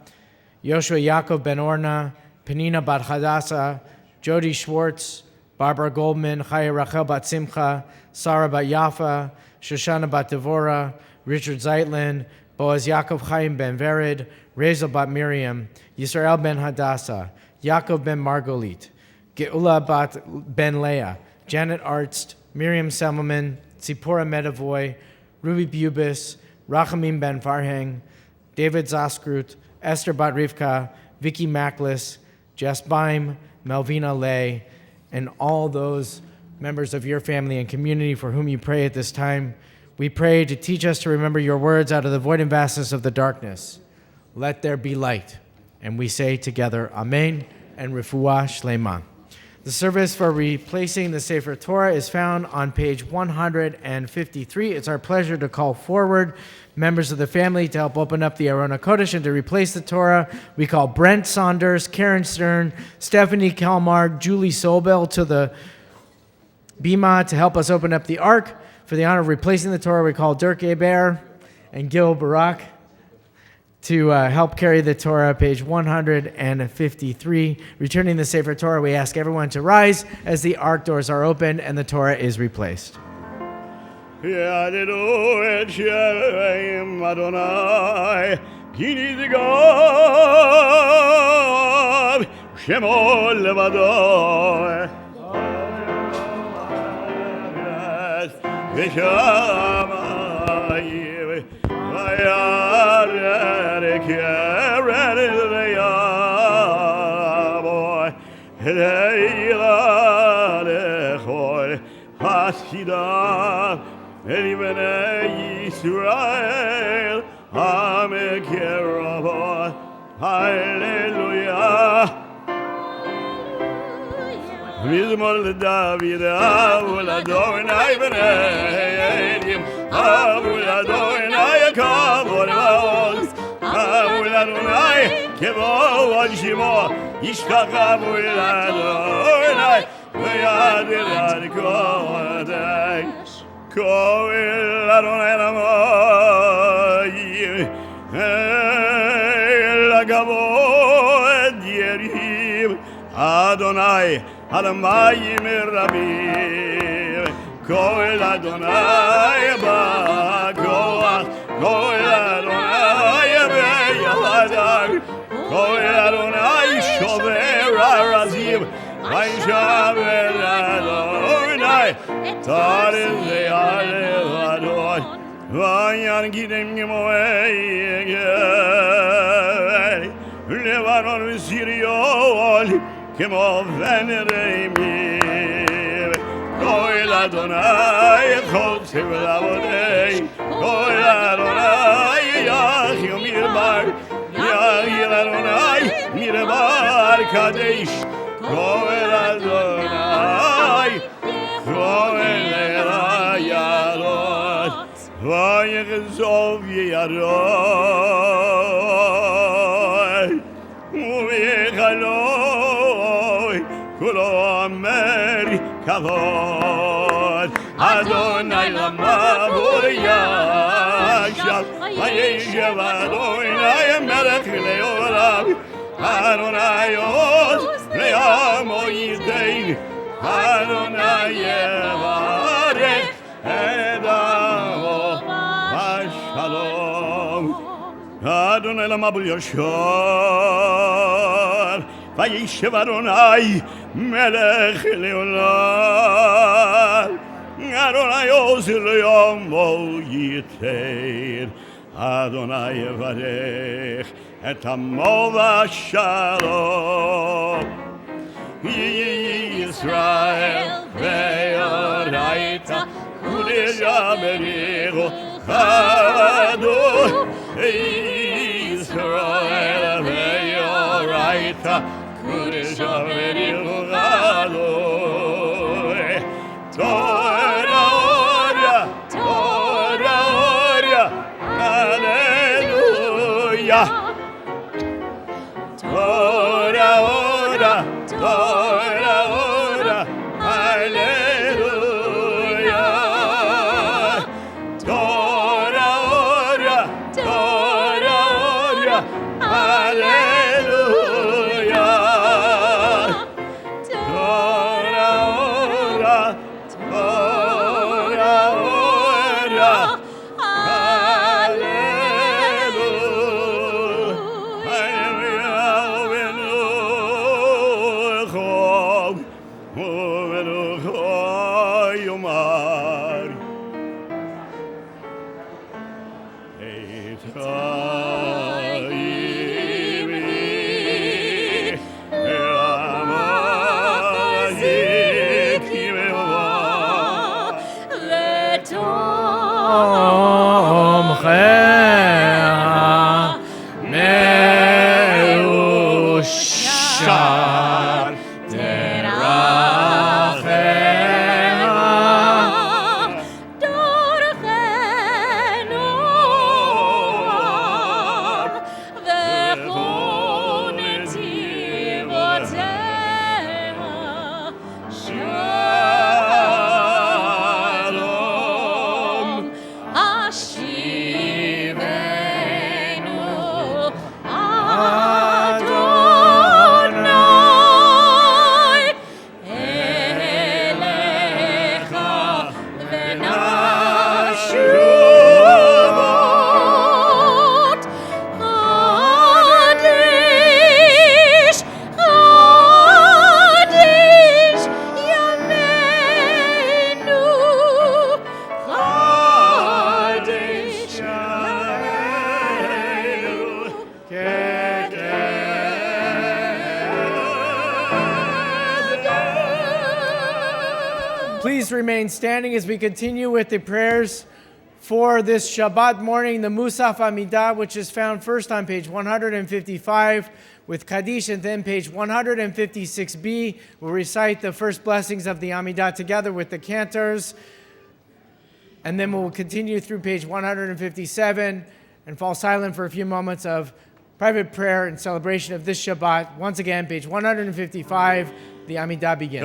Yoshua Yaakov Ben Orna, Penina Bat Hadassah, Jody Schwartz, Barbara Goldman, Chaya Rachel Bat Simcha, Sarah Bat Yafa, Shoshana Bat Devora, Richard Zeitlin, Boaz Yaakov Chaim Ben Vered, Reza Bat Miriam, Yisrael Ben Hadassah, Yaakov Ben Margolit, Geula Bat Ben Leah, Janet Arzt, Miriam Semmelman, Tzipora Medavoy, Ruby Bubis, Rachamim Ben Farhang, David Zaskrut, Esther Bat Rivka, Vicky Maklis, Jess Baim, Melvina Lay, and all those members of your family and community for whom you pray at this time. We pray to teach us to remember your words out of the void and vastness of the darkness. Let there be light. And we say together, Amen and Refuah Shlema. The service for replacing the Sefer Torah is found on page 153. It's our pleasure to call forward members of the family to help open up the Aron HaKodesh and to replace the Torah. We call Brent Saunders, Karen Stern, Stephanie Kalmar, Julie Sobel to the Bima to help us open up the Ark. For the honor of replacing the Torah, we call Dirk Eber and Gil Barak to help carry the Torah, page 153. Returning the Sefer Torah, we ask everyone to rise as the Ark doors are opened and the Torah is replaced. יעדדו את שם אדוני, כי נשגב שמו לבדו. ושמיים וירא קרן ויבוא לילה לכל חסידיו אל בני ישראל המקרבו. הללויה. מזמור לדוד, אבו לאדוני בנים, אבו לאדוני כבוד ועוז, אבו לאדוני כבוד שמו, ישתחוו לאדוני וידבר קודש. קול אדוני למים, אל הכבוד ירים, אדוני על המים רבים. קול אדוני בכוח, קול אדוני Adonai shover arazim Vayn shaver Adonai Tarim ve'ale Adon Vayan gidem gemoegel Levanon v'siriol Kemo veneremim Koil Adonai Chol tevel avodei Koil Adonai Yachim mirbar Yachim Adonai mirbar Kadesh Koil Adonai Koil Yadon Vayechzov Yadon Uvechaloi Kulo Amer Kavod Adonai Lamav Yashav Vayeshev Adonai Melech Leolam Adonai Oz Leamo Yidein Adonai Yevarech Edamo Vashalom Adonai Lamav Yashar Vayeshev Adonai Melech Leolam Adonai Oz Leamo Yidein Adonai Yevarech Etamo Vashalom Yisrael ve'oraita Kudeja bericho chado Yisrael ve'oraita Kudeja bericho chado Torah Oria Hallelujah Torah Hallelujah Torah Hallelujah Please remain standing as we continue with the prayers for this Shabbat morning, the Musaf Amidah, which is found first on page 155 with Kaddish, and then page 156b. We'll recite the first blessings of the Amidah together with the cantors, and then we'll continue through page 157 and fall silent for a few moments of private prayer and celebration of this Shabbat. Once again, page 155, the Amidah begins.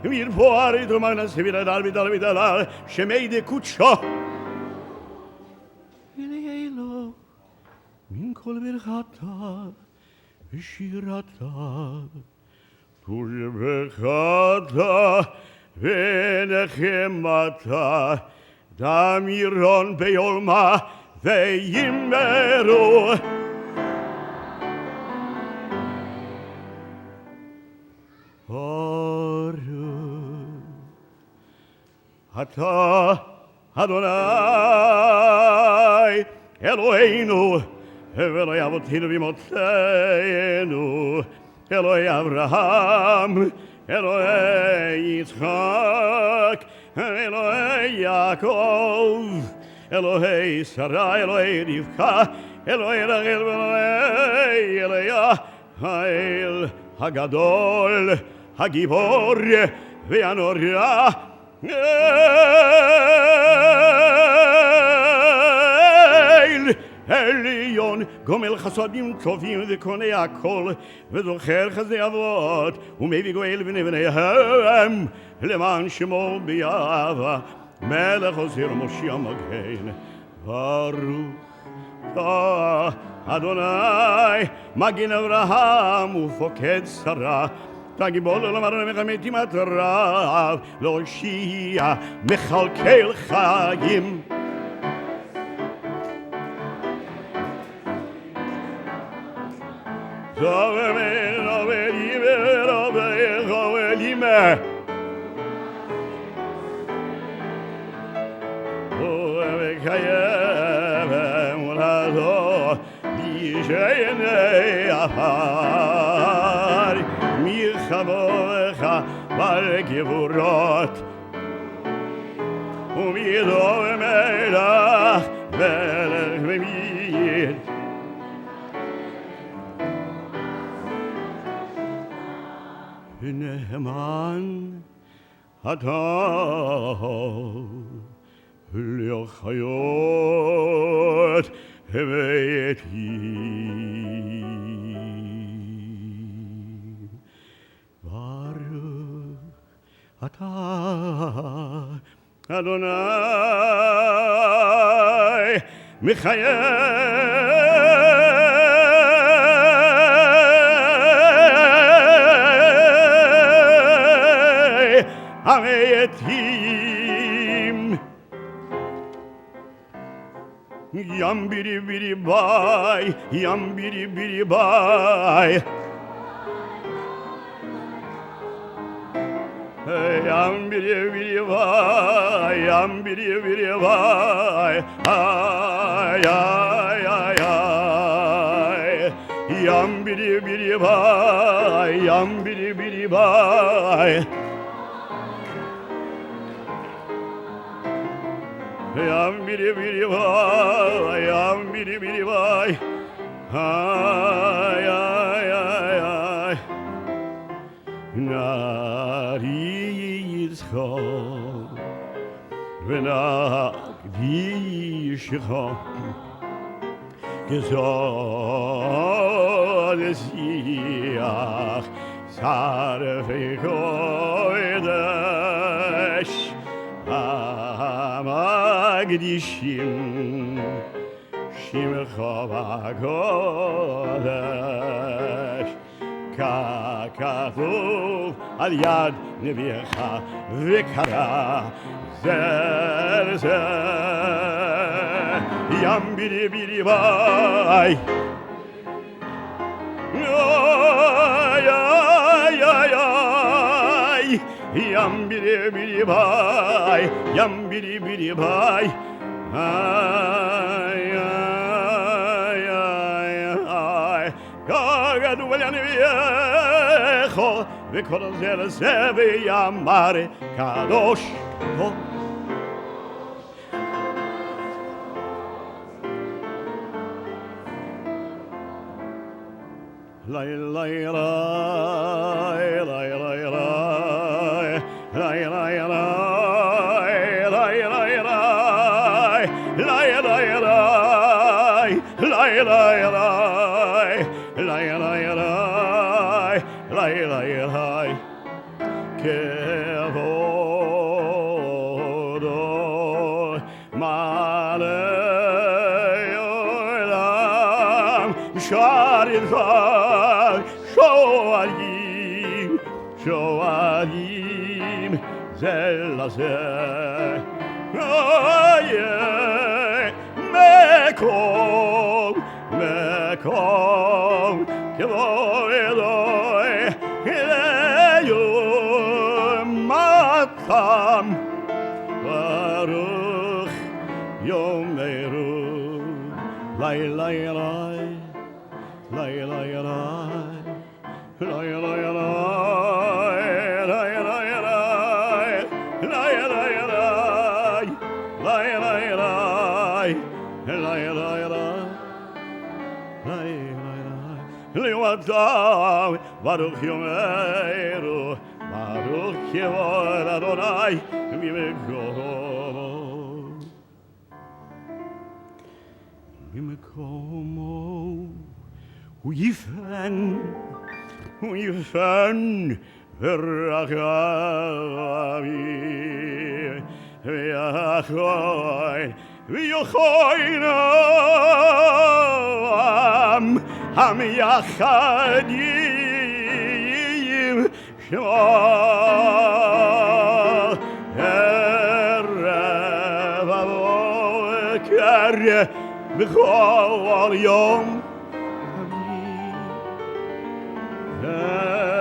Mir poarit magnas vida dar shemei kutsho Eleilo min kol berchata shirata tu berchata venechemata damiron beolma veyimeru Ata Adonai Eloheinu Eloi Avotinu v'Imotzeinu Eloi Avraham Eloi Yitzchak Eloi Yaakov Eloi Sarah Eloi Rivka Eloi Rachel Eloi Leah Hael Hagadol Hagibor Ve'anorah Elion gomel chasodim tovim v'konei hakol v'zocher chazei avot u'mevi goel v'nevneihem leman shemo b'yava melech ozer Moshiach Magen Baruch ta Adonai Magen Avraham u'foked Sarah תגיבול לומר למחמתי מטרף להושיע מכלכל חיים זוהר מנובלי ורבי חוולי מה ובקיים אמונתו בישעני עפר מלחמוך בגבורות ומידו מלך מלך ומיד נאמן אתה לחיות הבאתי אתה אדוני מחיי המתים ים בירי בירי ביי ים בירי בירי ביי Yam biri biri vay, yam biri biri vay, ay ay ay ay. Yam biri biri vay, yam biri biri vay. Yam biri biri vay, yam biri biri vay, ay ay ay ay. Nari Yitzchak v'nagdishcha gezod esiach sarfei kodesh amagdishim shimcha v'kodesh ככתוב על יד נביאך וקרא זה לזה ים בירי בירי ביי איי איי איי איי ים בירי בירי ביי ים בירי בירי ביי איי איי איי איי כגדו על הנביאך וכל זה לזה ויאמר קדוש ליי ליי ליי ליי ליי ליי ליי ליי ליי ליי ליי ליי כבוד Sharitha, Shoalim, Shoalim, Zelazeh, Aye, Mekom, Mekom, Kevoidoi, Ileyum, Matam, Baruch, Yom Meru, Lai, Lai, Lai, Lai, Lai, Lai, Lai, Lai, Lai, Lai, Lai, Lai, Lai, Lai, Liwatav, Baruch Yomeru, Baruch Yevor Adonai, Mimekomo, Uyifen, Verachami, Viachoin, Viochoinam, Ham Yachadim, Shema, Erev Avoker, B'chol Yom,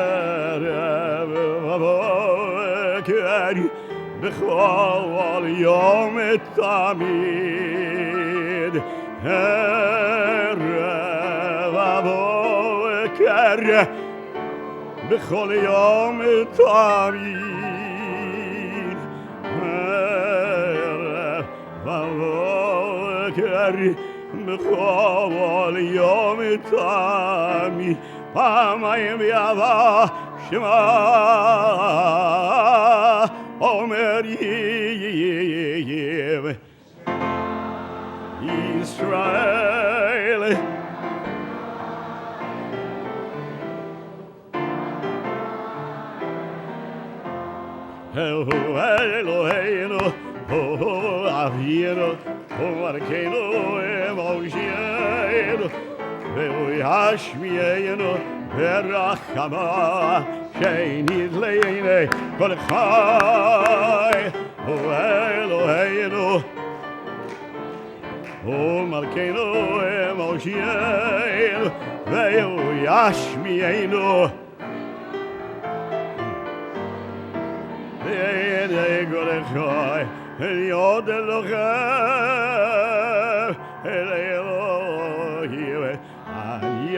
Erev Avoker, B'chol Yom Tamid, Erev Avoker, B'chol Yom Tamid, Erev Avoker, B'chol Yom Tamid, Pamayim Yava Shema Omer Yiv Israel Eloheinu Avinu Malkeinu Moshienu Yashmienu Verachama Sheinid Leine Kol Chai Eloheinu Malkeinu Moshienu Yashmienu Kol Chai Yod Elochem Elohim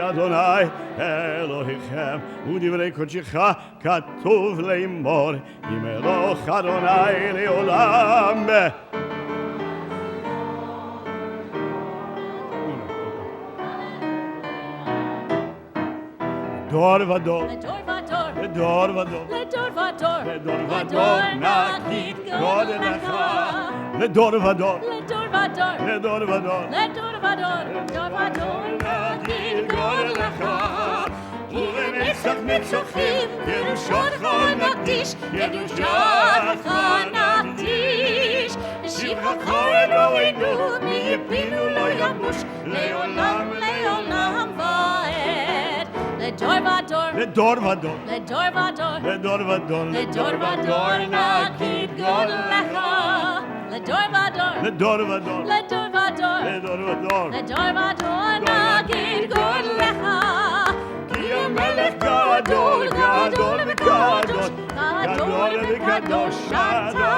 Adonai Elohichem Udivrei Kodshecha Katuv Leimor Imeloch Adonai Leolam Dor vador Dor vador Dor vador Nakit God Lecha Dor vador Dor vador Dor vador ולנצח נצחים, ירושתך נקדיש, ירושתך נקדיש. שבחך אלוהינו, מיפינו לא ימוש, לעולם לעולם ועד. לדור ודור, לדור ודור, לדור ודור, לדור ודור, לדור ודור נגיד גודלך. לדור ודור, לדור ודור, לדור ודור, לדור ודור, לדור ודור נגיד גודלך. המלך גדול, גדול וקדוש, גדול וקדוש אתה.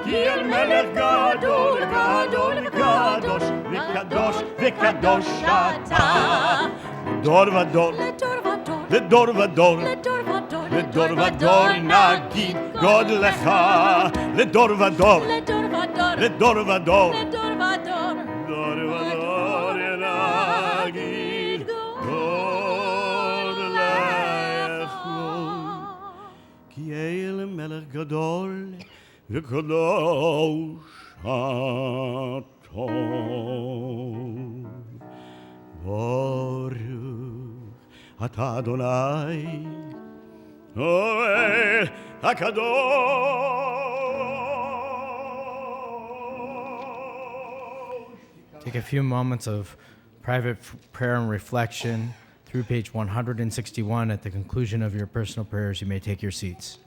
כי המלך גדול, גדול וקדוש, וקדוש וקדוש אתה. לדור ודור, לדור ודור, לדור ודור נגיד גודלך. לדור ודור, לדור ודור, לדור ודור נגיד כי אל מלך גדול וקדוש אתה. ברוך אתה אדוני אוהל הקדוש. Take a few moments of private prayer and reflection through page 161. At the conclusion of your personal prayers, you may take your seats.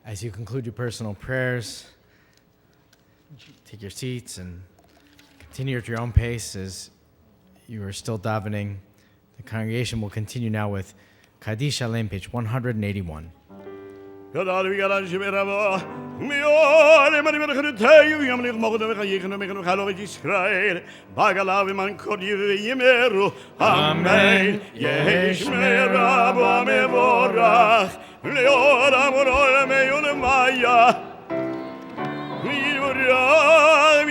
As you conclude your personal prayers, take your seats and continue at your own pace as you are still davening. The congregation will continue now with Kaddish Shalem, page 181. Amen. Yesh merabo mevorach leolam olame ulemaya.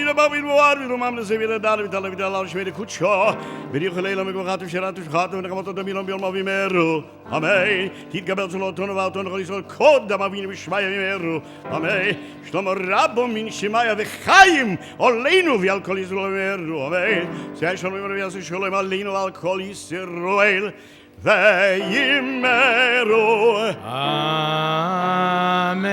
Wir bauen wir um am Severa da mit alle wieder laut schwere kutscho. Wir gelelen mit gaat schrat gaat und kommt da mir mal wie mehr. Amen. Dit gabel so ton va ton so kod da ma wie schmeier mehr. Amen. Stom rabo min schmeier we khaim. Oleinu wie alkoholis mehr. Amen. Sei schon immer wie so schon mal leinu alkoholis roel. Veimeru. Amen.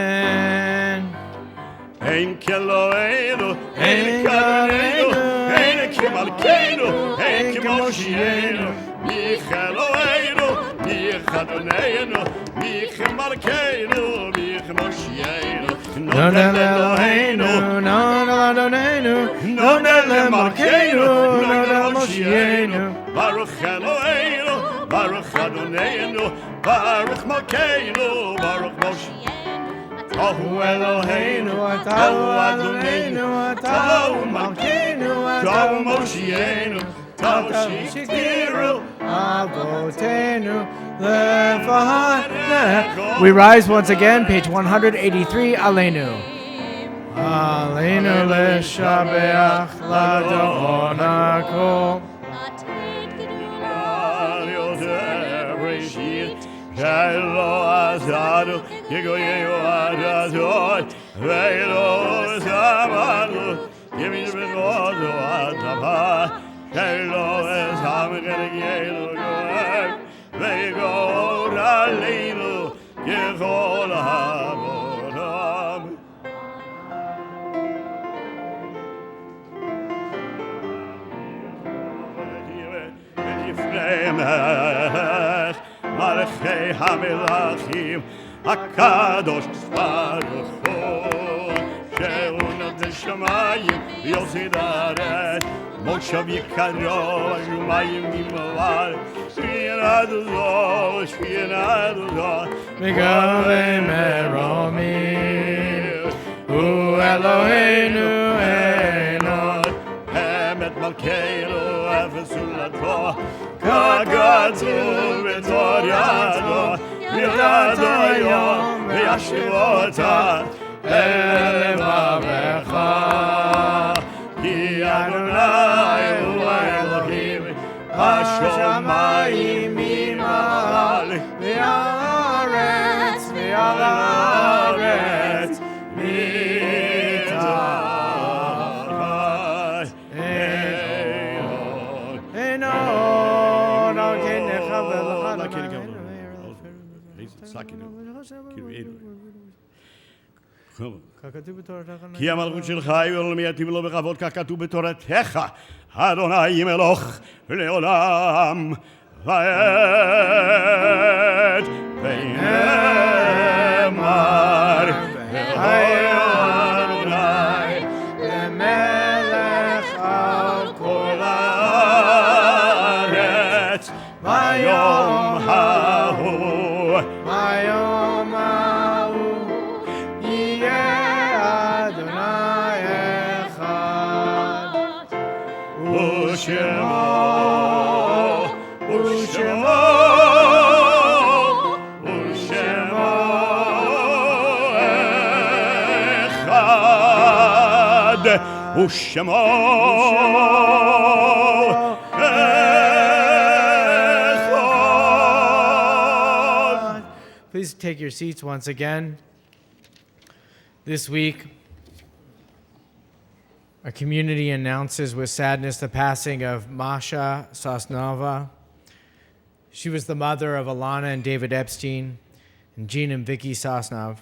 Ein Keloeinu, ein Kareinu, ein Kemalkeinu, ein Kemoshienu, Micheloeinu, Michadoneinu, Michemalkeinu, Michemoshienu. Non Eloheinu, non Adonenu, non Elemalkeinu, non Elmoshienu. Baruch Eloheinu, Baruch Adoneinu, Baruch Malkeinu, Baruch Moshienu. Tahu Eloheinu, Tahu Adoneinu, Tahu Malkeinu, Tahu Moshienu, Tahu Shiktiru, Avotenu Lefahaneh. We rise once again, page 183, Aleinu. Aleinu leshabeach ladon hakol. Hello Azadu, Yigoyo Adazoi, Velo Zamadu, give me the Rodo Atapa, Hello Zamagano, Vego Ralino, Yehola Bodam. Malchei HaMelachim, HaKadosh Baruch Hu, She'unot Shamayim, Yosidare, Moshav Yikaro, Shumayim Mimawar, Shvi'enadu Zo, Shvi'enadu Zo, Megave Meromi, Hu Eloheinu Einot, Emet Malkeinu, Efesulato, Kagatu Vitoriano, Viadadoyom, Viashivota, Elevavecha, Ki Adonai Hu Elohim, HaShomayim Imal, V'Haaretz, V'Haaretz, כי המלכות שלך היא לעולם יתאים לו בכבוד ככתוב בתורתך, אדוני מלוך לעולם ועד. ונאמר אדוני למלך על כל הארץ ביום ההוא. ביום ההוא יהיה אדוני אחד, ושמו אחד, ושמו אחד. Please take your seats once again. This week, our community announces with sadness the passing of Masha Sosnova. She was the mother of Alana and David Epstein, and Jean and Vicky Sosnov,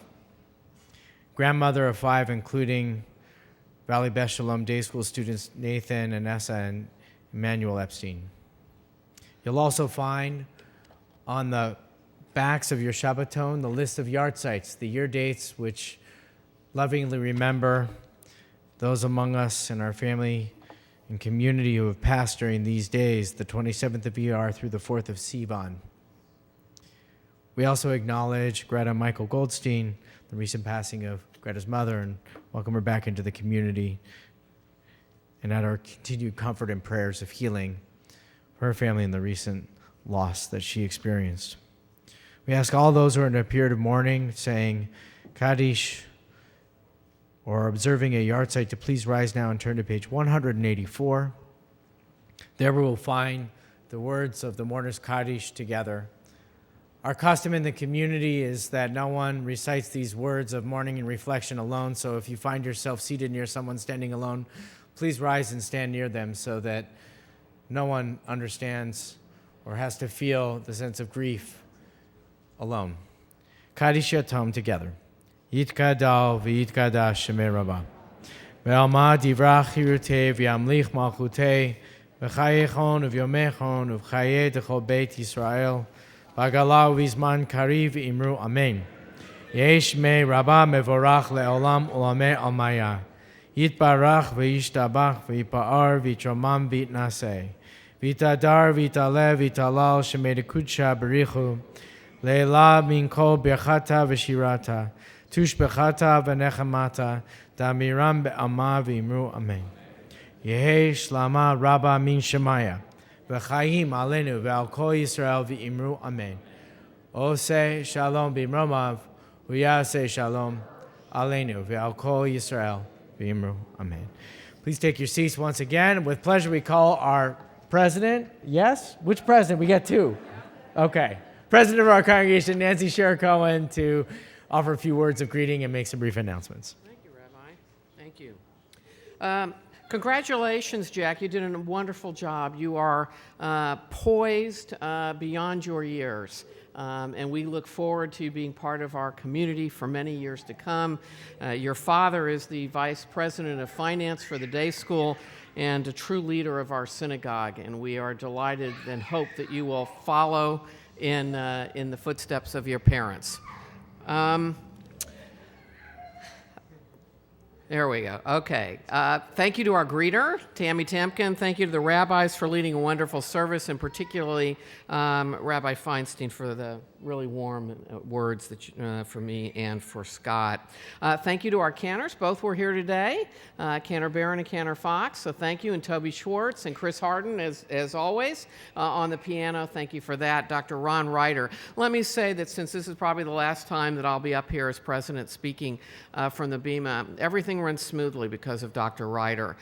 grandmother of 5, including Valley Beth Shalom Day School students Nathan, Anessa, and Emmanuel Epstein. You'll also find on the backs of your Shabbaton the list of yard sites, the year dates, which lovingly remember those among us in our family and community who have passed during these days, the 27th of ER through the 4th of Sivan. We also acknowledge Greta Michael Goldstein, the recent passing of Greta's mother, and welcome her back into the community, and add our continued comfort and prayers of healing for her family and the recent loss that she experienced. We ask all those who are in a period of mourning, saying Kaddish, or observing a yard site to please rise now and turn to page 184. There we will find the words of the mourners Kaddish together. Our custom in the community is that no one recites these words of mourning and reflection alone, so if you find yourself seated near someone standing alone, please rise and stand near them so that no one understands or has to feel the sense of grief alone. Kaddish Yatom together. Yitkadal v'yitkadash shemei Rabbah. Ve'alma divrach hirutei v'yamlich malchutei v'chayechon v'yomechon v'chayei dechol beit Yisrael v'agala v'izman kariv imru amen. Yesh mei Rabbah mevorach le'olam ulamei almaya. Yitbarach v'yishtabach v'yipa'ar v'yitromam v'yitnaseh. V'yitadar v'yitaleh v'yitalal shemei dekudsha berichu. Leila min kol birchata v'shirata. Tush bechata v'nechamata, damiram be'ama v'imru amen. Yehi shlama rabba min shemaya, v'chayim alenu ve'al kol Yisrael v'imru amen. Oseh shalom b'imromav, v'yaseh shalom alenu ve'al kol Yisrael v'imru amen. Please take your seats once again. With pleasure, we call our president. Yes? Which president? We got 2. Okay. President of our congregation, Nancy Sher Cohen, to offer a few words of greeting and make some brief announcements. Thank you, Rabbi. Thank you. Congratulations, Jack. You did a wonderful job. You are poised beyond your years. And we look forward to being part of our community for many years to come. Your father is the vice president of finance for the day school and a true leader of our synagogue. And we are delighted and hope that you will follow in the footsteps of your parents. There we go. Okay. Thank you to our greeter, Tammy Temkin. Thank you to the rabbis for leading a wonderful service, and particularly Rabbi Feinstein for the really warm words that for me and for Scott. Thank you to our cantors. Both were here today, Cantor Barron and Cantor Fox. So thank you, and Toby Schwartz and Chris Harden, as always, on the piano. Thank you for that. Dr. Ron Ryder. Let me say that since this is probably the last time that I'll be up here as president speaking from the Bema, everything runs smoothly because of Dr. Ryder.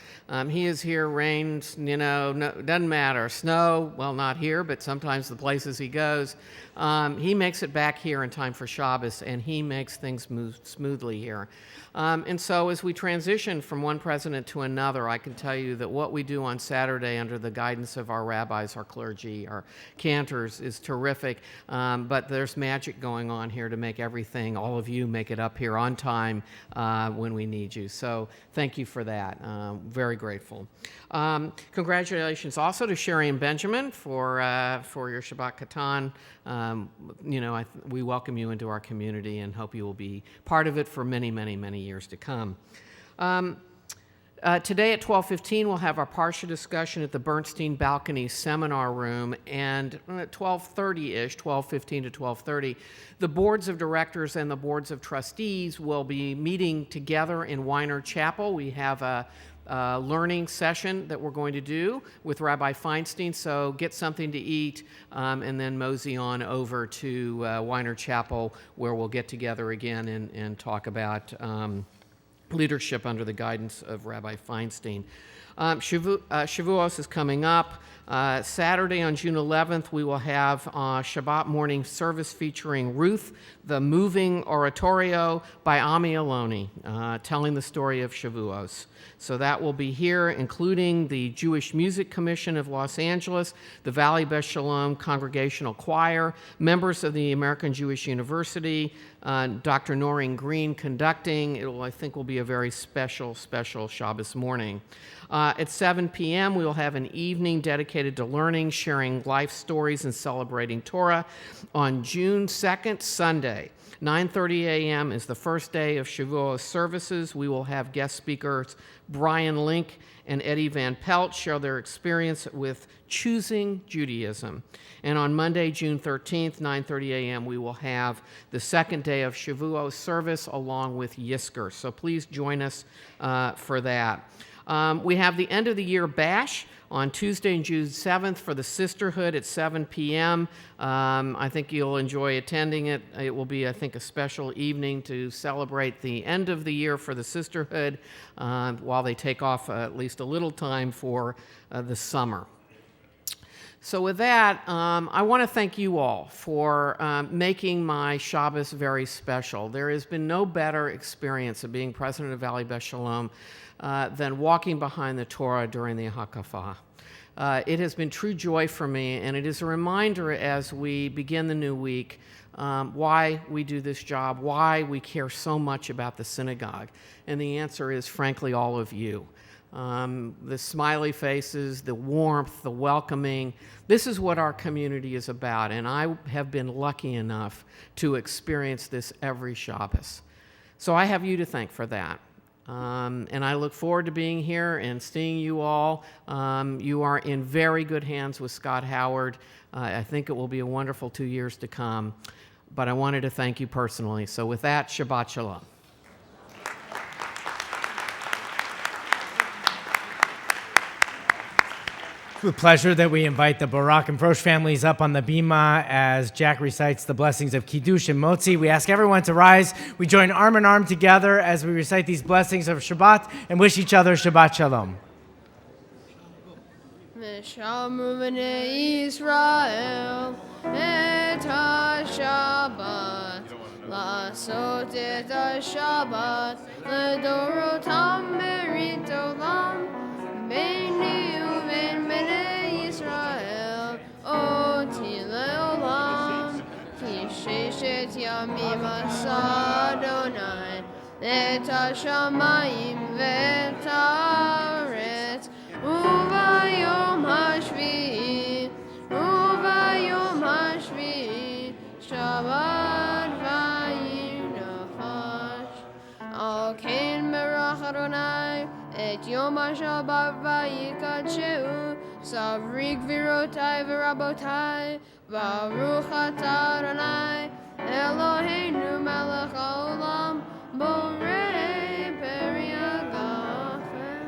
He is here, rains, doesn't matter. Snow, well, not here, but sometimes the places he goes. He he makes it back here in time for Shabbos, and he makes things move smoothly here. And so as we transition from one president to another, I can tell you that what we do on Saturday under the guidance of our rabbis, our clergy, our cantors is terrific, but there's magic going on here to make everything, all of you, make it up here on time when we need you. So thank you for that. Very grateful. Congratulations also to Sherry and Benjamin for your Shabbat Katan. We welcome you into our community and hope you will be part of it for many, many, many years to come. Today at 12:15, we'll have our Parsha discussion at the Bernstein Balcony Seminar Room, and at 12:30-ish, 12:15 to 12:30, the boards of directors and the boards of trustees will be meeting together in Weiner Chapel. We have a learning session that we're going to do with Rabbi Feinstein, so get something to eat and then mosey on over to Weiner Chapel, where we'll get together again and talk about leadership under the guidance of Rabbi Feinstein. Shavuos is coming up. Saturday on June 11th, we will have Shabbat morning service featuring Ruth, the Moving Oratorio by Ami Aloni, telling the story of Shavuos. So that will be here, including the Jewish Music Commission of Los Angeles, the Valley Beth Shalom Congregational Choir, members of the American Jewish University, Dr. Noreen Green conducting. I think, will be a very special Shabbos morning. At 7 p.m., we will have an evening dedicated to learning, sharing life stories, and celebrating Torah. On June 2nd, Sunday, 9:30 a.m. is the first day of Shavuos services. We will have guest speakers Brian Link and Eddie Van Pelt share their experience with choosing Judaism. And on Monday, June 13th, 9:30 a.m., we will have the second day of Shavuos service along with Yisker. So please join us for that. We have the end of the year bash on Tuesday, June 7th for the Sisterhood at 7 p.m. I think you'll enjoy attending it. It will be, I think, a special evening to celebrate the end of the year for the Sisterhood while they take off at least a little time for the summer. So with that, I want to thank you all for making my Shabbos very special. There has been no better experience of being president of Valley Beth Shalom than walking behind the Torah during the Hakafah. It has been true joy for me, and it is a reminder as we begin the new week why we do this job, why we care so much about the synagogue. And the answer is, frankly, all of you. The smiley faces, the warmth, the welcoming. This is what our community is about, and I have been lucky enough to experience this every Shabbos. So I have you to thank for that. And I look forward to being here and seeing you all. You are in very good hands with Scott Howard. I think it will be a wonderful 2 years to come. But I wanted to thank you personally. So with that, Shabbat Shalom. With pleasure that we invite the Barak and Frosh families up on the bima as Jack recites the blessings of Kiddush and Motzi. We ask everyone to rise. We join arm in arm together as we recite these blessings of Shabbat and wish each other Shabbat Shalom. V'shamru b'nei Yisrael et ha-Shabbat la'asot et ha-Shabbat l'dorotam berit olam beini u'ben b'nei Yisrael oti le'olam ki sheshet yamim asa Adonai et ha-shamayim ve'et ha'aretz Uvayom hashvi'i, Shabbat vayinachash. Al ken berach Adonai et Yom HaShabbat vayikadsheu, savri gvirotai v'rabotai, baruch atah Adonai, Eloheinu melech haolam, borei peri hagafen.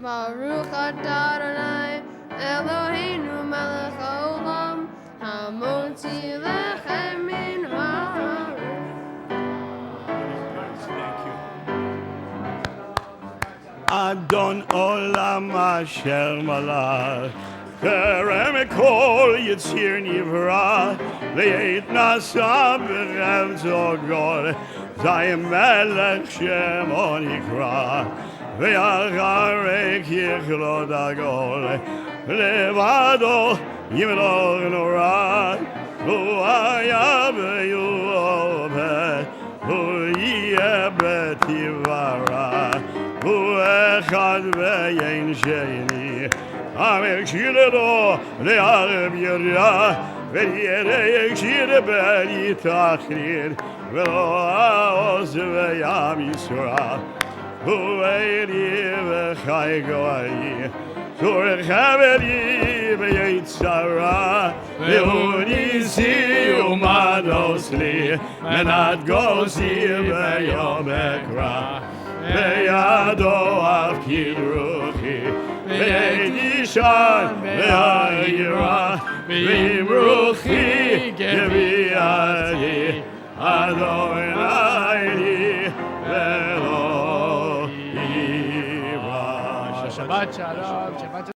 Baruch atah Adonai, Eloheinu melech haolam, hamotzi lechem min ha'aretz. Adonai אדון עולם אשר מלך. כרם כל יציר נברא, לעת נשא בחפצו גול, זי מלך שמו נקרא, ואחרי ככלות הגול, לבדו ימלוך נורא, הוא היה ביובל, הוא יהיה בתברה, הוא אחד ואין שני. המקשירדו לערב יריה, וירא יקשיר בלי תחריר, ולא העוז וים ישרה. הוא עלי וחי גואי, צורך בלי ביצרה, והוא ניסי ומנוס לי, מנת גוסי ביום אקרא. בידו אף כדרוכי, וידישן והירה, וימרוכי גביעתי, אדוני לי ולא יברא. Shabbat shalom. Shabbat